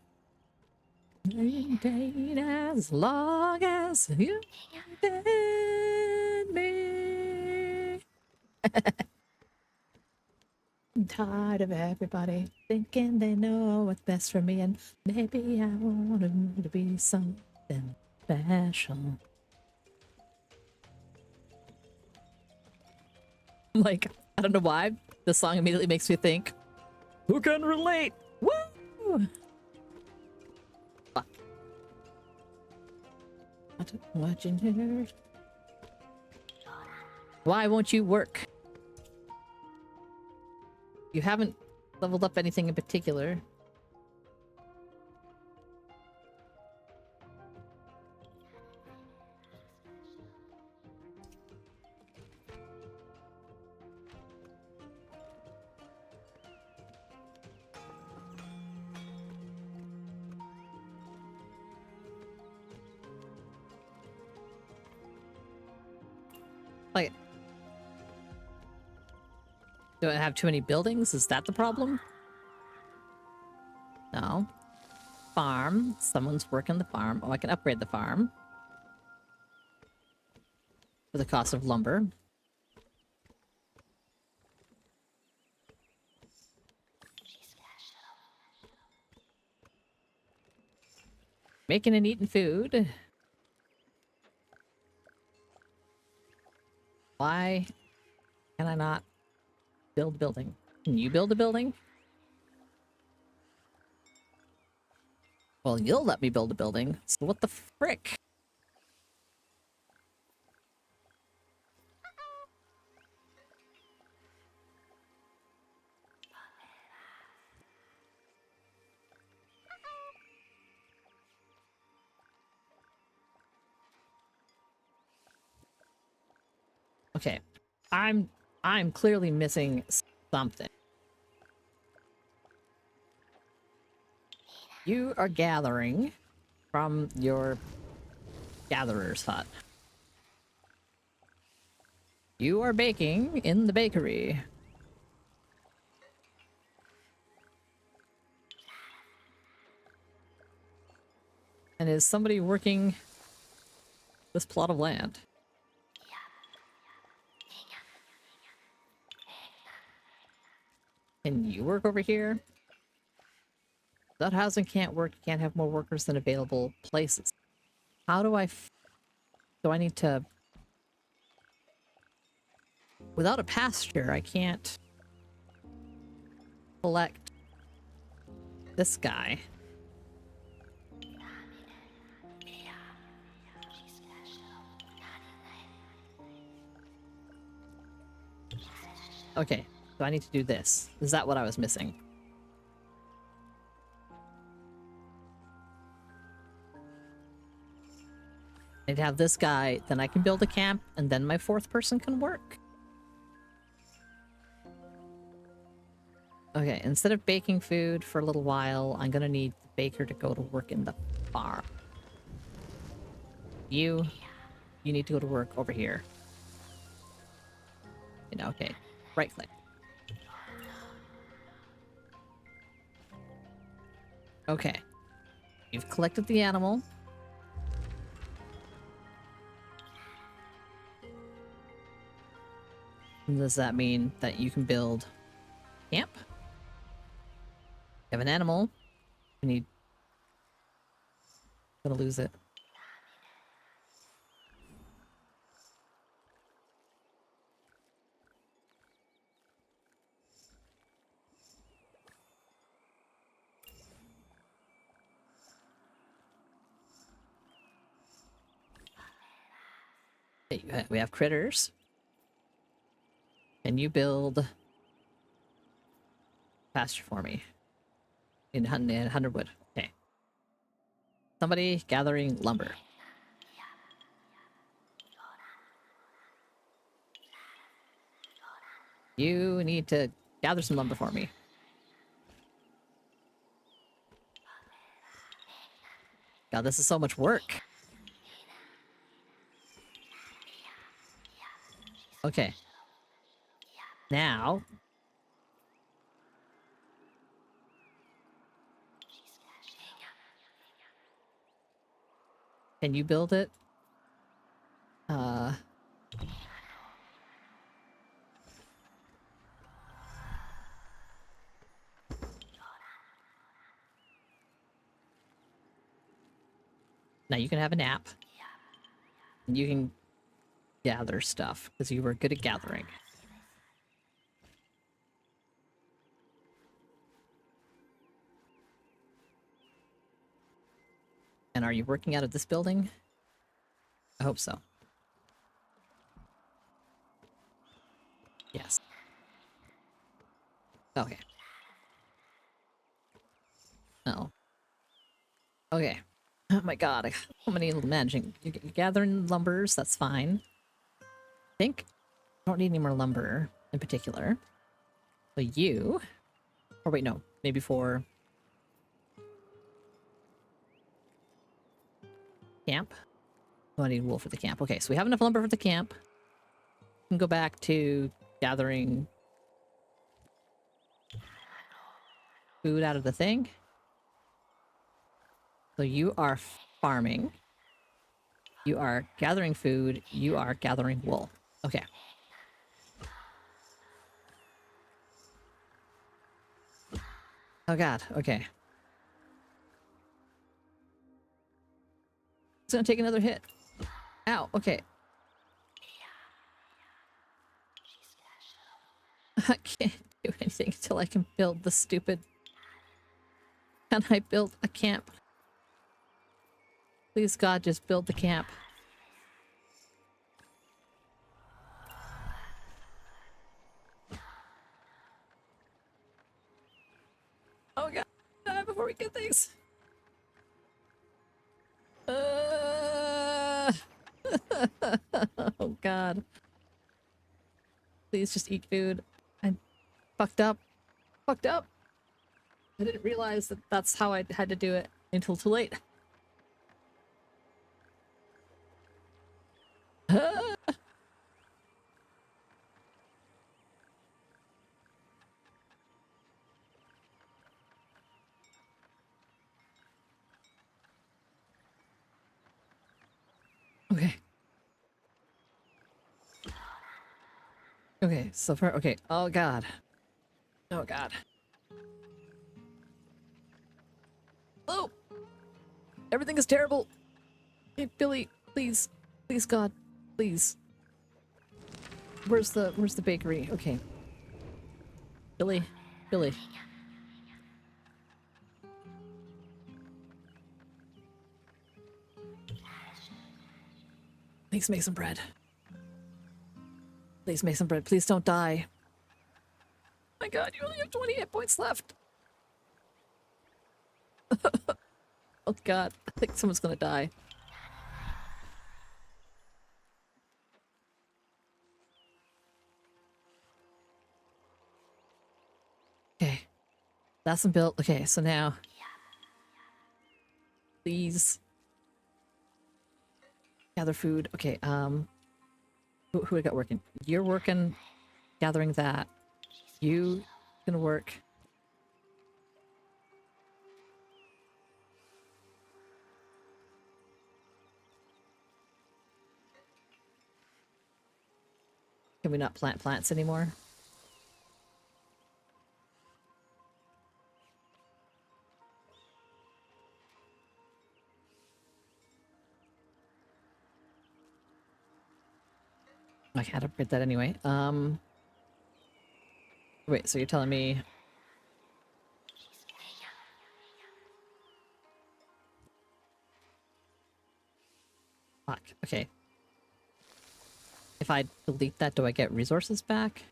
Ain't as long as you been me. I'm tired of everybody thinking they know what's best for me, and maybe I want to be something special. Like, I don't know why. This song immediately makes me think, who can relate? Woo! Fuck. What you heard? Why won't you work? You haven't leveled up anything in particular. Like, do I have too many buildings? Is that the problem? No. Farm. Someone's working the farm. Oh, I can upgrade the farm. For the cost of lumber. Making and eating food. Why can I not build a building? Can you build a building? Well, you'll let me build a building. So what the frick? Okay. I'm clearly missing something. You are gathering from your gatherer's hut. You are baking in the bakery. And is somebody working this plot of land? Can you work over here? That housing can't work. You can't have more workers than available places. How do do I need to... Without a pasture, I can't collect this guy. Okay, so I need to do this. Is that what I was missing? I'd have this guy, then I can build a camp, and then my fourth person can work. Okay, instead of baking food for a little while, I'm gonna need the baker to go to work in the farm. You need to go to work over here. You know, okay. Right click. Okay. You've collected the animal. Does that mean that you can build camp? You have an animal. You need... Gonna lose it. Okay, we have critters. Can you build pasture for me? In 100 wood. Okay. Somebody gathering lumber. You need to gather some lumber for me. God, this is so much work. Okay. Now... Can you build it? Now you can have a nap. And you can gather stuff, because you were good at gathering. And are you working out of this building? I hope so. Yes. Okay. Oh. Okay. Oh my god, how many managing? You're gathering lumbers, that's fine. I think I don't need any more lumber in particular. So you... Or wait, no. Maybe for... camp? Oh, I need wool for the camp. Okay, so we have enough lumber for the camp. We can go back to gathering food out of the thing. So you are farming. You are gathering food. You are gathering wool. Okay. Oh god, okay. It's gonna take another hit. Ow, okay. I can't do anything until I can build the stupid... Can I build a camp? Please God, just build the camp. Oh god, before we get things. Oh god. Please just eat food. I fucked up. Fucked up. I didn't realize that that's how I had to do it until too late. Okay. Okay, so far, okay. Oh god. Oh god. Oh! Everything is terrible! Hey, Billy, please. Please, God. Please. Where's the bakery? Okay. Billy. Billy. Please make some bread. Please make some bread. Please don't die. my god, you only have 20 hit points left. Oh god, I think someone's gonna die. Okay. That's been built. Okay, so now. Please. Gather food. Okay, who I got working? You're working gathering that. You gonna work. Can we not plant plants anymore? I can't upgrade that anyway. Wait, so you're telling me... Fuck, okay. If I delete that, do I get resources back?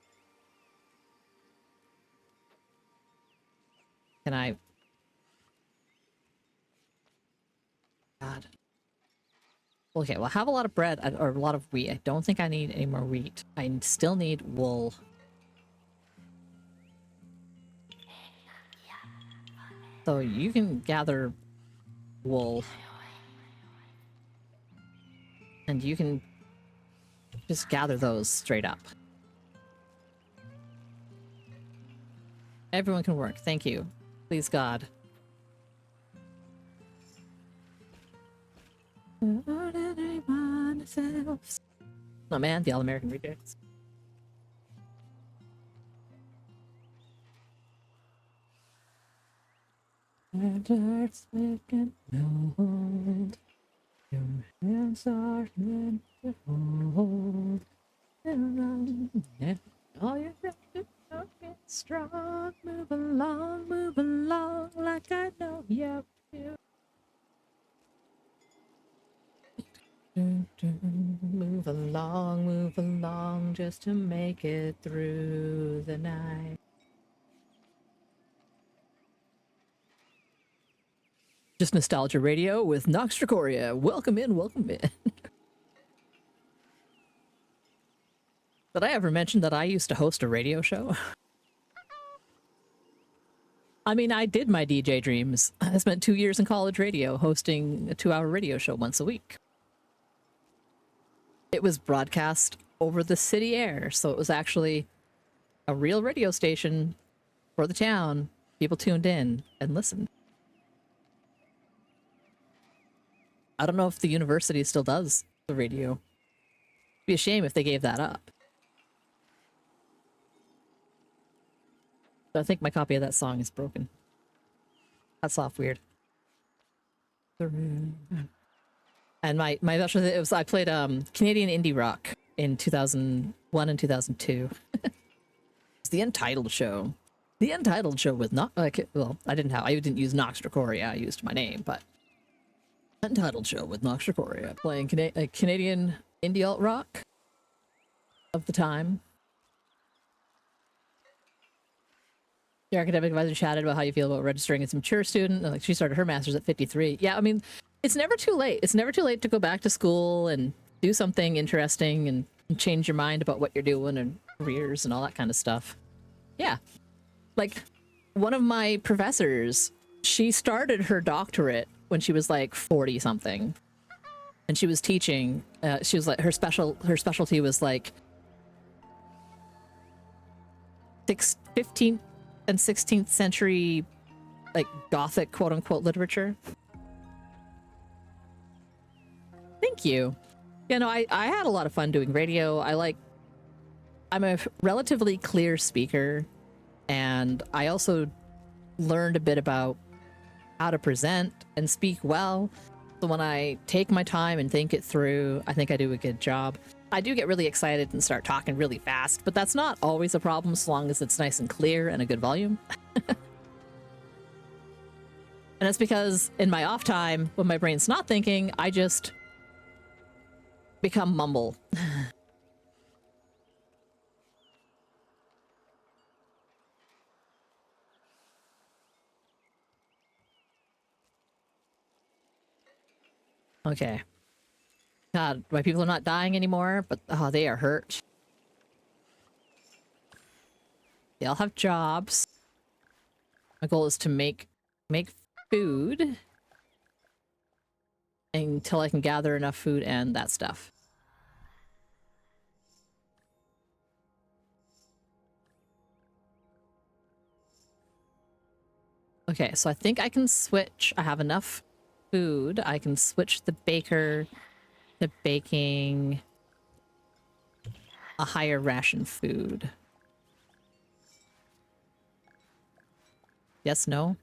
Can I... God. Okay, well, I have a lot of bread, or a lot of wheat. I don't think I need any more wheat. I still need wool. So you can gather wool. And you can just gather those straight up. Everyone can work. Thank you. Please, God. Oh man, the All-American Rejects. And hearts making old. Your hands are meant to hold. And all you have to do is strong. Move along like I know you do. Move along just to make it through the night. Just Nostalgia Radio with Nox Tricoria. Welcome in, welcome in. Did I ever mention that I used to host a radio show? I mean, I did my DJ dreams. I spent 2 years in college radio hosting a 2-hour radio show once a week. It was broadcast over the city air, so it was actually a real radio station for the town. People tuned in and listened. I don't know if the university still does the radio. It'd be a shame if they gave that up. But I think my copy of that song is broken. That's off weird. And my special, it was I played Canadian indie rock in 2001 and 2002. It's the Untitled Show. The Untitled Show with not well, I didn't use Nox Tricoria. I used my name, but Untitled Show with Nox Tricoria, playing Canadian indie alt rock of the time. Your academic advisor chatted about how you feel about registering as a mature student. Like, she started her master's at 53. Yeah, I mean, it's never too late. It's never too late to go back to school and do something interesting and change your mind about what you're doing and careers and all that kind of stuff. Yeah. Like, one of my professors, she started her doctorate when she was like 40 something. And she was teaching, she was like, her specialty was like 15th and 16th century, like, Gothic quote-unquote literature. Thank you. Yeah, no, I had a lot of fun doing radio. I'm a relatively clear speaker, and I also learned a bit about how to present and speak well. So when I take my time and think it through, I think I do a good job. I do get really excited and start talking really fast, but that's not always a problem so long as it's nice and clear and a good volume. And that's because in my off time, when my brain's not thinking, I just become mumble. Okay. God, my people are not dying anymore, but oh, they are hurt. They all have jobs. My goal is to make food until I can gather enough food and that stuff. Okay, so I think I can switch. I have enough food. I can switch the baker to baking a higher ration food. Yes, no?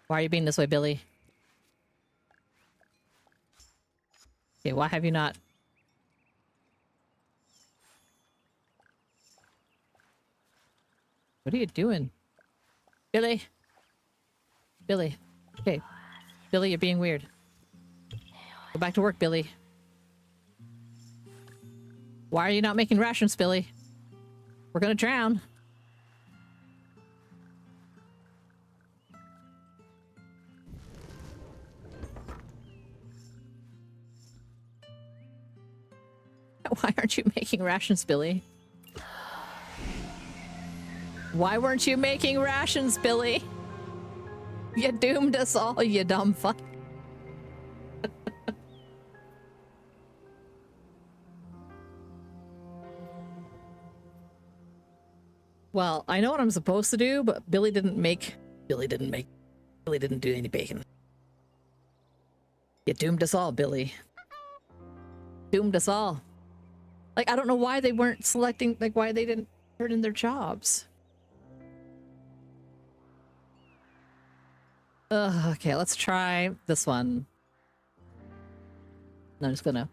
Why are you being this way, Billy? Okay, why have you not? What are you doing? Billy? Billy. Okay. Billy, you're being weird. Go back to work, Billy. Why are you not making rations, Billy? We're gonna drown. Why aren't you making rations, Billy? Why weren't you making rations, Billy? You doomed us all, you dumb fuck. Well, I know what I'm supposed to do, but Billy didn't do any bacon. You doomed us all, Billy. Doomed us all. Like, I don't know why they weren't selecting, like, why they didn't turn in their jobs. Okay, let's try this one. I'm just gonna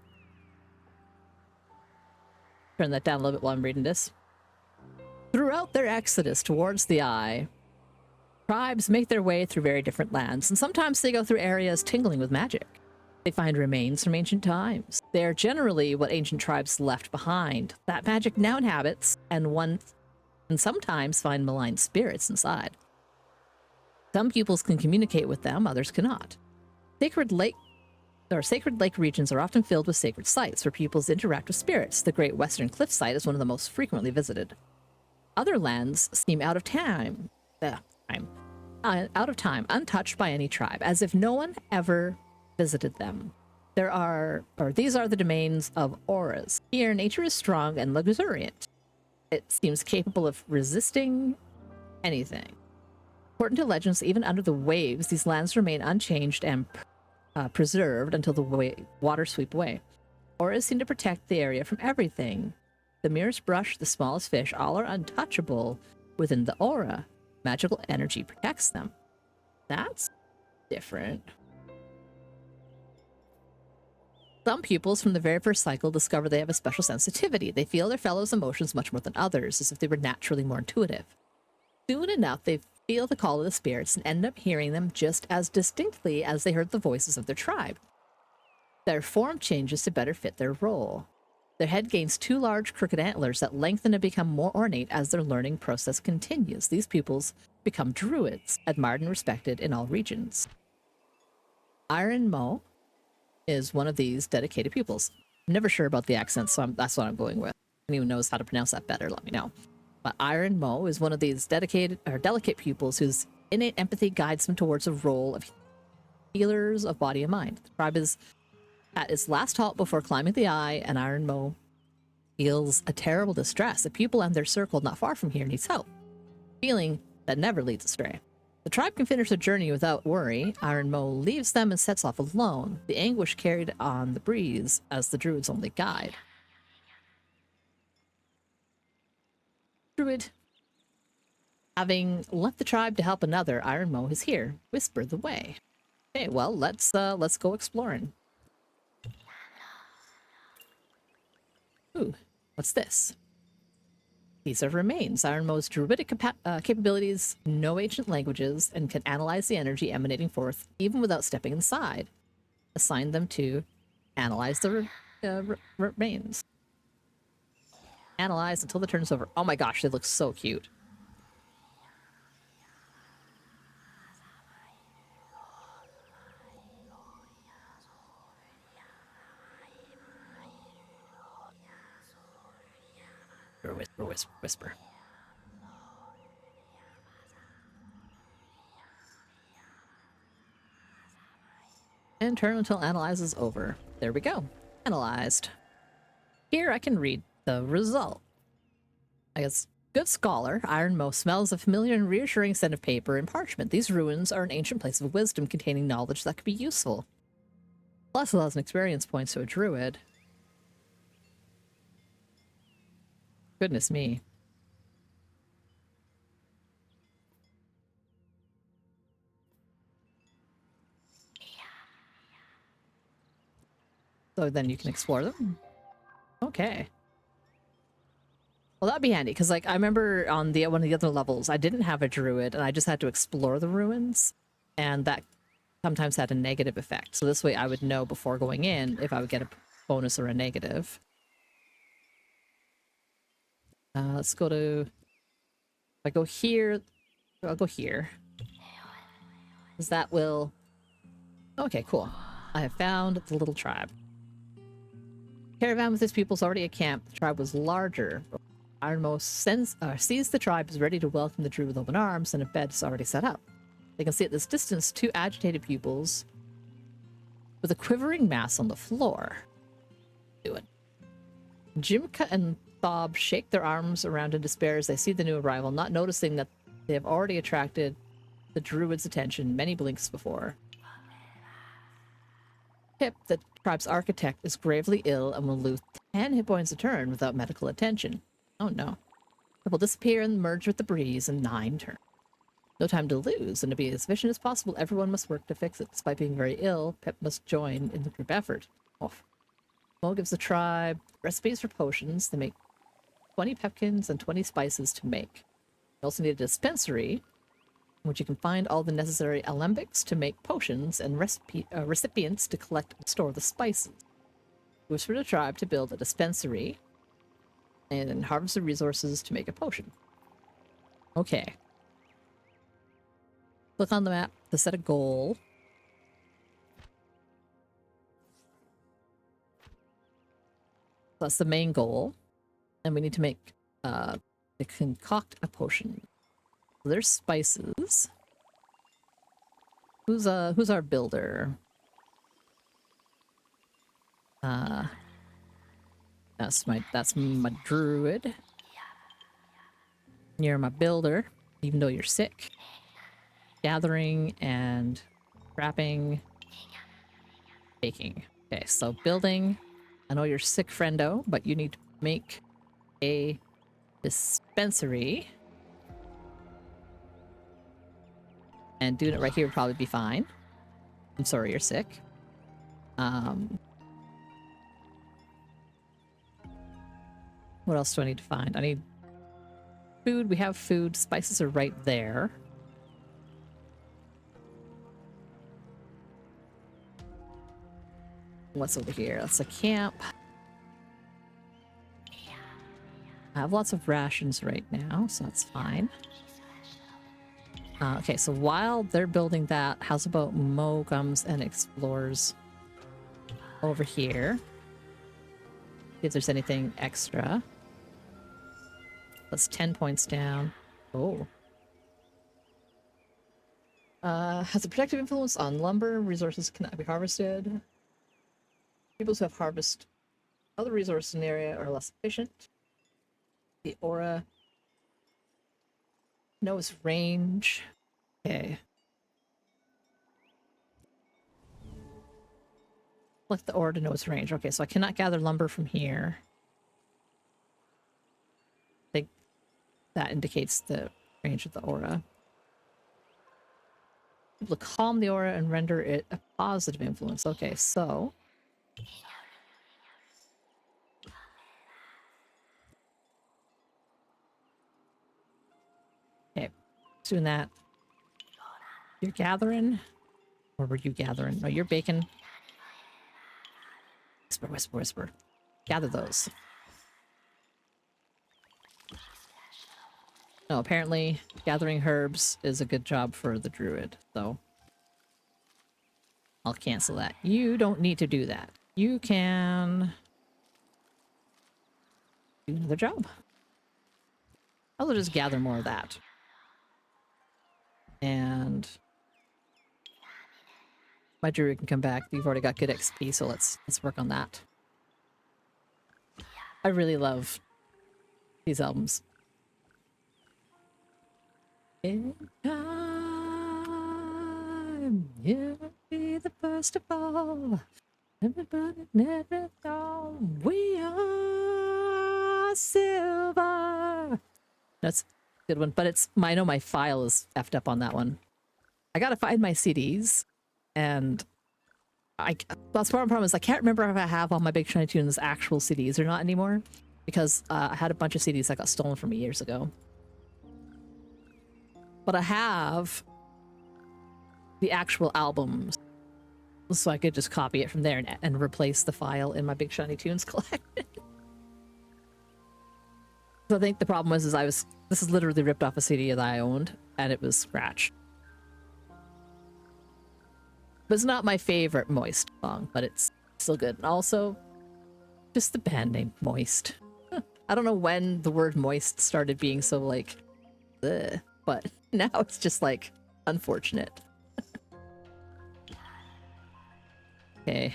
turn that down a little bit while I'm reading this. Throughout their exodus towards the Eye, tribes make their way through very different lands, and sometimes they go through areas tingling with magic. They find remains from ancient times. They are generally what ancient tribes left behind. That magic now inhabits, and sometimes find malign spirits inside. Some pupils can communicate with them, others cannot. Sacred lake regions are often filled with sacred sites where pupils interact with spirits. The Great Western Cliff Site is one of the most frequently visited. Other lands seem out of time, untouched by any tribe, as if no one ever visited them. These are the domains of auras. Here, nature is strong and luxuriant. It seems capable of resisting anything. According to legends, even under the waves, these lands remain unchanged and preserved until the water sweep away. Auras seem to protect the area from everything. The merest brush, the smallest fish, all are untouchable within the aura. Magical energy protects them. That's different. Some pupils from the very first cycle discover they have a special sensitivity. They feel their fellows' emotions much more than others, as if they were naturally more intuitive. Soon enough, they feel the call of the spirits and end up hearing them just as distinctly as they heard the voices of their tribe. Their form changes to better fit their role. Their head gains 2 large crooked antlers that lengthen and become more ornate as their learning process continues. These pupils become druids, admired and respected in all regions. Iron Mo is one of these dedicated pupils. I'm never sure about the accent, so that's what I'm going with. If anyone knows how to pronounce that better, let me know. But Iron Mo is one of these delicate pupils whose innate empathy guides them towards a role of healers of body and mind. The tribe is at its last halt before climbing the Eye, and Iron Mo feels a terrible distress. A pupil and their circle not far from here needs help. Feeling that never leads astray. The tribe can finish the journey without worry. Iron Mo leaves them and sets off alone, the anguish carried on the breeze as the druid's only guide. Druid. Having left the tribe to help another, Iron Mo is here. Whisper the way. Okay, well, let's go exploring. Ooh, what's this? These are remains. Iron Mo's druidic capabilities know ancient languages and can analyze the energy emanating forth even without stepping inside. Assign them to analyze the remains. Analyze until the turn's over. Oh my gosh, they look so cute. whisper, whisper, whisper. And turn until analyze is over. There we go. Analyzed. Here I can read the result. I guess, good scholar, Ironmost smells a familiar and reassuring scent of paper and parchment. These ruins are an ancient place of wisdom containing knowledge that could be useful. Plus 1,000 experience points to a druid. Goodness me. So then you can explore them? Okay. Well, that'd be handy, because like I remember on the one of the other levels, I didn't have a druid, and I just had to explore the ruins, and that sometimes had a negative effect. So this way I would know before going in if I would get a bonus or a negative. Let's go to... If I go here, I'll go here. Because that will... Okay, cool. I have found the little tribe. Caravan with its pupils already at camp. The tribe was larger. Ironmost sees the tribe is ready to welcome the druid with open arms, and a bed is already set up. They can see at this distance 2 agitated pupils with a quivering mass on the floor. Do it. Jimka and Thob shake their arms around in despair as they see the new arrival, not noticing that they have already attracted the druid's attention many blinks before. Pip, the tribe's architect, is gravely ill and will lose 10 hit points a turn without medical attention. Oh no. It will disappear and merge with the breeze in 9 turns. No time to lose, and to be as efficient as possible, everyone must work to fix it. Despite being very ill, Pip must join in the group effort. Oh. Mo gives the tribe recipes for potions. They make 20 pepkins and 20 spices to make. You also need a dispensary, in which you can find all the necessary alembics to make potions and recipients to collect and store the spices. Whisper the tribe to build a dispensary and then harvest the resources to make a potion. Okay. Click on the map to set a goal. That's the main goal. And we need to make to concoct a potion. So there's spices. Who's our builder? That's my druid. You're my builder, even though you're sick. Gathering and wrapping, baking. Okay, so building. I know you're sick, friendo, but you need to make a dispensary. And doing it right here would probably be fine. I'm sorry you're sick. What else do I need to find? I need food. We have food. Spices are right there. What's over here? That's a camp. I have lots of rations right now, so that's fine. Okay, so while they're building that, how's about Mo comes and explores over here? See if there's anything extra. That's 10 points down. Oh. Has a protective influence on lumber. Resources cannot be harvested. People who have harvest other resources in the area are less efficient. The aura knows range. Okay. Select the aura to know its range. Okay, so I cannot gather lumber from here. I think that indicates the range of the aura. Able to calm the aura and render it a positive influence. Okay, so doing that. You're gathering? Or were you gathering? No, you're baking. Whisper, whisper, whisper. Gather those. No, apparently gathering herbs is a good job for the druid, so I'll cancel that. You don't need to do that. You can do another job. I'll just gather more of that. And my druid can come back. You've already got good XP, so let's work on that. I really love these albums. In time, you'll be the first of all. Everybody never thought we are silver. That's a good one, but it's I know my file is effed up on that one. I gotta find my CDs, and that's part of the problem is I can't remember if I have all my Big Shiny Tunes actual CDs or not anymore, because I had a bunch of CDs that got stolen from me years ago. But I have the actual albums, so I could just copy it from there and replace the file in my Big Shiny Tunes collection. So I think the problem was this is literally ripped off a CD that I owned, and it was scratched. But it's not my favorite Moist song, but it's still good. And also, just the band name Moist. I don't know when the word moist started being so like, ugh, but now it's just like unfortunate. Okay.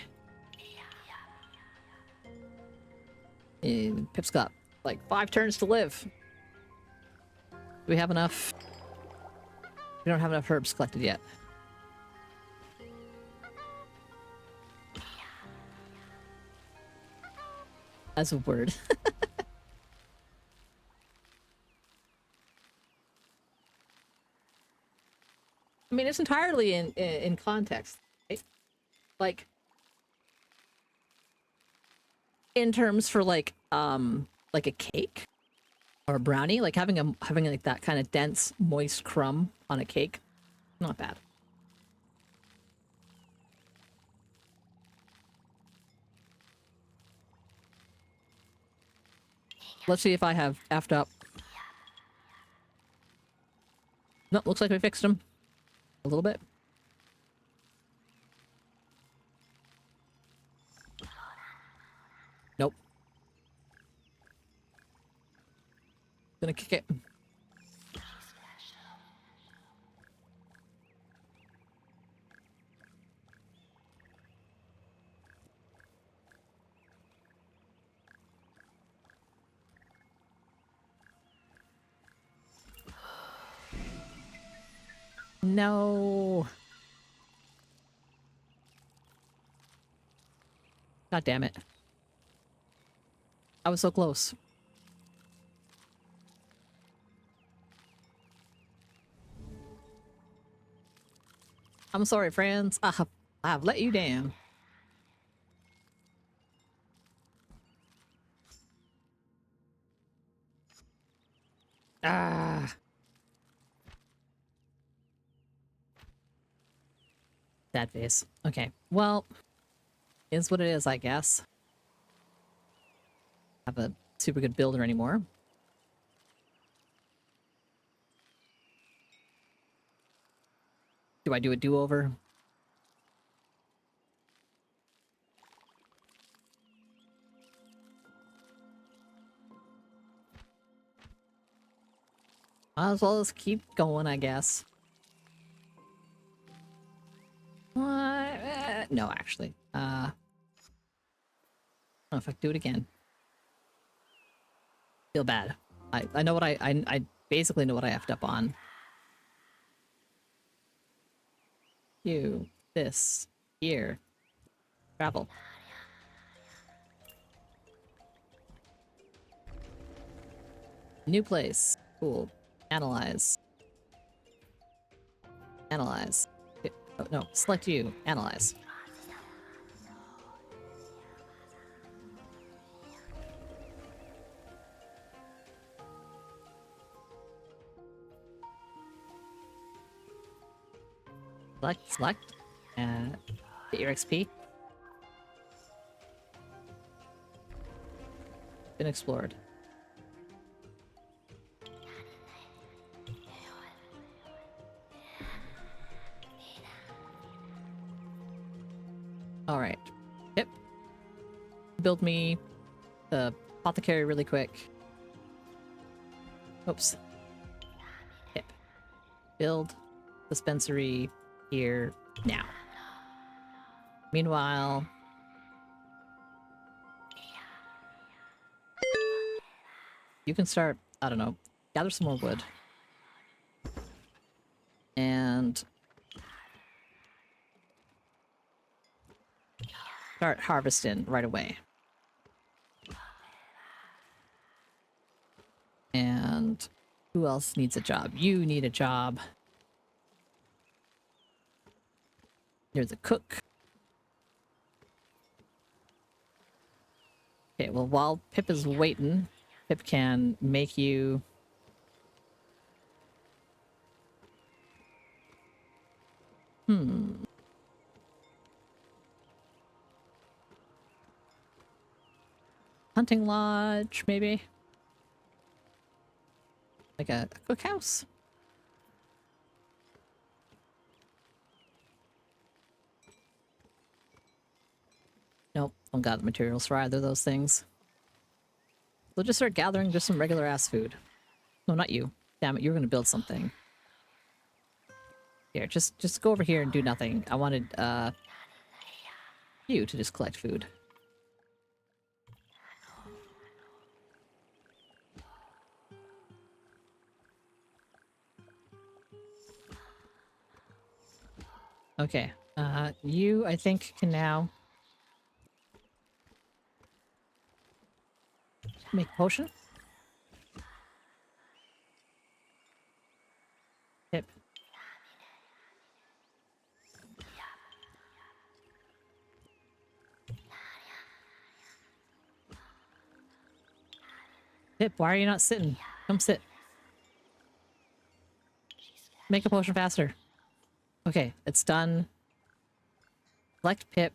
And Pip's got like 5 turns to live. Do we have enough? We don't have enough herbs collected yet. As a word. I mean, it's entirely in context, right? Like, in terms for like a cake or a brownie, like having like that kind of dense, moist crumb on a cake, not bad. Let's see if I have effed up. No, looks like we fixed them. A little bit. Nope. Gonna kick it. No. God damn it. I was so close. I'm sorry, friends. I've let you down. Ah. Sad face. Okay. Well, is what it is, I guess. Have a super good builder anymore. Do I do a do-over? Might as well just keep going, I guess. No, actually. I don't know if I can do it again. Feel bad. I know what I basically know what I effed up on. You, this, here. Travel. New place. Cool. Analyze. Analyze. Oh, no, select you. Analyze. Select. Get your XP. Been explored. Alright. Yep. Build me the apothecary really quick. Oops. Hip. Build dispensary here now. Meanwhile, you can start, I don't know, gather some more wood. And start harvesting right away. And who else needs a job? You need a job. You're the cook. Okay, well, while Pip is waiting, Pip can make you... Hunting lodge, maybe? Like a cookhouse? Nope, don't got the materials for either of those things. We'll just start gathering just some regular ass food. No, not you. Damn it, you were gonna build something. Here, just go over here and do nothing. I wanted, you to just collect food. Okay, you, I think, can now make a potion. Hip. Hip, why are you not sitting? Come sit. Make a potion faster. Okay, it's done. Select Pip.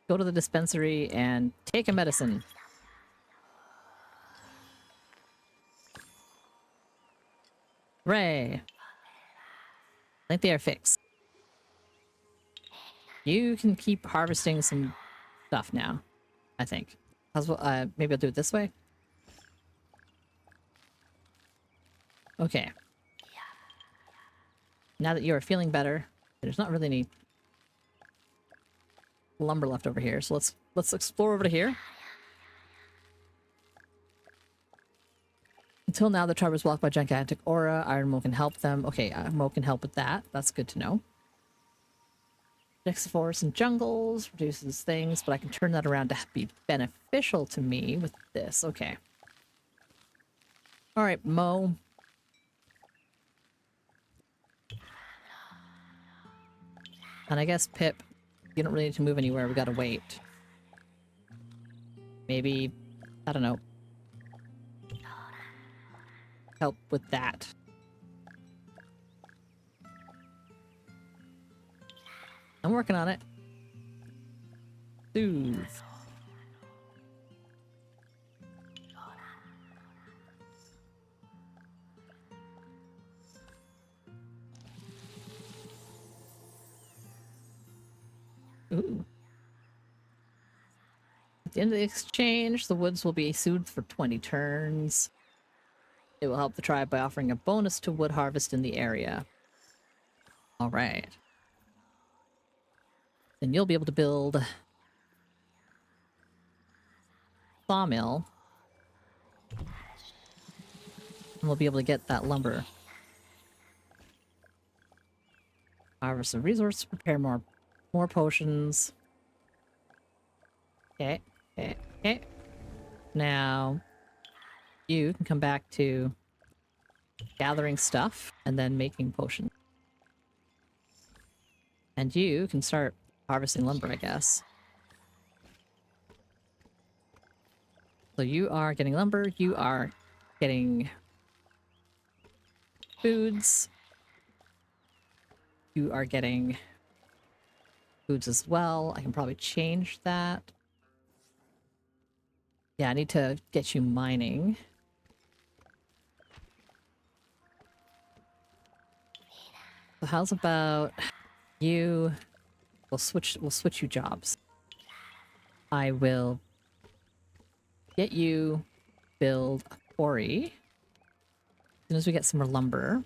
Go to the dispensary and take a medicine. Hooray! I think they are fixed. You can keep harvesting some stuff now, I think. Maybe I'll do it this way. Okay. Now that you are feeling better, there's not really any lumber left over here, so let's explore over to here. Until now, the tribe was blocked by gigantic aura. Iron Mo can help them. Okay, Mo can help with that. That's good to know. Protects the forests and jungles, reduces things, but I can turn that around to be beneficial to me with this. Okay. All right, Mo. And I guess Pip, you don't really need to move anywhere. We gotta wait. Maybe, I don't know. Help with that. I'm working on it. Soothe. Ooh. At the end of the exchange, the woods will be soothed for 20 turns. It will help the tribe by offering a bonus to wood harvest in the area. Alright. Then you'll be able to build sawmill. And we'll be able to get that lumber. Harvest some resources, prepare more potions. Okay, okay. Now, you can come back to gathering stuff and then making potions. And you can start harvesting lumber, I guess. So you are getting lumber, you are getting foods. You are getting foods as well. I can probably change that. Yeah, I need to get you mining. So how's about you? We'll switch you jobs. I will get you build a quarry. As soon as we get some more lumber.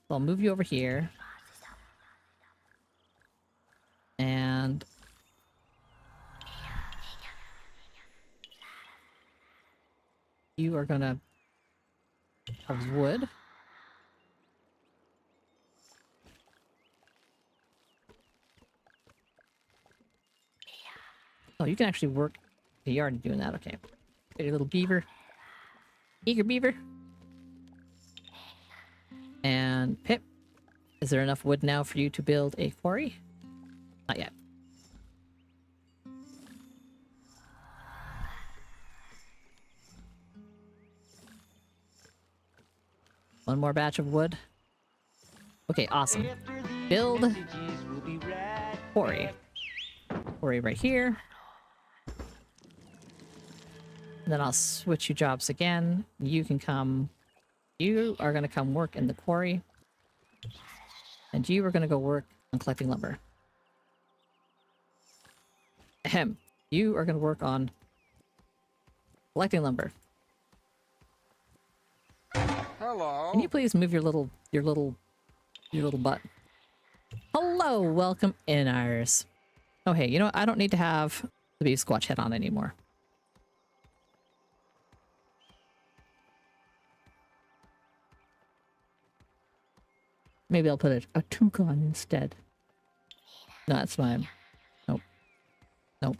So I'll move you over here. And you are gonna have wood. Oh, you can actually work. You're already doing that, okay. Get your little beaver. Eager beaver. And Pip, is there enough wood now for you to build a quarry? Not yet. One more batch of wood. Okay, awesome. After these Build messages, we'll be right quarry. Quarry right here. And then I'll switch you jobs again. You can come. You are going to come work in the quarry. And you are going to go work on collecting lumber. Ahem. You are going to work on collecting lumber. Hello. Can you please move your little butt? Hello, welcome in, Iris. Oh hey, you know what? I don't need to have the beef squatch head on anymore. Maybe I'll put a toucan instead. No, that's fine. Nope. Nope.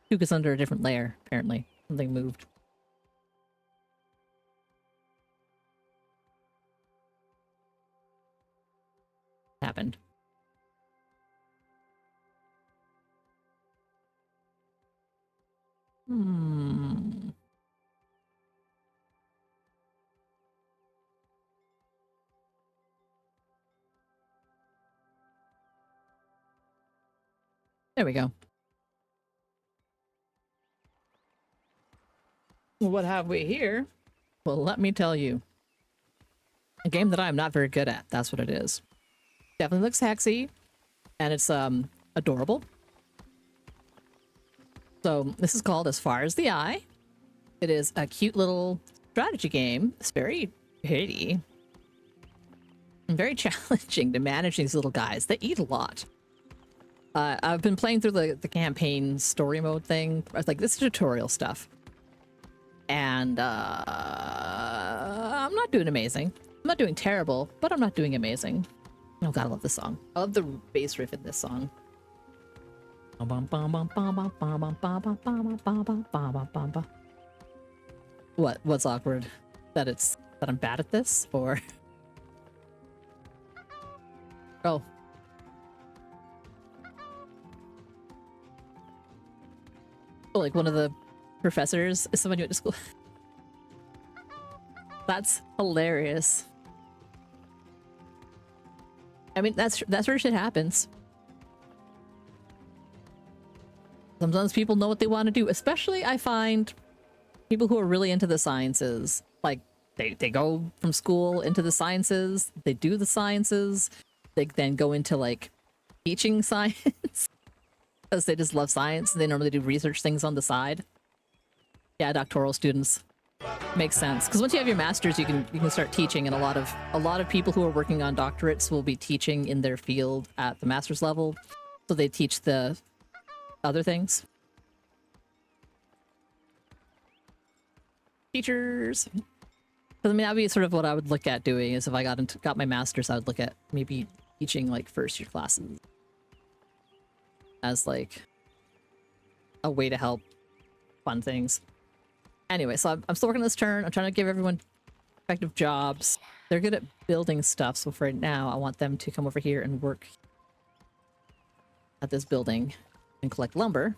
Toucan's under a different layer, apparently. Something moved. Happened. There we go. What have we here? Well, let me tell you. A game that I'm not very good at. That's what it is. Definitely looks sexy. And it's adorable. So this is called As Far as the Eye. It is a cute little strategy game. It's very pretty. And very challenging to manage these little guys. They eat a lot. I've been playing through the campaign story mode thing. Like, this is tutorial stuff. And I'm not doing amazing. I'm not doing terrible, but I'm not doing amazing. Oh god, I love this song. I love the bass riff in this song. What's awkward? That I'm bad at this? Or oh. Like one of the professors is someone you went to school. That's hilarious. I mean, that's where shit happens. Sometimes people know what they want to do, especially I find people who are really into the sciences. Like, they go from school into the sciences, they do the sciences, they then go into, like, teaching science. Because they just love science, and they normally do research things on the side. Yeah, doctoral students. Makes sense. Because once you have your master's, you can start teaching, and a lot of people who are working on doctorates will be teaching in their field at the master's level. So they teach the other things. Teachers. Because I mean, that'd be sort of what I would look at doing. Is if I got my master's, I would look at maybe teaching like first year classes as like a way to help fund things. Anyway, so I'm still working this turn. I'm trying to give everyone effective jobs. They're good at building stuff, so for right now, I want them to come over here and work at this building and collect lumber.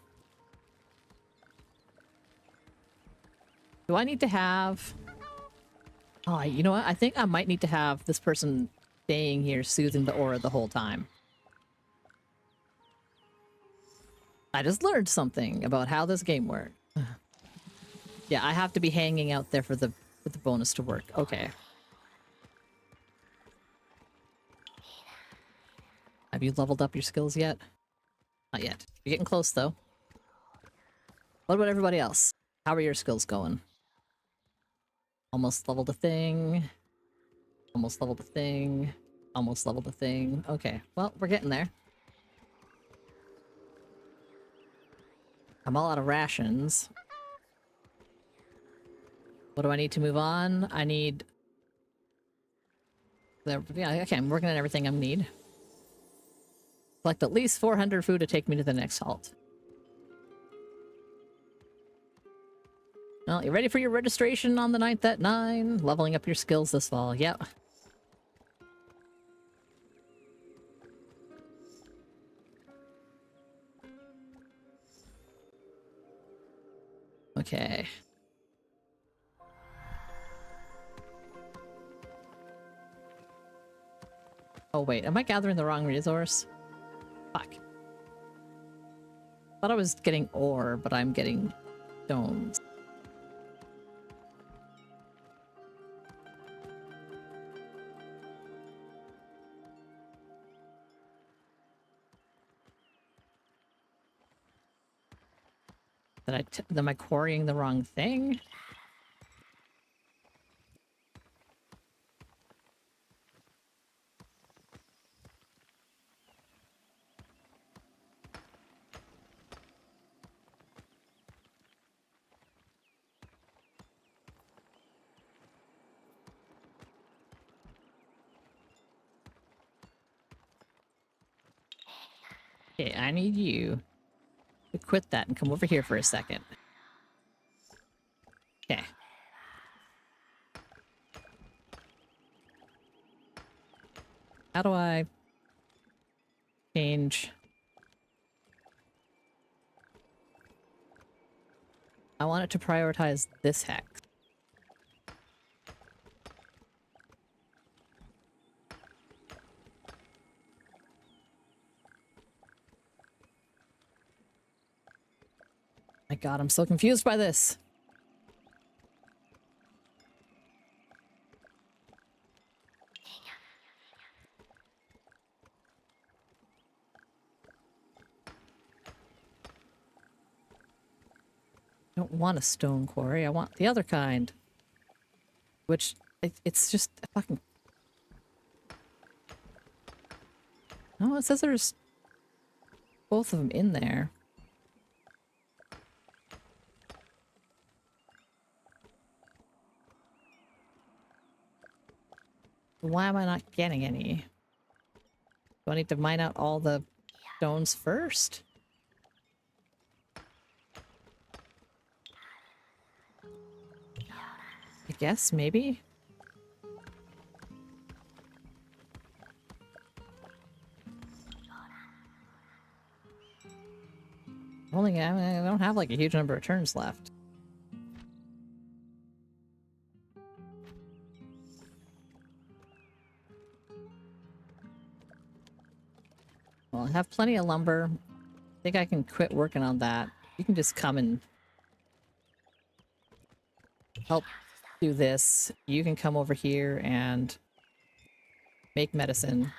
Do I need to have... Oh, you know what? I think I might need to have this person staying here soothing the aura the whole time. I just learned something about how this game works. Yeah, I have to be hanging out there for the bonus to work. Okay. Have you leveled up your skills yet? Not yet. You're getting close, though. What about everybody else? How are your skills going? Almost leveled a thing. Almost leveled a thing. Almost leveled a thing. Okay, well, we're getting there. I'm all out of rations. What do I need to move on? I need... Yeah, okay, I'm working on everything I need. Collect at least 400 food to take me to the next halt. Well, you ready for your registration on the 9th at 9? Leveling up your skills this fall. Yep. Okay. Oh wait, am I gathering the wrong resource? Fuck. Thought I was getting ore, but I'm getting stones. Am I quarrying the wrong thing? Okay, I need you to quit that and come over here for a second. Okay. How do I change? I want it to prioritize this hex. My god, I'm so confused by this. I don't want a stone quarry, I want the other kind. Which, it's just a fucking... No, it says there's both of them in there. Why am I not getting any? Do I need to mine out all the stones first? I guess, maybe? I don't have like a huge number of turns left. Well, I have plenty of lumber. I think I can quit working on that. You can just come and help do this. You can come over here and make medicine.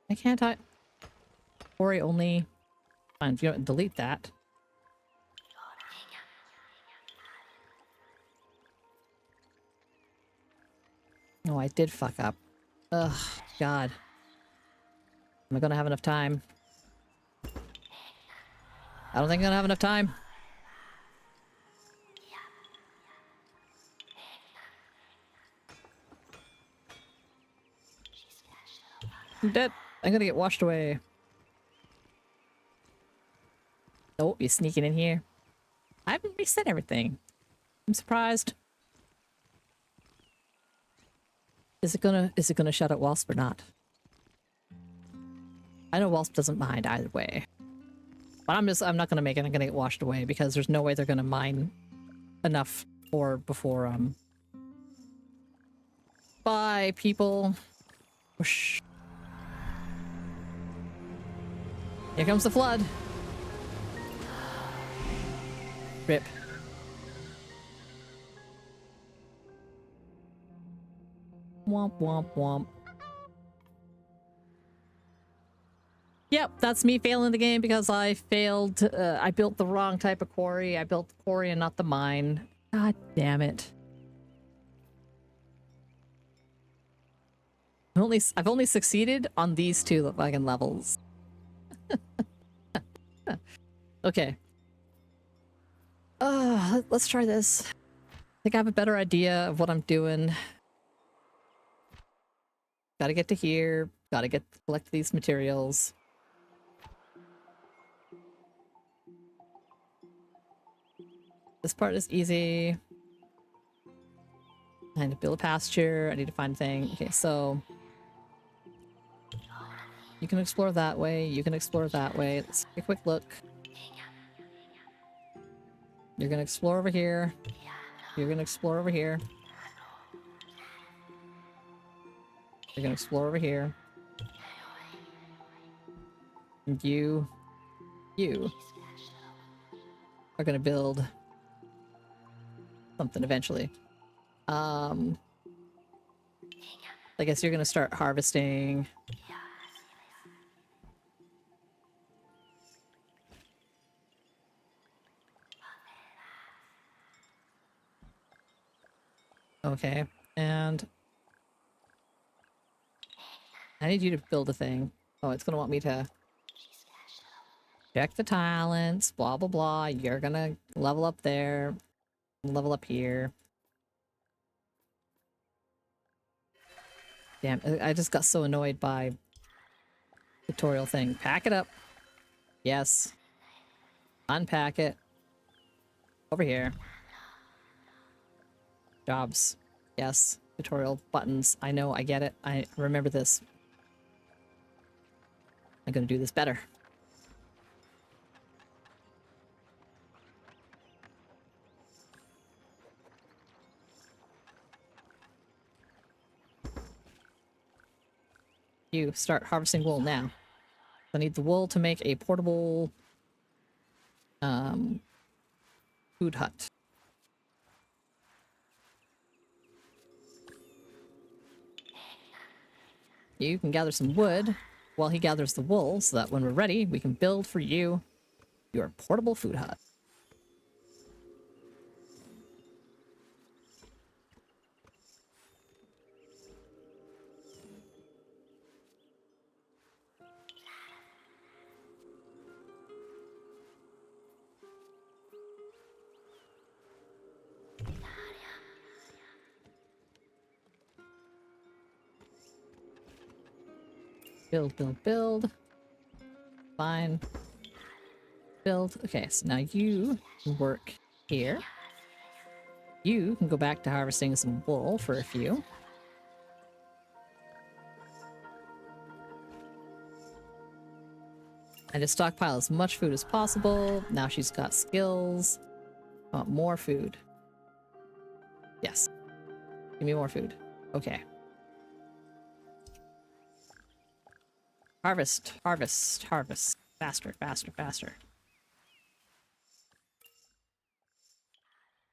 Why can't I? Quarry only. Fine, if you don't delete that. Oh, I did fuck up. Ugh, God. Am I gonna have enough time? I don't think I'm gonna have enough time. I'm dead. I'm gonna get washed away. Oh, you're sneaking in here. I haven't reset everything. I'm surprised. Is it gonna shut out Wasp or not? I know Wasp doesn't mind either way. But I'm not gonna make it. I'm gonna get washed away because there's no way they're gonna mine enough for before bye people. Whoosh. Here comes the flood. Rip. Womp womp womp. Yep, that's me failing the game because I failed. I built the wrong type of quarry. I built the quarry and not the mine. God damn it. I've only succeeded on these two fucking levels. Okay. Let's try this. I think I have a better idea of what I'm doing. Gotta get to here. Gotta collect these materials. This part is easy. I need to build a pasture. I need to find a thing. Okay, so you can explore that way. You can explore that way. Let's take a quick look. You're gonna explore over here. You're gonna explore over here. You're gonna explore over here. And you are gonna build something eventually. I guess you're gonna start harvesting. Okay, and I need you to build a thing. Oh, it's gonna want me to check the talents, blah blah blah. You're gonna level up there, level up here. Damn, I just got so annoyed by tutorial thing. Pack it up. Yes. Unpack it. Over here. Jobs. Yes. Tutorial buttons. I know, I get it. I remember this. I'm gonna do this better. You start harvesting wool now. I need the wool to make a portable food hut. You can gather some wood while he gathers the wool so that when we're ready, we can build for you your portable food hut. Build, build, build. Fine. Build. Okay, so now you can work here. You can go back to harvesting some wool for a few. And to stockpile as much food as possible. Now she's got skills. I want more food. Yes. Give me more food. Okay. Harvest, harvest, harvest. Faster, faster, faster.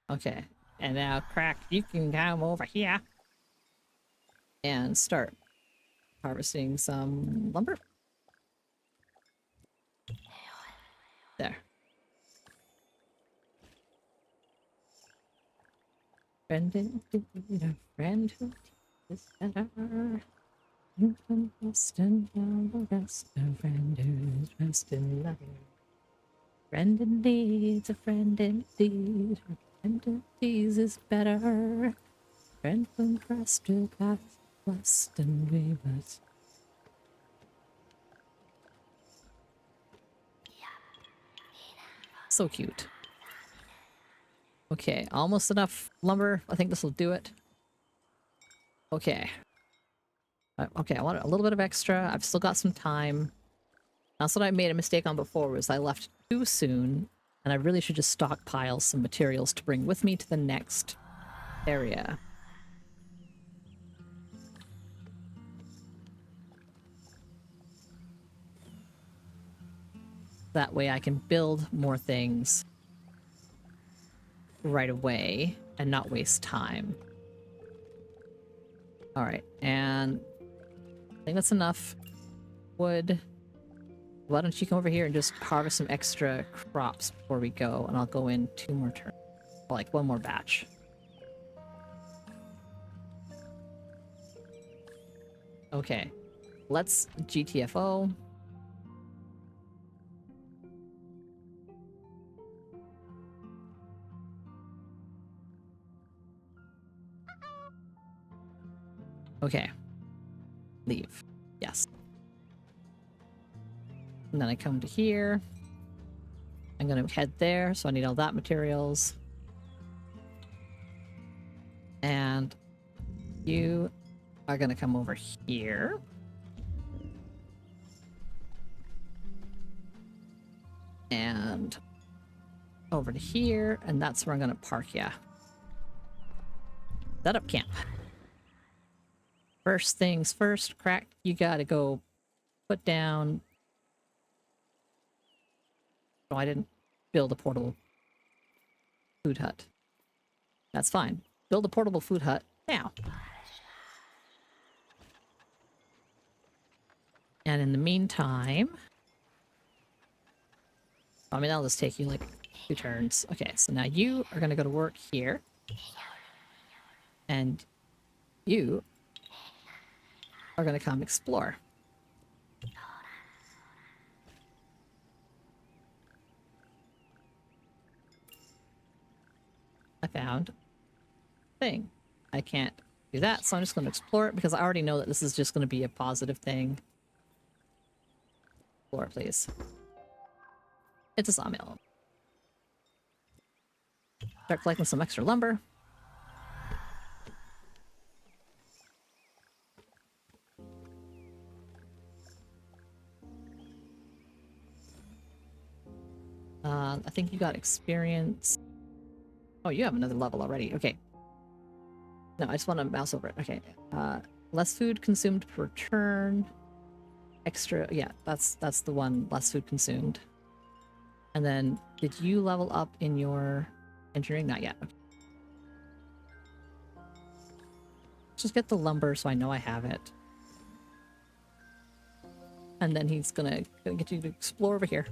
Okay. And now, Crack, you can come over here and start harvesting some lumber. There. Friend indeed, a friend who is better. You can rest and down the rest, a friend who's rest in love. Friend indeed, a friend indeed, a friend indeed is better. Friend from crest to path, blessed and weavers. So cute. Okay, almost enough lumber. I think this will do it. Okay. Okay, I want a little bit of extra. I've still got some time. That's what I made a mistake on before, was I left too soon, and I really should just stockpile some materials to bring with me to the next area. That way I can build more things right away and not waste time. Alright, and I think that's enough wood. Why don't you come over here and just harvest some extra crops before we go, and I'll go in 2 more turns. Like, 1 more batch. Okay, let's GTFO. Okay. Leave. Yes. And then I come to here. I'm gonna head there, so I need all that materials. And you are gonna come over here. And over to here, and that's where I'm gonna park ya. Set up camp. First things first, Crack, you gotta go put down... Oh, I didn't build a portable food hut. That's fine. Build a portable food hut now. And in the meantime... I mean, that'll just take you like 2 turns. Okay, so now you are gonna go to work here. And you are gonna come explore. I found a thing. I can't do that, so I'm just gonna explore it because I already know that this is just gonna be a positive thing. Explore it, please. It's a sawmill. Start collecting some extra lumber. I think you got experience. Oh, you have another level already. Okay. No, I just want to mouse over it. Okay. Less food consumed per turn. Extra. Yeah, that's the one. Less food consumed. And then, did you level up in your engineering? Not yet. Okay. Just get the lumber so I know I have it. And then he's gonna get you to explore over here.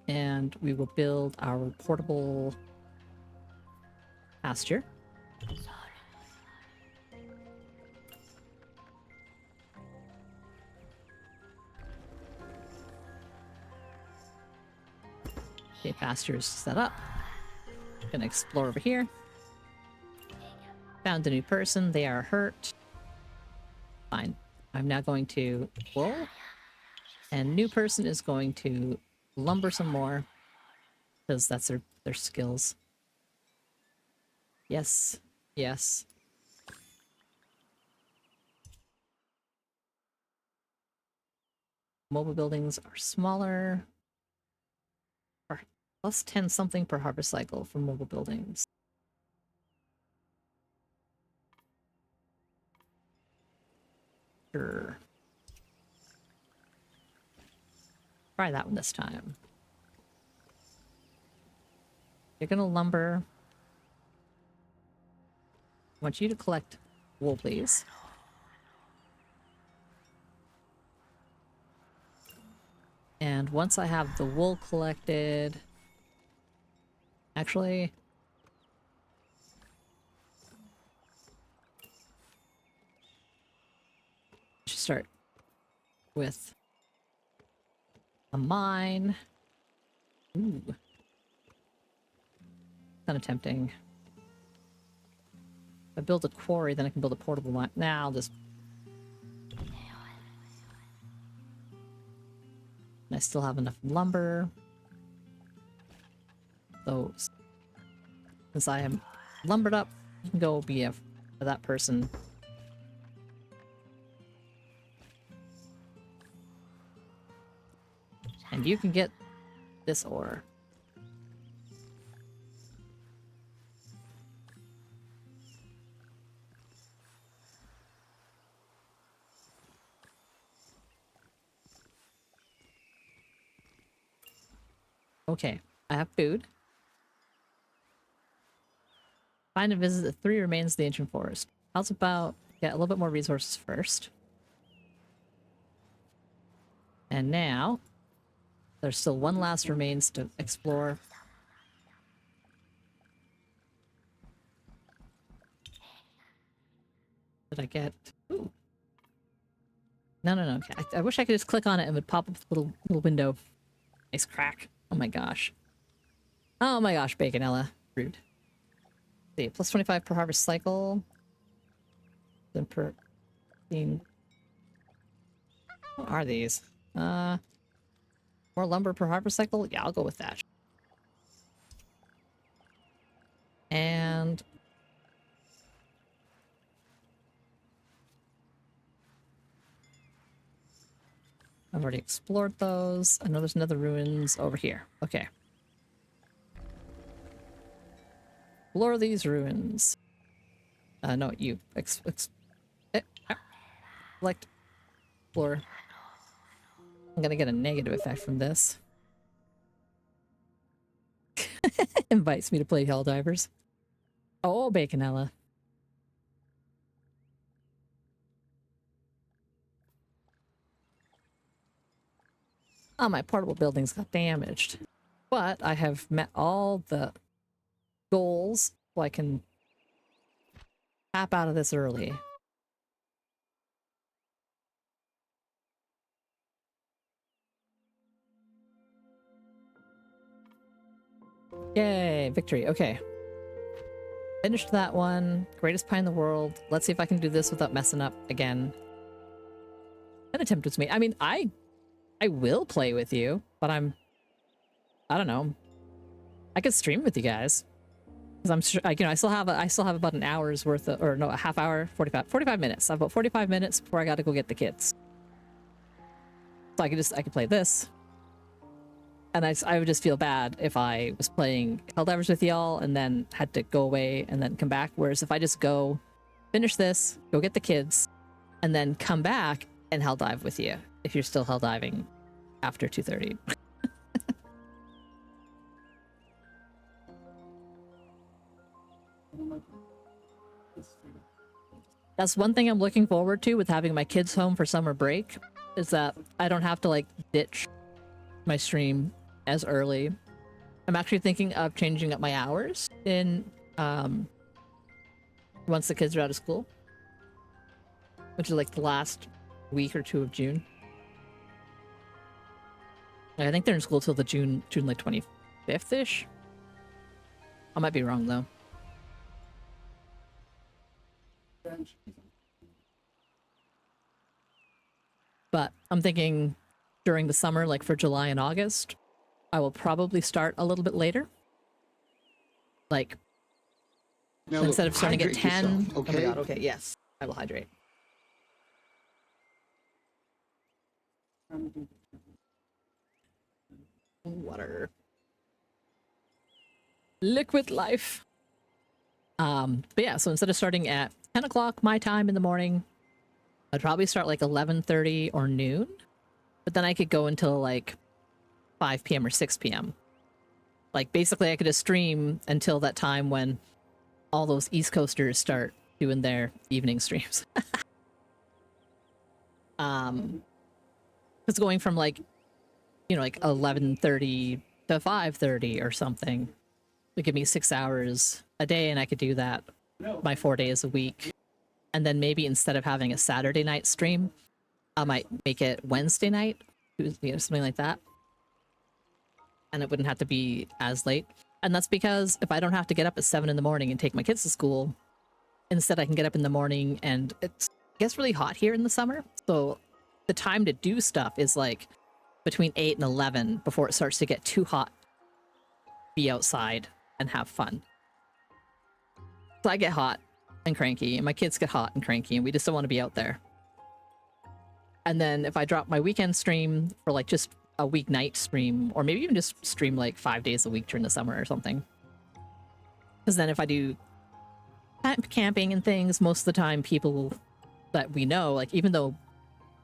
And we will build our portable pasture. Okay, pasture's set up. Gonna explore over here. Found a new person. They are hurt. Fine. I'm now going to wool. And new person is going to lumber some more. Because that's their skills. Yes. Yes. Mobile buildings are smaller. Or plus 10 something per harvest cycle for mobile buildings. Sure. Try that one this time. You're gonna lumber. I want you to collect wool, please. And once I have the wool collected... Actually... I should start with a mine. Ooh. Kind of tempting. If I build a quarry, then I can build a portable mine. Now I'll just... And I still have enough lumber. So, since I am lumbered up, you can go be that person and you can get this ore. Okay, I have food. Find and visit the 3 remains of the ancient forest. How's about get a little bit more resources first? And now, there's still one last remains to explore. Did I get? Ooh. No. Okay. I wish I could just click on it and it would pop up a little window. Nice crack. Oh my gosh. Oh my gosh, Baconella. Rude. See, plus 25 per harvest cycle. Then per theme. What are these? More lumber per harvest cycle? Yeah, I'll go with that. And I've already explored those. I know there's another ruins over here. Okay. Explore these ruins. No, you select explore. I'm gonna get a negative effect from this. Invites me to play Helldivers. Oh, Baconella. Oh, my portable buildings got damaged. But I have met all the goals, so I can tap out of this early. Yay, victory. Okay. Finished that one. Greatest pie in the world. Let's see if I can do this without messing up again. An attempt was made. I mean, I will play with you, but I don't know. I could stream with you guys. Because I'm sure, like, you know, I still have about an hour's worth of, or no, a half hour, 45 minutes. I have about 45 minutes before I got to go get the kids. So I could play this. And I would just feel bad if I was playing Helldivers with y'all and then had to go away and then come back. Whereas if I just go finish this, go get the kids, and then come back and Helldive with you, if you're still Helldiving after 2:30. That's one thing I'm looking forward to with having my kids home for summer break, is that I don't have to like ditch my stream as early. I'm actually thinking of changing up my hours in once the kids are out of school, which is like the last week or two of June. I think they're in school till the June like 25th-ish. I might be wrong though. But I'm thinking during the summer, like for July and August, I will probably start a little bit later. Like, Now, instead of starting at hydrate 10. yourself, okay? Oh my god, okay, yes. I will hydrate. Water. Liquid life. But yeah, so instead of starting at 10 o'clock my time in the morning, I'd probably start like 11:30 or noon. But then I could go until like 5 p.m. or 6 p.m. Like basically I could just stream until that time when all those East Coasters start doing their evening streams. It's going from like, you know, like 11:30 to 5:30 or something would give me 6 hours a day, and I could do that my 4 days a week. And then maybe instead of having a Saturday night stream, I might make it Wednesday night, you know, something like that. And it wouldn't have to be as late. And that's because if I don't have to get up at 7 in the morning and take my kids to school, instead I can get up in the morning, and it gets really hot here in the summer. So the time to do stuff is like between 8 and 11 before it starts to get too hot. Be outside and have fun. So I get hot and cranky, and my kids get hot and cranky, and we just don't want to be out there. And then if I drop my weekend stream for like just a weeknight stream, or maybe even just stream like 5 days a week during the summer or something. Because then if I do camping and things, most of the time people that we know, like even though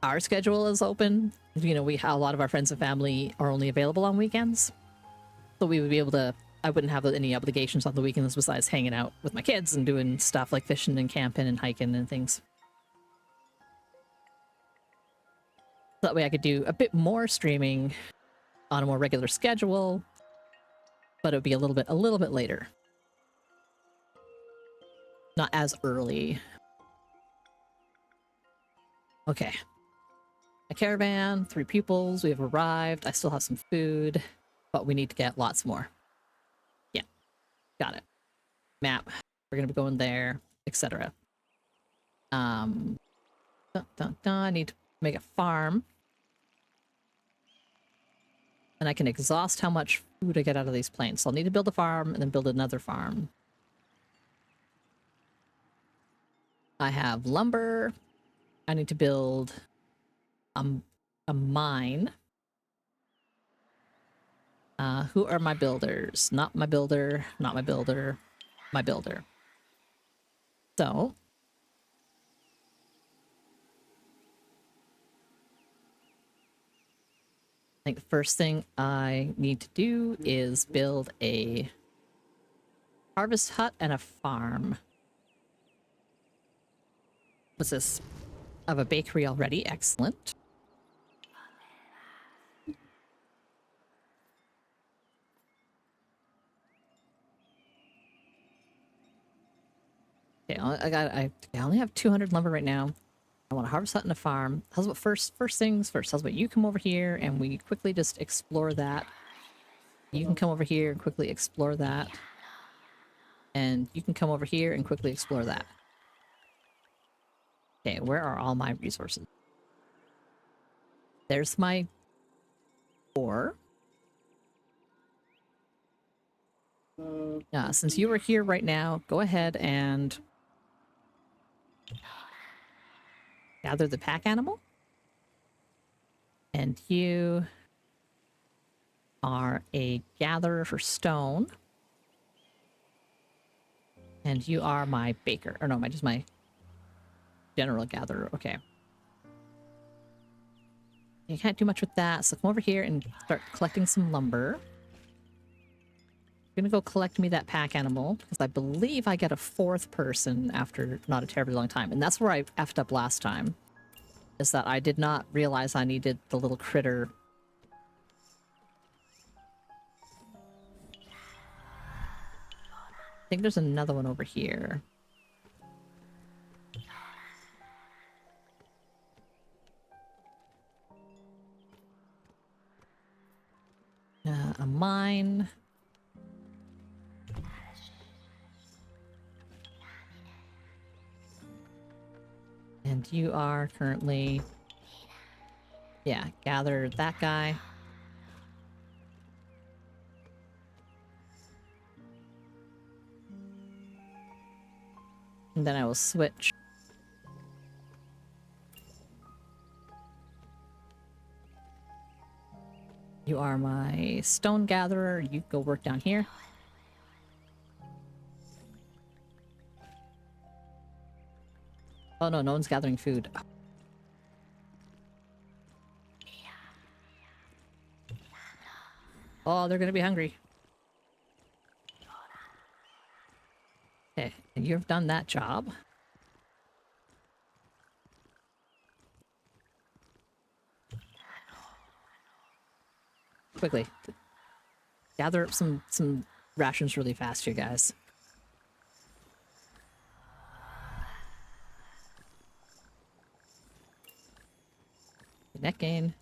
our schedule is open, you know, a lot of our friends and family are only available on weekends. So we would be able to, I wouldn't have any obligations on the weekends besides hanging out with my kids and doing stuff like fishing and camping and hiking and things. So that way I could do a bit more streaming on a more regular schedule, but it would be a little bit later. Not as early. Okay. A caravan, 3 pupils, we have arrived. I still have some food, but we need to get lots more. Yeah, got it. Map. We're gonna be going there, etc. I need to make a farm. And I can exhaust how much food I get out of these planes. So I'll need to build a farm and then build another farm. I have lumber. I need to build a mine. Who are my builders? Not my builder, not my builder, my builder. So I think the first thing I need to do is build a harvest hut and a farm. What's this? I have a bakery already. Excellent. Okay, I only have 200 lumber right now. I want to harvest hut and a farm. How's about first things first? How's about you come over here and we quickly just explore that. You can come over here and quickly explore that. And you can come over here and quickly explore that. Okay, where are all my resources? There's my ore. Since you are here right now, go ahead and gather the pack animal. And you are a gatherer for stone. And you are my baker. Or no, just my general gatherer. Okay. You can't do much with that, so come over here and start collecting some lumber. I'm gonna go collect me that pack animal, because I believe I get a 4th person after not a terribly long time. And that's where I effed up last time. Is that I did not realize I needed the little critter. I think there's another one over here. A mine. And you are currently... Yeah, gather that guy. And then I will switch. You are my stone gatherer. You go work down here. Oh no, no one's gathering food. Oh, they're gonna be hungry. Okay, and you've done that job. Quickly. Gather up some rations really fast, you guys. Net gain.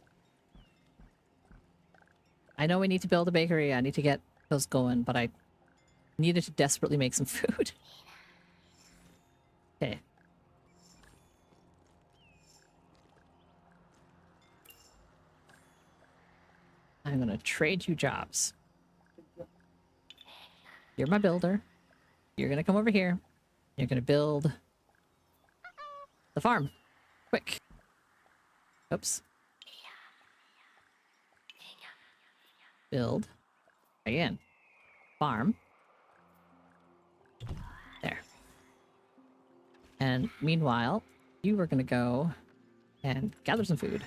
I know we need to build a bakery. I need to get those going, but I needed to desperately make some food. Okay. I'm gonna trade you jobs. You're my builder. You're gonna come over here. You're gonna build the farm. Quick. Oops. build. Again. Farm. There. And meanwhile, you are going to go and gather some food.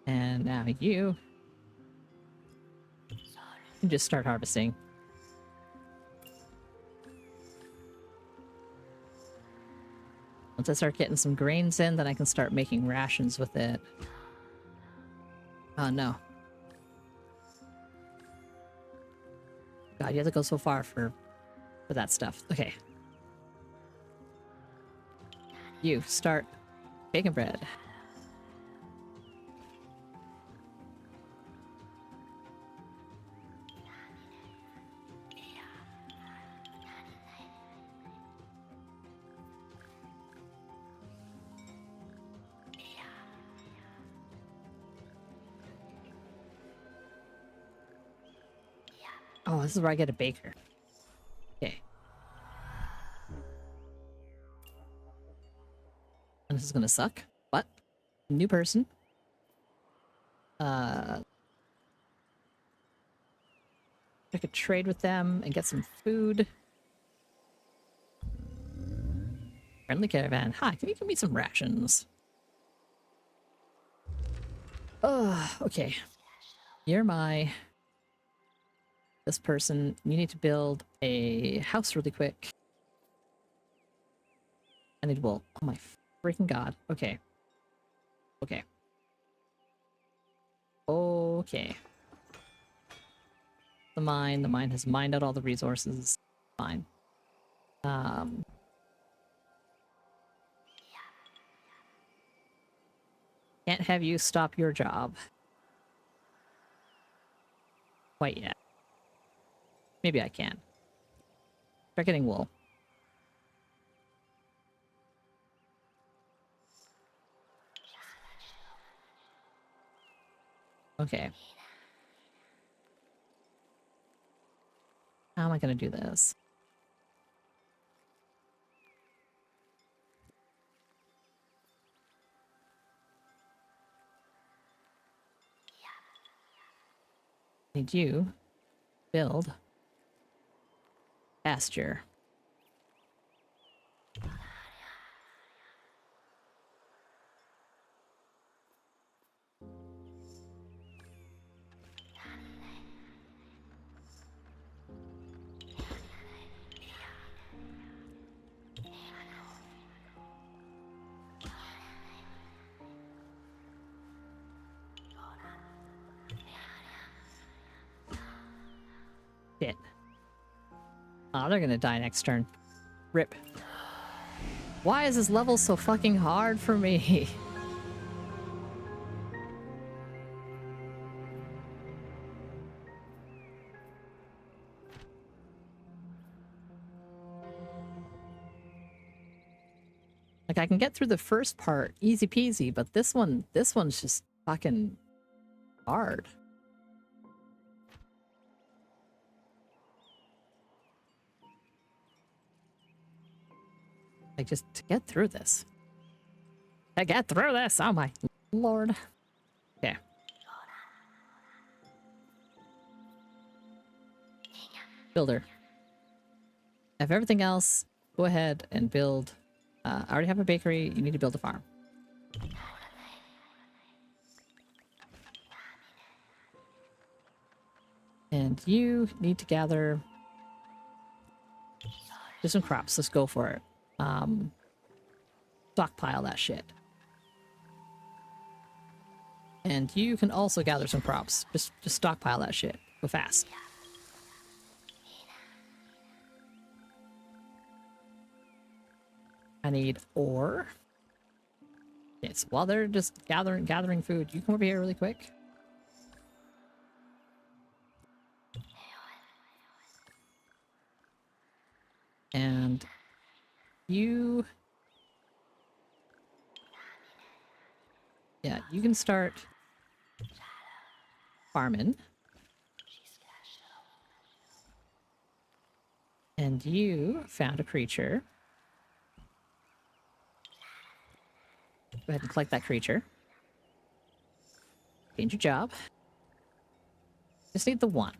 And now you can just start harvesting. Once I start getting some grains in, then I can start making rations with it. Oh no. God, you have to go so far for that stuff. Okay. You start baking bread. Oh, this is where I get a baker. Okay. And this is gonna suck, but new person. I could trade with them and get some food. Friendly caravan. Hi, can you give me some rations? Okay. You're my... This person, you need to build a house really quick. I need wool. Oh my freaking god. Okay. Okay. Okay. The mine has mined out all the resources. Fine. Can't have you stop your job. Quite yet. Maybe I can. Start getting wool. Okay. How am I going to do this? Need you build pasture. Shit. Oh, they're gonna die next turn. Rip. Why is this level so fucking hard for me? Like, I can get through the first part easy peasy, but this one's just fucking hard. Like, just to get through this. To get through this! Oh my lord. Okay. Builder. Have everything else, go ahead and build. I already have a bakery, you need to build a farm. And you need to gather just some crops. Let's go for it. Stockpile that shit. And you can also gather some crops. Just stockpile that shit. Go fast. I need ore. Okay, so while they're just gathering food, you come over here really quick. And you... Yeah, you can start farming. And you found a creature. Go ahead and collect that creature. Change your job. Just need the one.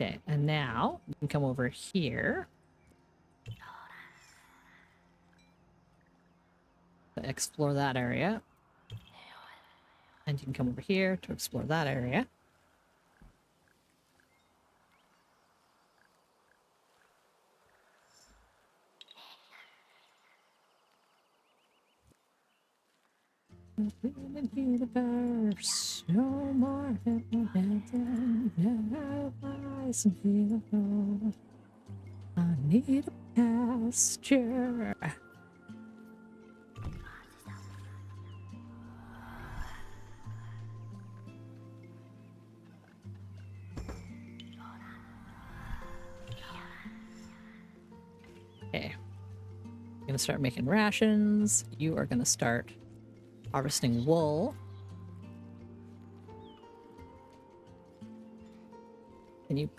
Okay, and now you can come over here. To explore that area. And you can come over here to explore that area. Universe, no more I need a pasture. Okay. I'm gonna start making rations. You are gonna start harvesting wool. Can you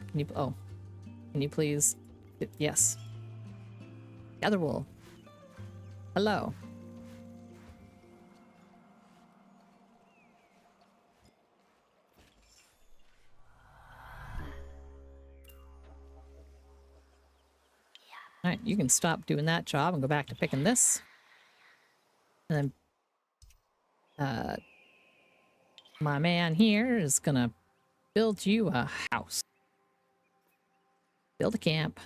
please? Yes. Gather wool. Hello. Alright, you can stop doing that job and go back to picking this. And then my man here is gonna build you a house. Build a camp.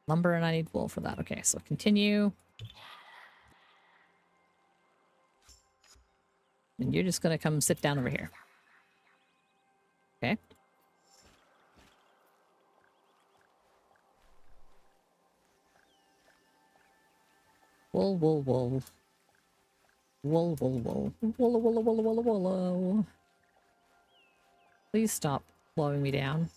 Lumber, and I need wool for that. Okay, so continue. And you're just gonna come sit down over here. Okay. Wool, wool, wool. Wool, wool, wool. Wool, wool, wool, wool, wool, wool. Please stop slowing me down.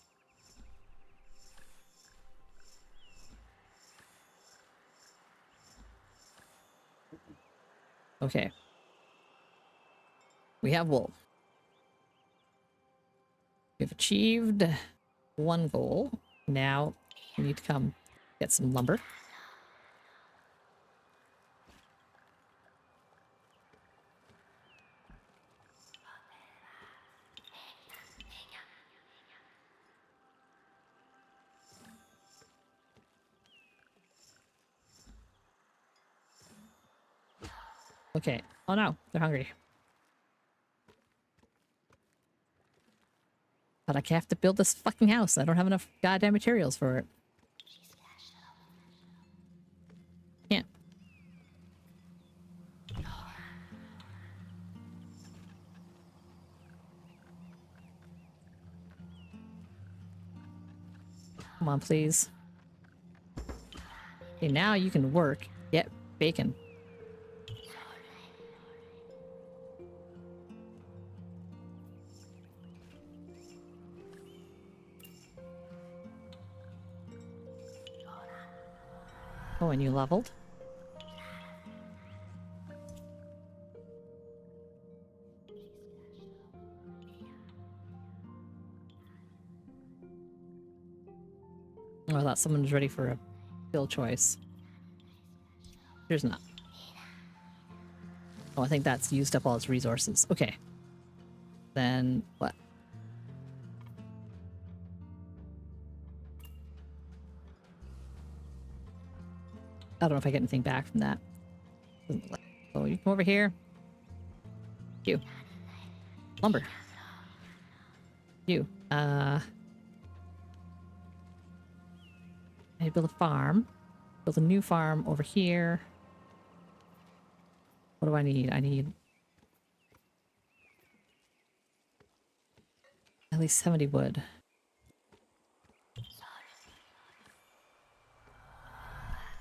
Okay. We have wool. We've achieved one goal. Now we need to come get some lumber. Okay. Oh no, they're hungry. But I have to build this fucking house. I don't have enough goddamn materials for it. Can't. Come on, please. Okay, now you can work. Get bacon. Oh, and you leveled. Oh, I thought someone was ready for a skill choice. There's not. Oh, I think that's used up all its resources. Okay. Then what? I don't know if I get anything back from that. Oh, you come over here. You. Lumber. You. I build a farm. Build a new farm over here. What do I need? I need at least 70 wood.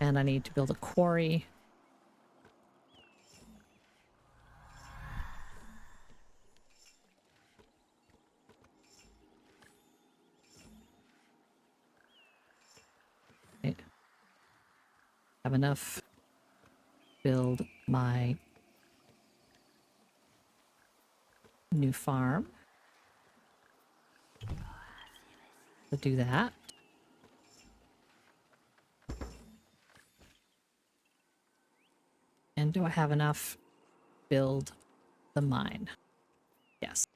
And I need to build a quarry. Okay. Have enough. Build my new farm. So do that. And do I have enough to build the mine? Yes.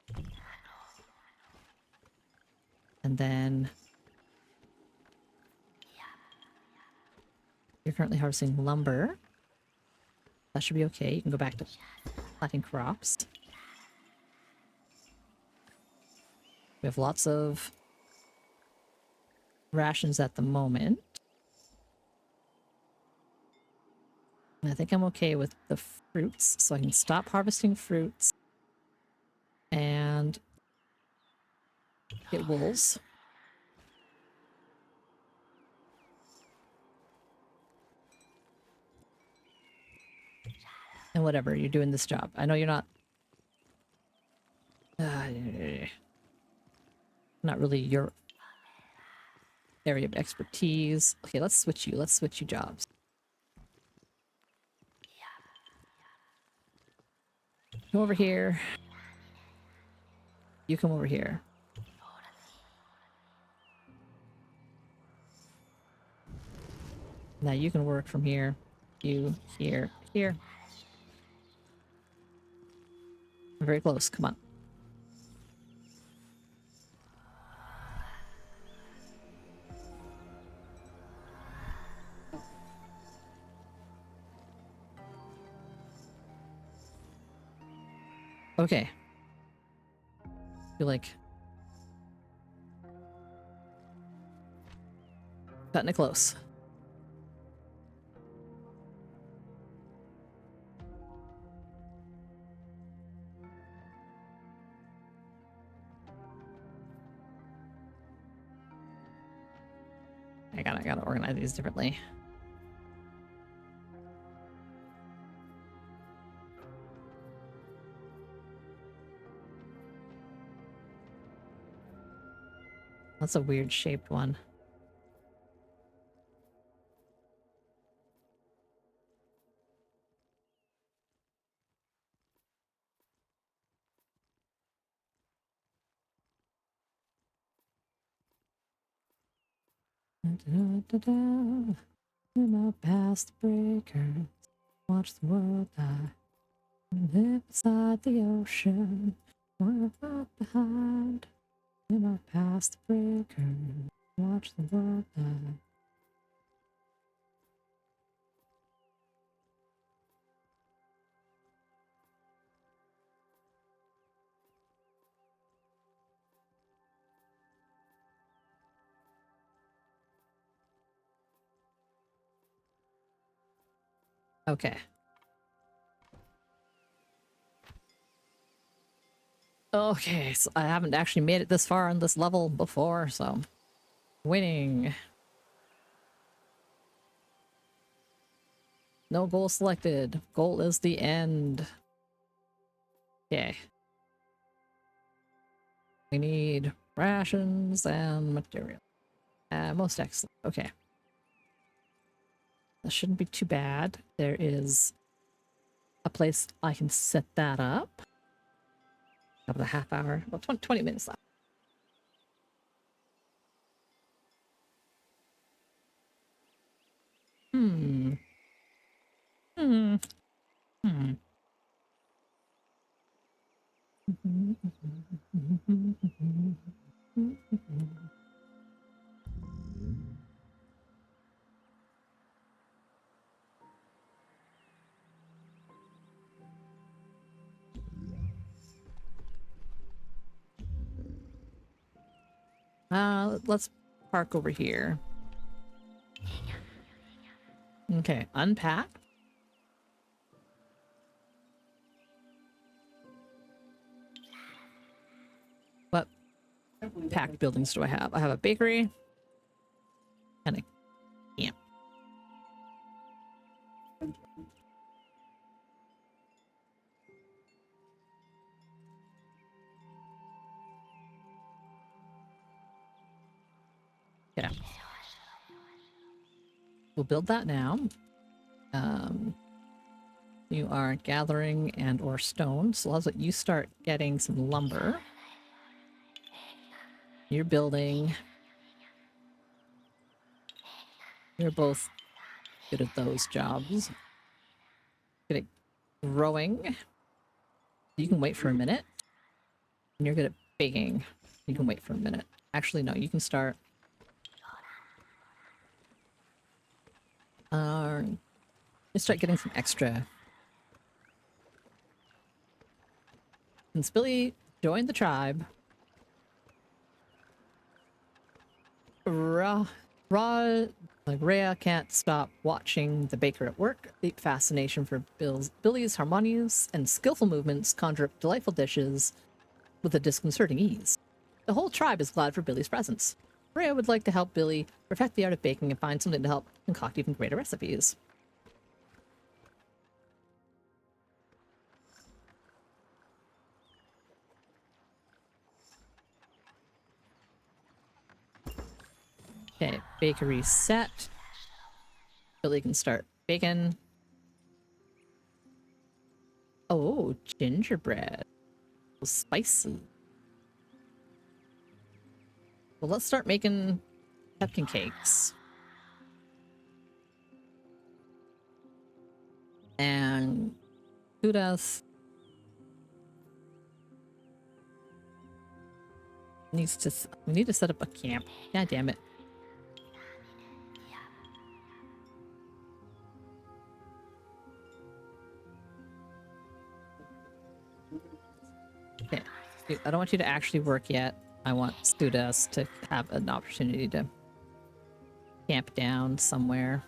And then you're currently harvesting lumber. That should be okay. You can go back to planting crops. We have lots of rations at the moment. And I think I'm okay with the fruits, so I can stop harvesting fruits and get wools. And whatever, you're doing this job. I know you're not... not really your area of expertise. Okay, let's switch you. Let's switch you jobs. Come over here. You come over here. Now you can work from here. You, here, here. Very close. Come on. Okay. Feel like cutting it close. I gotta organize these differently. That's a weird shaped one. In past the breakers, watch the world die. Live beside the ocean, we're not behind. In past the breakers, watch the world die. Okay. Okay, so I haven't actually made it this far on this level before, so winning. No goal selected. Goal is the end. Okay. We need rations and material. Most excellent. Okay. That shouldn't be too bad. There is a place I can set that up. About a half hour. Well, 20 minutes left. Hmm. Hmm. Hmm. Let's park over here. Okay, unpack. What packed buildings do I have? I have a bakery and a camp. Yeah. We'll build that now. You are gathering and or stone, so let's let you start getting some lumber. You're building You're both good at those jobs. Good at growing. You can wait for a minute. And you're good at baking. You can wait for a minute. Actually, no, you can start. Let's start getting some extra. Since Billy joined the tribe, Rhea can't stop watching the baker at work. Deep fascination for Billy's harmonious and skillful movements conjure up delightful dishes with a disconcerting ease. The whole tribe is glad for Billy's presence. Rhea would like to help Billy perfect the art of baking and find something to help concoct even greater recipes. Okay, bakery set. Billy can start baking. Oh, gingerbread. Spicy. Well, let's start making pepkin cakes. And Kudas needs to. We need to set up a camp. God damn it. Okay. Dude, I don't want you to actually work yet. I want Studas to have an opportunity to camp down somewhere.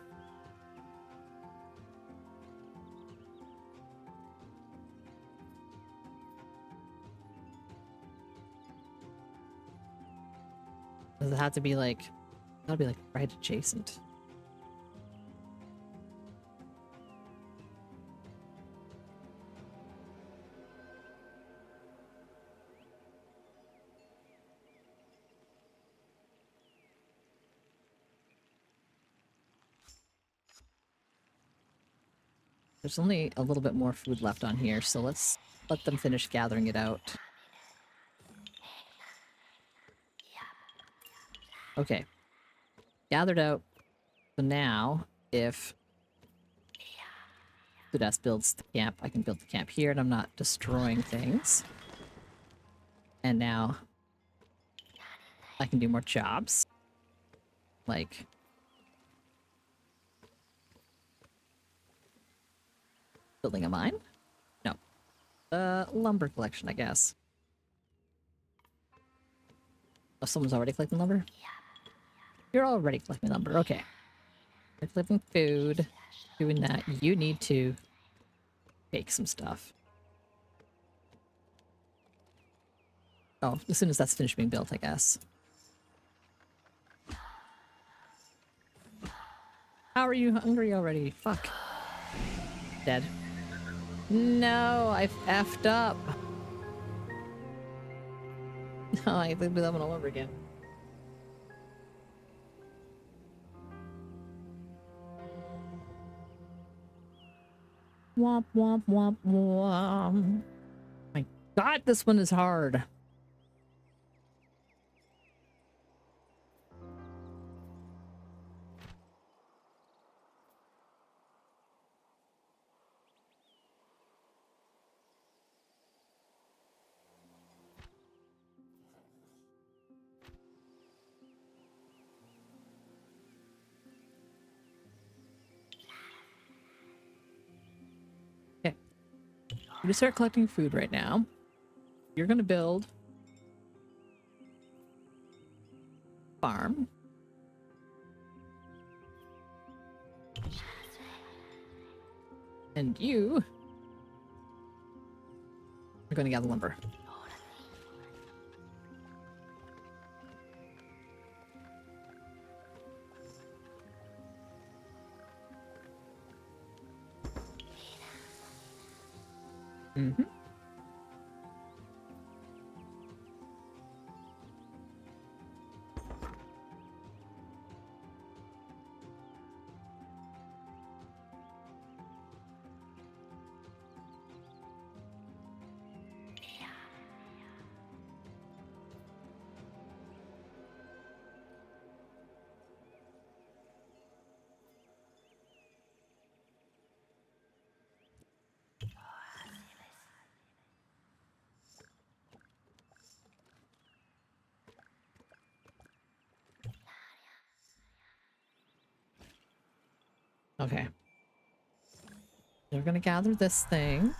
Does it have to be like, that'll be like right adjacent. There's only a little bit more food left on here, so let's let them finish gathering it out. Okay. Gathered out. So now, if Kudas builds the camp, I can build the camp here and I'm not destroying things. And now I can do more jobs. Like building a mine? No. Lumber collection, I guess. Oh, someone's already collecting lumber? You're already collecting lumber, okay. You're collecting food. Doing that, you need to bake some stuff. Oh, as soon as that's finished being built, I guess. How are you hungry already? Fuck. Dead. No, I've effed up. No, I have to do that one all over again. Womp womp womp womp. My god, this one is hard. Okay. I'm gonna start collecting food right now. You're gonna build farm. And you are gonna gather lumber. Mm-hmm. Okay. We're gonna gather this thing,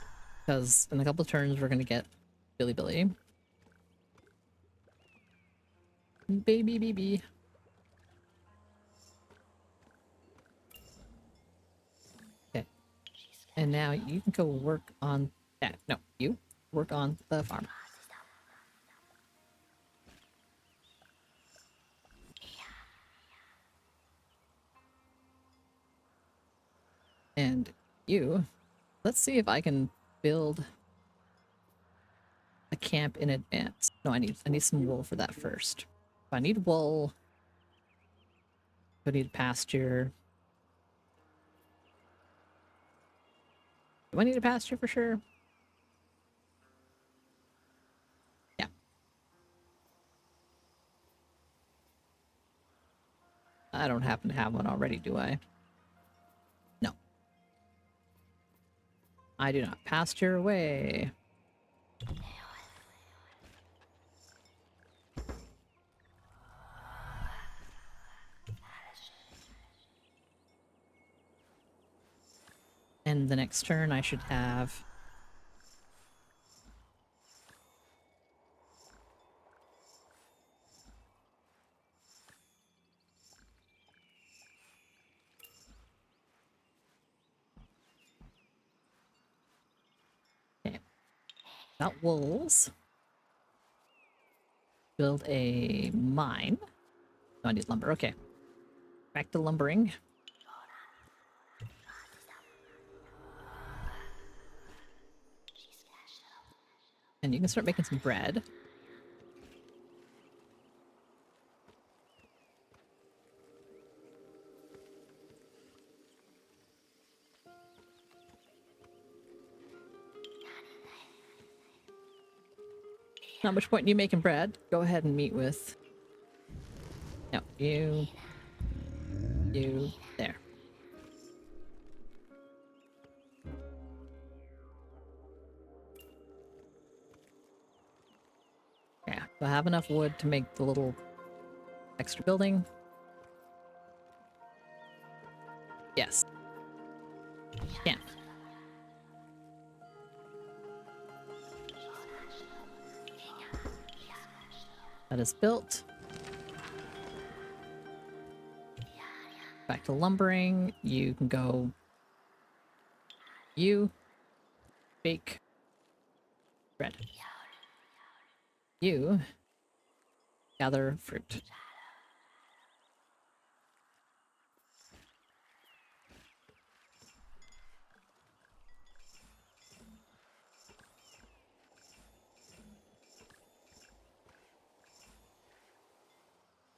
because in a couple of turns we're gonna get Billy Billy. Baby BB. Okay. And now you can go work on that. No, you work on the farm. And you, let's see if I can build a camp in advance. No, I need some wool for that first. If I need wool, I need pasture. Do I need a pasture for sure? Yeah. I don't happen to have one already, do I? No. I do not. Pasture away. And the next turn I should have... Okay. Got wolves. Build a mine. No, I need lumber. Okay. Back to lumbering. And you can start making some bread. Not much point in you making bread. Go ahead and meet with... No, you... You... There. Yeah, do I have enough wood to make the little extra building? Yes. Yeah. That is built. Back to lumbering. You can go... You... Bake... Bread. You... Gather fruit.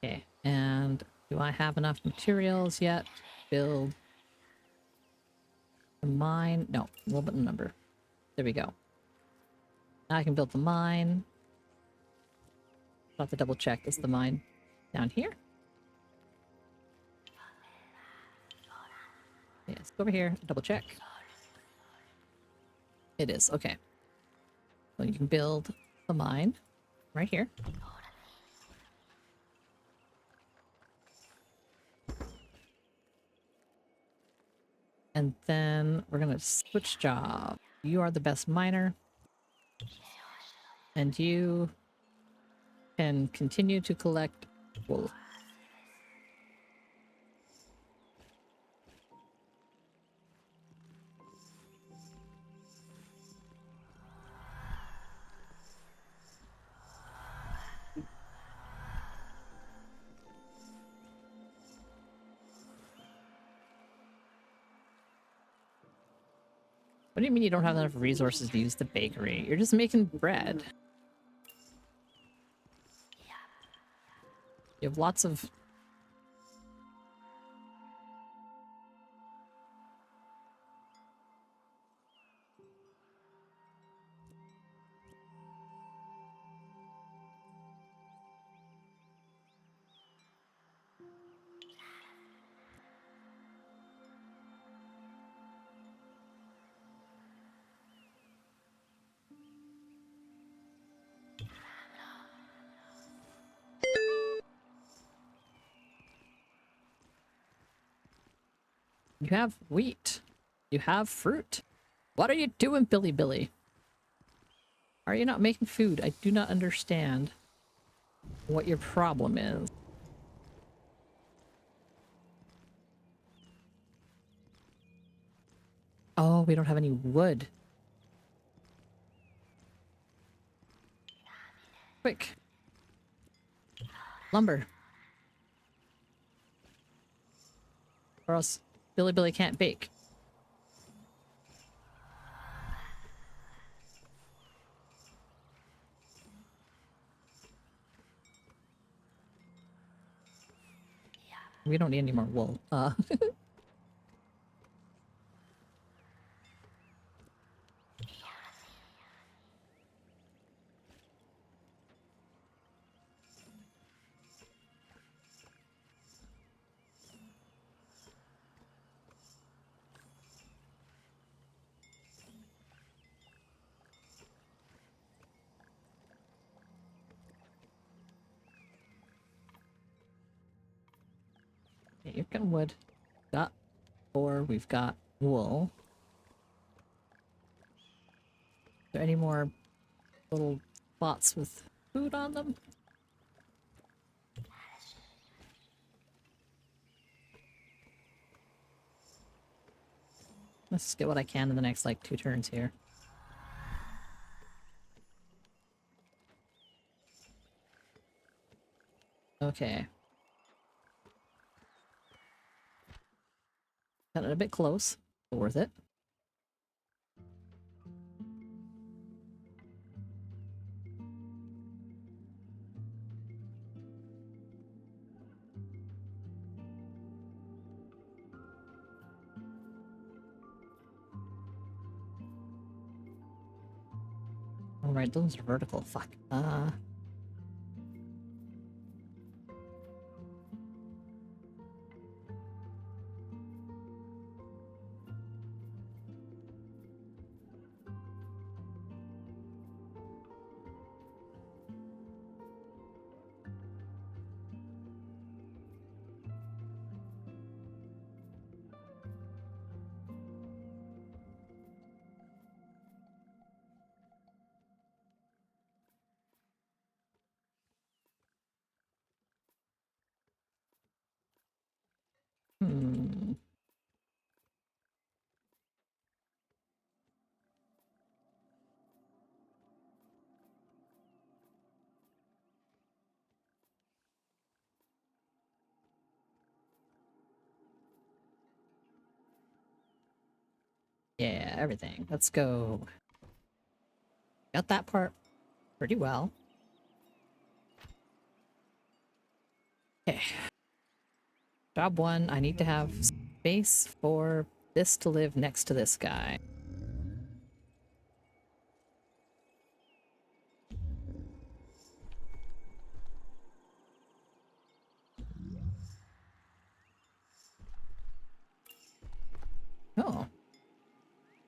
Okay, and do I have enough materials yet? Build the mine. No, a little bit of number. There we go. Now I can build the mine. I'll have to double check. Is the mine down here? Yes, go over here. Double check. It is. Okay. So you can build the mine right here. And then we're going to switch job. You are the best miner. And you can continue to collect wool. What do you mean you don't have enough resources to use the bakery? You're just making bread. You have lots of... You have wheat. You have fruit. What are you doing, Billy Billy? Are you not making food? I do not understand what your problem is. Oh, we don't have any wood. Quick. Lumber. Or else Billy Billy can't bake. We don't need any more wool. Okay, you've got wood. Got ore. We've got wool. Are there any more little spots with food on them? Let's just get what I can in the next, like, 2 turns here. Okay. Got it a bit close, but worth it. Alright, those are vertical. Fuck. Hmm. Yeah, everything. Let's go. Got that part pretty well. Okay. Job 1, I need to have space for this to live next to this guy. Oh.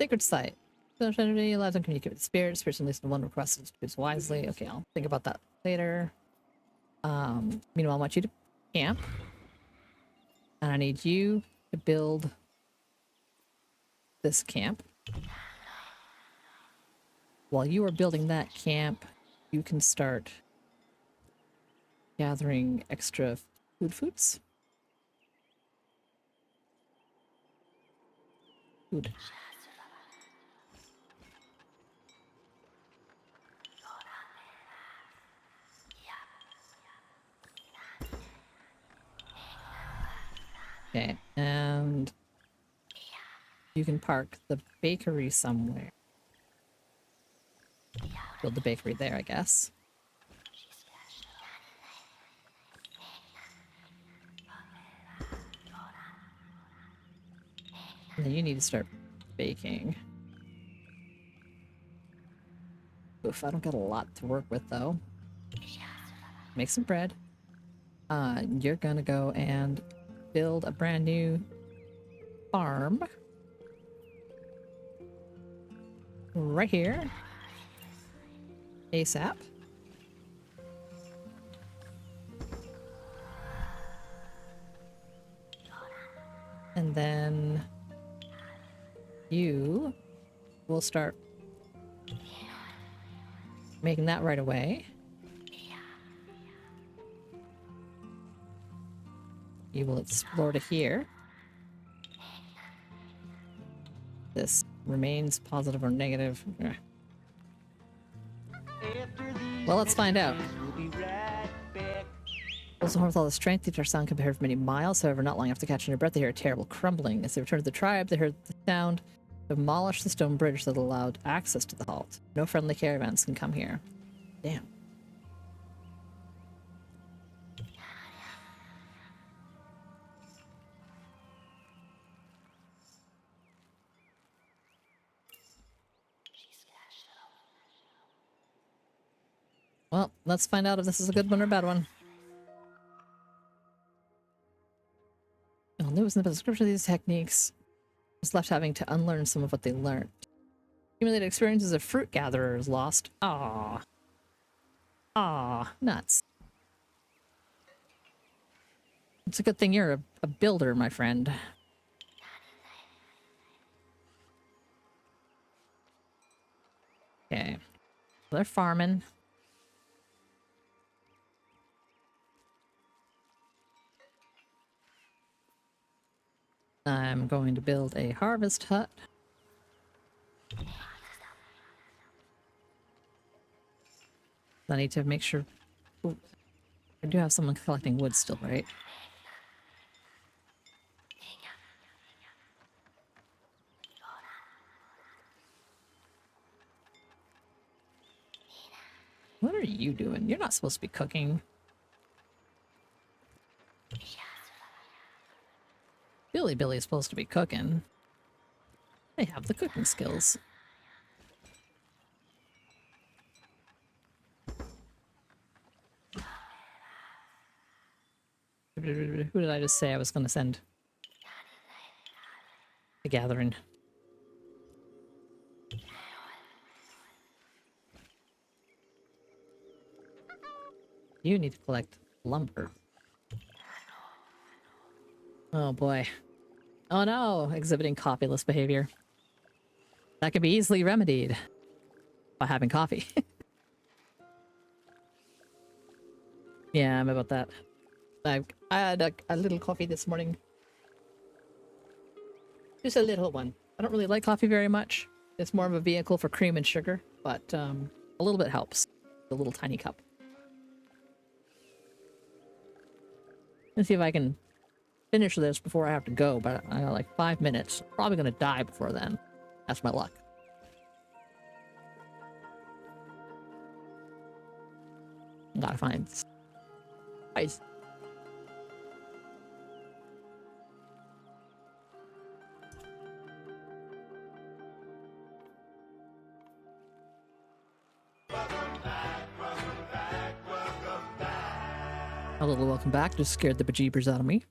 Sacred site. So Trinity allows them to communicate with spirits. Spirits and listen to one request to choose wisely. Okay, I'll think about that later. Meanwhile, I want you to camp. And I need you to build this camp. While you are building that camp, you can start gathering extra foods. Food. Okay, and you can park the bakery somewhere. Build the bakery there, I guess. And then you need to start baking. Oof, I don't got a lot to work with though. Make some bread. You're gonna go and build a brand new farm. Right here. ASAP. And And then you will start making that right away. You will explore to here. This remains positive or negative. Well, let's find out. We'll be right back. Also, with all the strength, the sound can be heard for many miles. However, not long after catching their breath, they hear a terrible crumbling. As they return to the tribe, they heard the sound demolish the stone bridge that allowed access to the halt. No friendly caravans can come here. Damn. Well, let's find out if this is a good one or a bad one. It was in the description of these techniques. Was left having to unlearn some of what they learned. Accumulated experiences of fruit gatherers lost. Ah. Ah, nuts. It's a good thing you're a builder, my friend. Okay. So they're farming. I'm going to build a harvest hut. I need to make sure... Ooh, I do have someone collecting wood still, right? What are you doing? You're not supposed to be cooking. Billy is supposed to be cooking. They have the cooking skills. Who did I just say I was going to send? The gathering. You need to collect lumber. Oh boy. Oh no, exhibiting coffeeless behavior. That can be easily remedied by having coffee. Yeah, I'm about that. I had a little coffee this morning. Just a little one. I don't really like coffee very much. It's more of a vehicle for cream and sugar, but a little bit helps. A little tiny cup. Let's see if I can finish this before I have to go, but I got like 5 minutes. Probably gonna die before then. That's my luck. Gotta find spice. A little welcome back just scared the bejeebers out of me.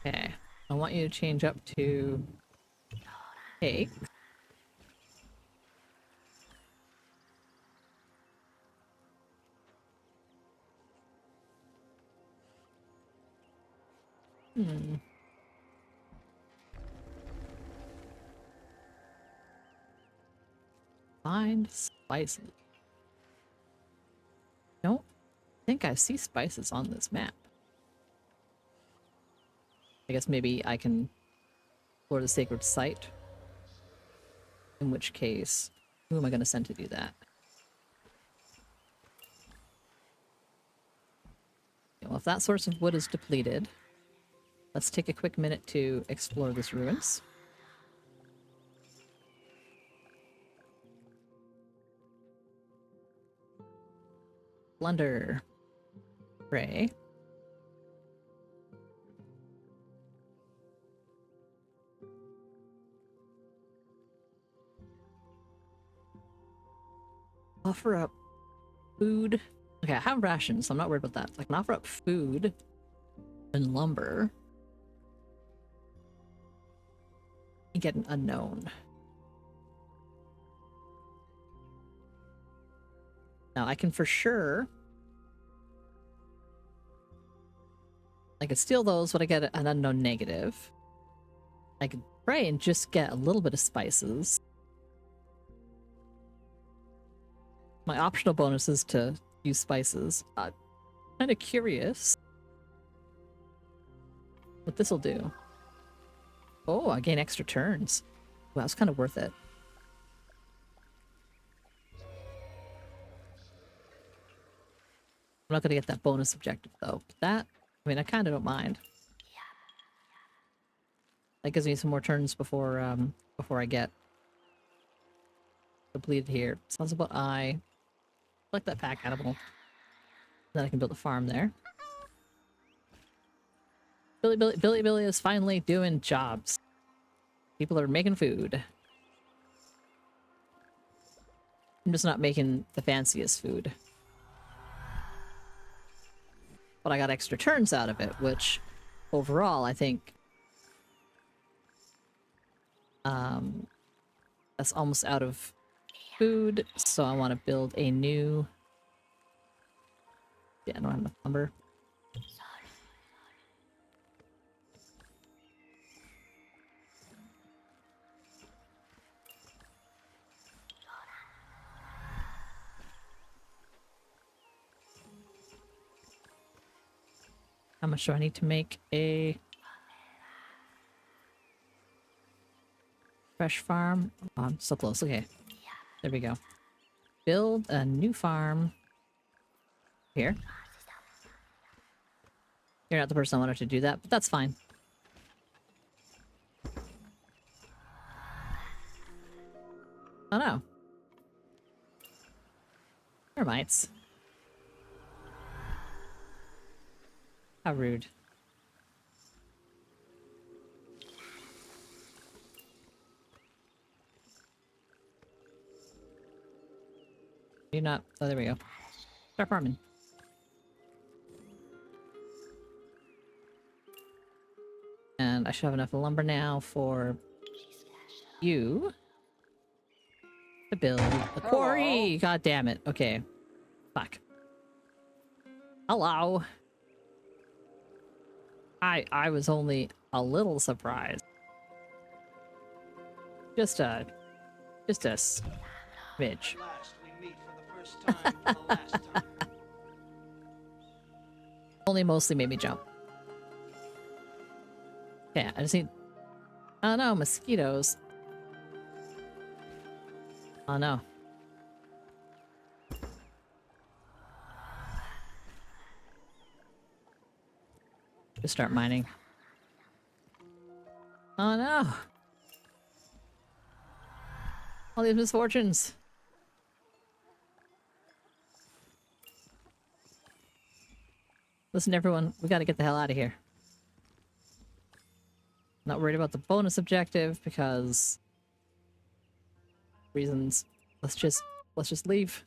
Okay, I want you to change up to cake. Find spices. Don't think I see spices on this map. I guess maybe I can explore the sacred site. In which case, who am I going to send to do that? Well, if that source of wood is depleted, let's take a quick minute to explore this ruins. Plunder. Pray. Offer up food. Okay, I have rations, so I'm not worried about that. I can offer up food and lumber. and get an unknown. Now I can for sure. I could steal those, but I get an unknown negative. I could try and just get a little bit of spices. My optional bonus is to use spices. Kind of curious what this will do. Oh, I gain extra turns. Wow, it's kind of worth it. I'm not going to get that bonus objective, though. That, I mean, I kind of don't mind. That gives me some more turns before before I get depleted here. Sounds about I select that pack animal. Then I can build a farm there. Billy is finally doing jobs. People are making food. I'm just not making the fanciest food. But I got extra turns out of it, which overall I think that's almost out of food, so I want to build a new... Yeah, I don't have enough lumber. How much do I need to make a fresh farm? Oh, I'm so close. Okay. There we go. Build a new farm. Here. You're not the person I wanted to do that, but that's fine. Oh no. Termites. How rude. You're not... Oh, there we go. Start farming. And I should have enough lumber now for you to build a quarry. God damn it. Okay. Fuck. Hello. I was only a little surprised. Just a smidge. Last we meet for the first time for the last time. Only mostly made me jump. Okay, I just need... Oh no, mosquitoes. Oh no. Just start mining. Oh no! All these misfortunes. Listen, everyone, we gotta get the hell out of here. Not worried about the bonus objective because reasons. Let's just leave.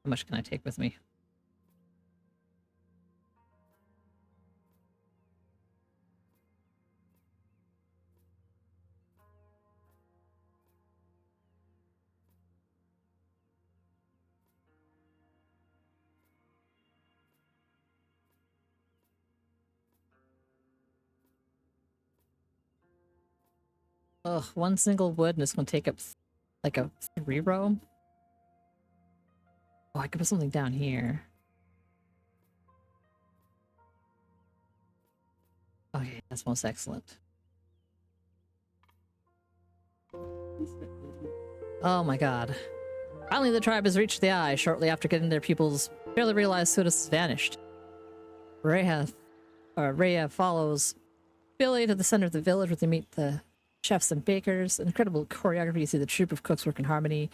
How much can I take with me? Ugh, one single wood and it's gonna take up like a 3 row. Oh, I could put something down here. Okay, that's most excellent. Oh my god. Finally the tribe has reached the eye. Shortly after getting their pupils barely realized Sudis has vanished. Rhea follows Billy to the center of the village where they meet the chefs and bakers. An incredible choreography. You see the troupe of cooks work in harmony.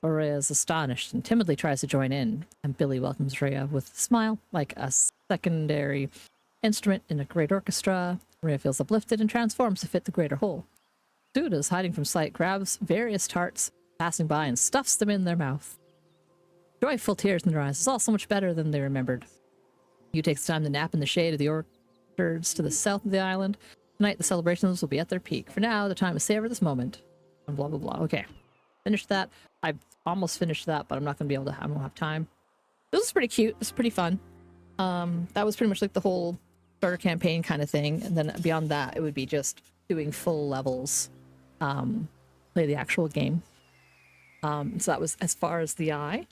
Rhea is astonished and timidly tries to join in, and Billy welcomes Rhea with a smile, like a secondary instrument in a great orchestra. Rhea feels uplifted and transforms to fit the greater whole. Sudas, hiding from sight, grabs various tarts passing by and stuffs them in their mouth. Joyful tears in their eyes. It's all so much better than they remembered. You takes time to nap in the shade of the orchards to the south of the island. Tonight, the celebrations will be at their peak. For now, the time is savor this moment. And blah, blah, blah. Okay. Finished that. I almost finished that, but I'm not going to be able to. I don't have time. This is pretty cute. This is pretty fun. That was pretty much like the whole starter campaign kind of thing. And then beyond that, it would be just doing full levels. Play the actual game. So that was as far as the eye.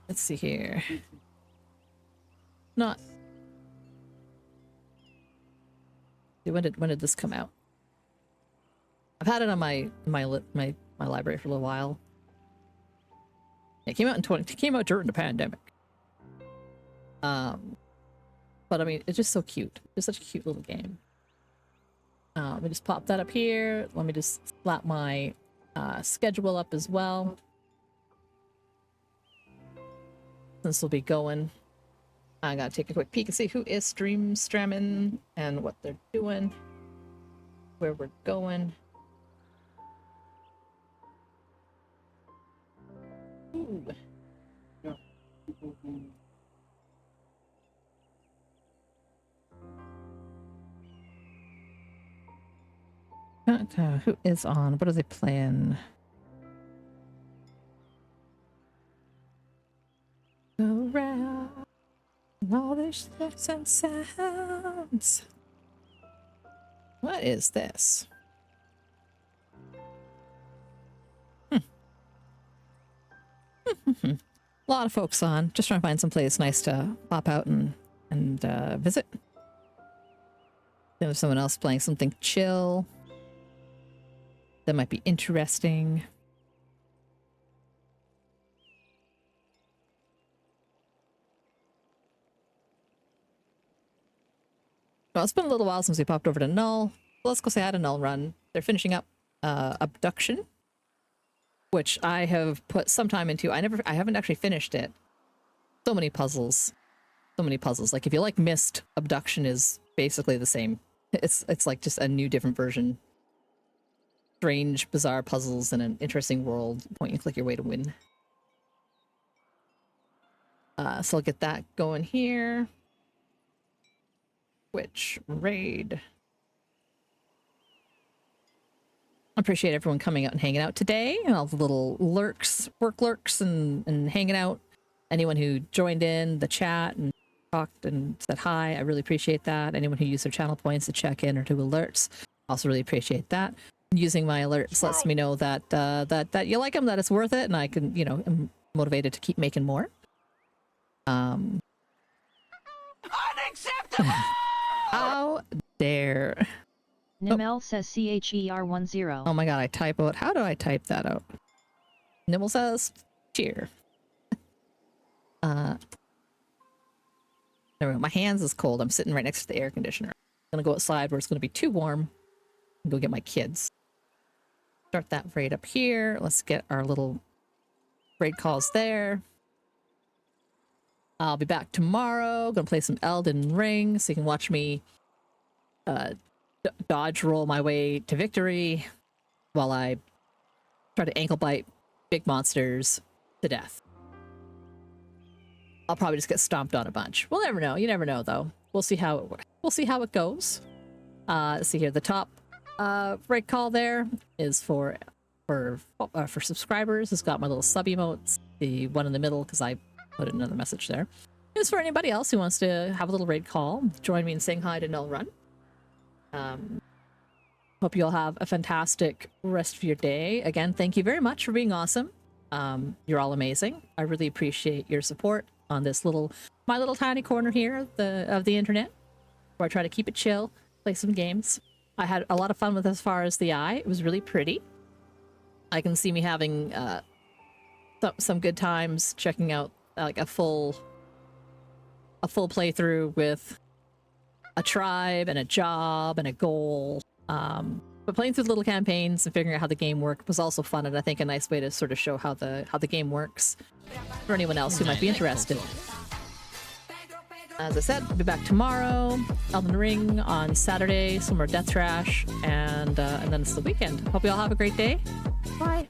Let's see here. Not. When did this come out? I've had it on my library for a little while. It came out it came out during the pandemic. But I mean, it's just so cute. It's such a cute little game. Let me just pop that up here. Let me just slap my schedule up as well. This will be going. I gotta take a quick peek and see who is streaming and what they're doing, where we're going. Ooh. Who is on? What are they playing? Go around all these shapes and sounds. What is this? A lot of folks on. Just trying to find some place nice to pop out and visit. There's someone else playing something chill. That might be interesting. Well, it's been a little while since we popped over to Null. Let's go say hi to Null Run. They're finishing up Abduction, which I have put some time into. I haven't actually finished it. So many puzzles. So many puzzles. Like if you like Myst, Abduction is basically the same. It's like just a new different version. Strange, bizarre puzzles in an interesting world. Point and click your way to win. So I'll get that going here. Which raid? I appreciate everyone coming out and hanging out today. And all the little lurks, work lurks and hanging out. Anyone who joined in the chat and talked and said hi, I really appreciate that. Anyone who used their channel points to check in or to alerts, also really appreciate that. Using my alerts lets me know that that you like them, that it's worth it, and I can, you know, am motivated to keep making more. Unacceptable! How dare. Nimel says CHER10. Oh my god, I type out. How do I type that out? Nimble says cheer. There we go. My hands is cold. I'm sitting right next to the air conditioner. I'm gonna go outside where it's gonna be too warm and go get my kids. Start that raid up here. Let's get our little raid calls there. I'll be back tomorrow. Gonna play some Elden Ring so you can watch me dodge roll my way to victory while I try to ankle bite big monsters to death. I'll probably just get stomped on a bunch. We'll never know. You never know, though. We'll see how it works. We'll see how it goes. Let's see here. The top raid call there is for subscribers. It's got my little sub emotes. The one in the middle, because I put another message there, is for anybody else who wants to have a little raid call. Join me in saying hi to Null Run. Hope you all have a fantastic rest of your day. Again, thank you very much for being awesome. You're all amazing. I really appreciate your support on this my little tiny corner here of the internet, where I try to keep it chill, play some games. I had a lot of fun with As Far As the Eye. It was really pretty. I can see me having some good times checking out like a full playthrough with a tribe and a job and a goal. But playing through the little campaigns and figuring out how the game worked was also fun, and I think a nice way to sort of show how the game works for anyone else who might be interested. As I said, we'll be back tomorrow. Elden Ring on Saturday, some more Death Trash, and then it's the weekend. Hope you all have a great day. Bye.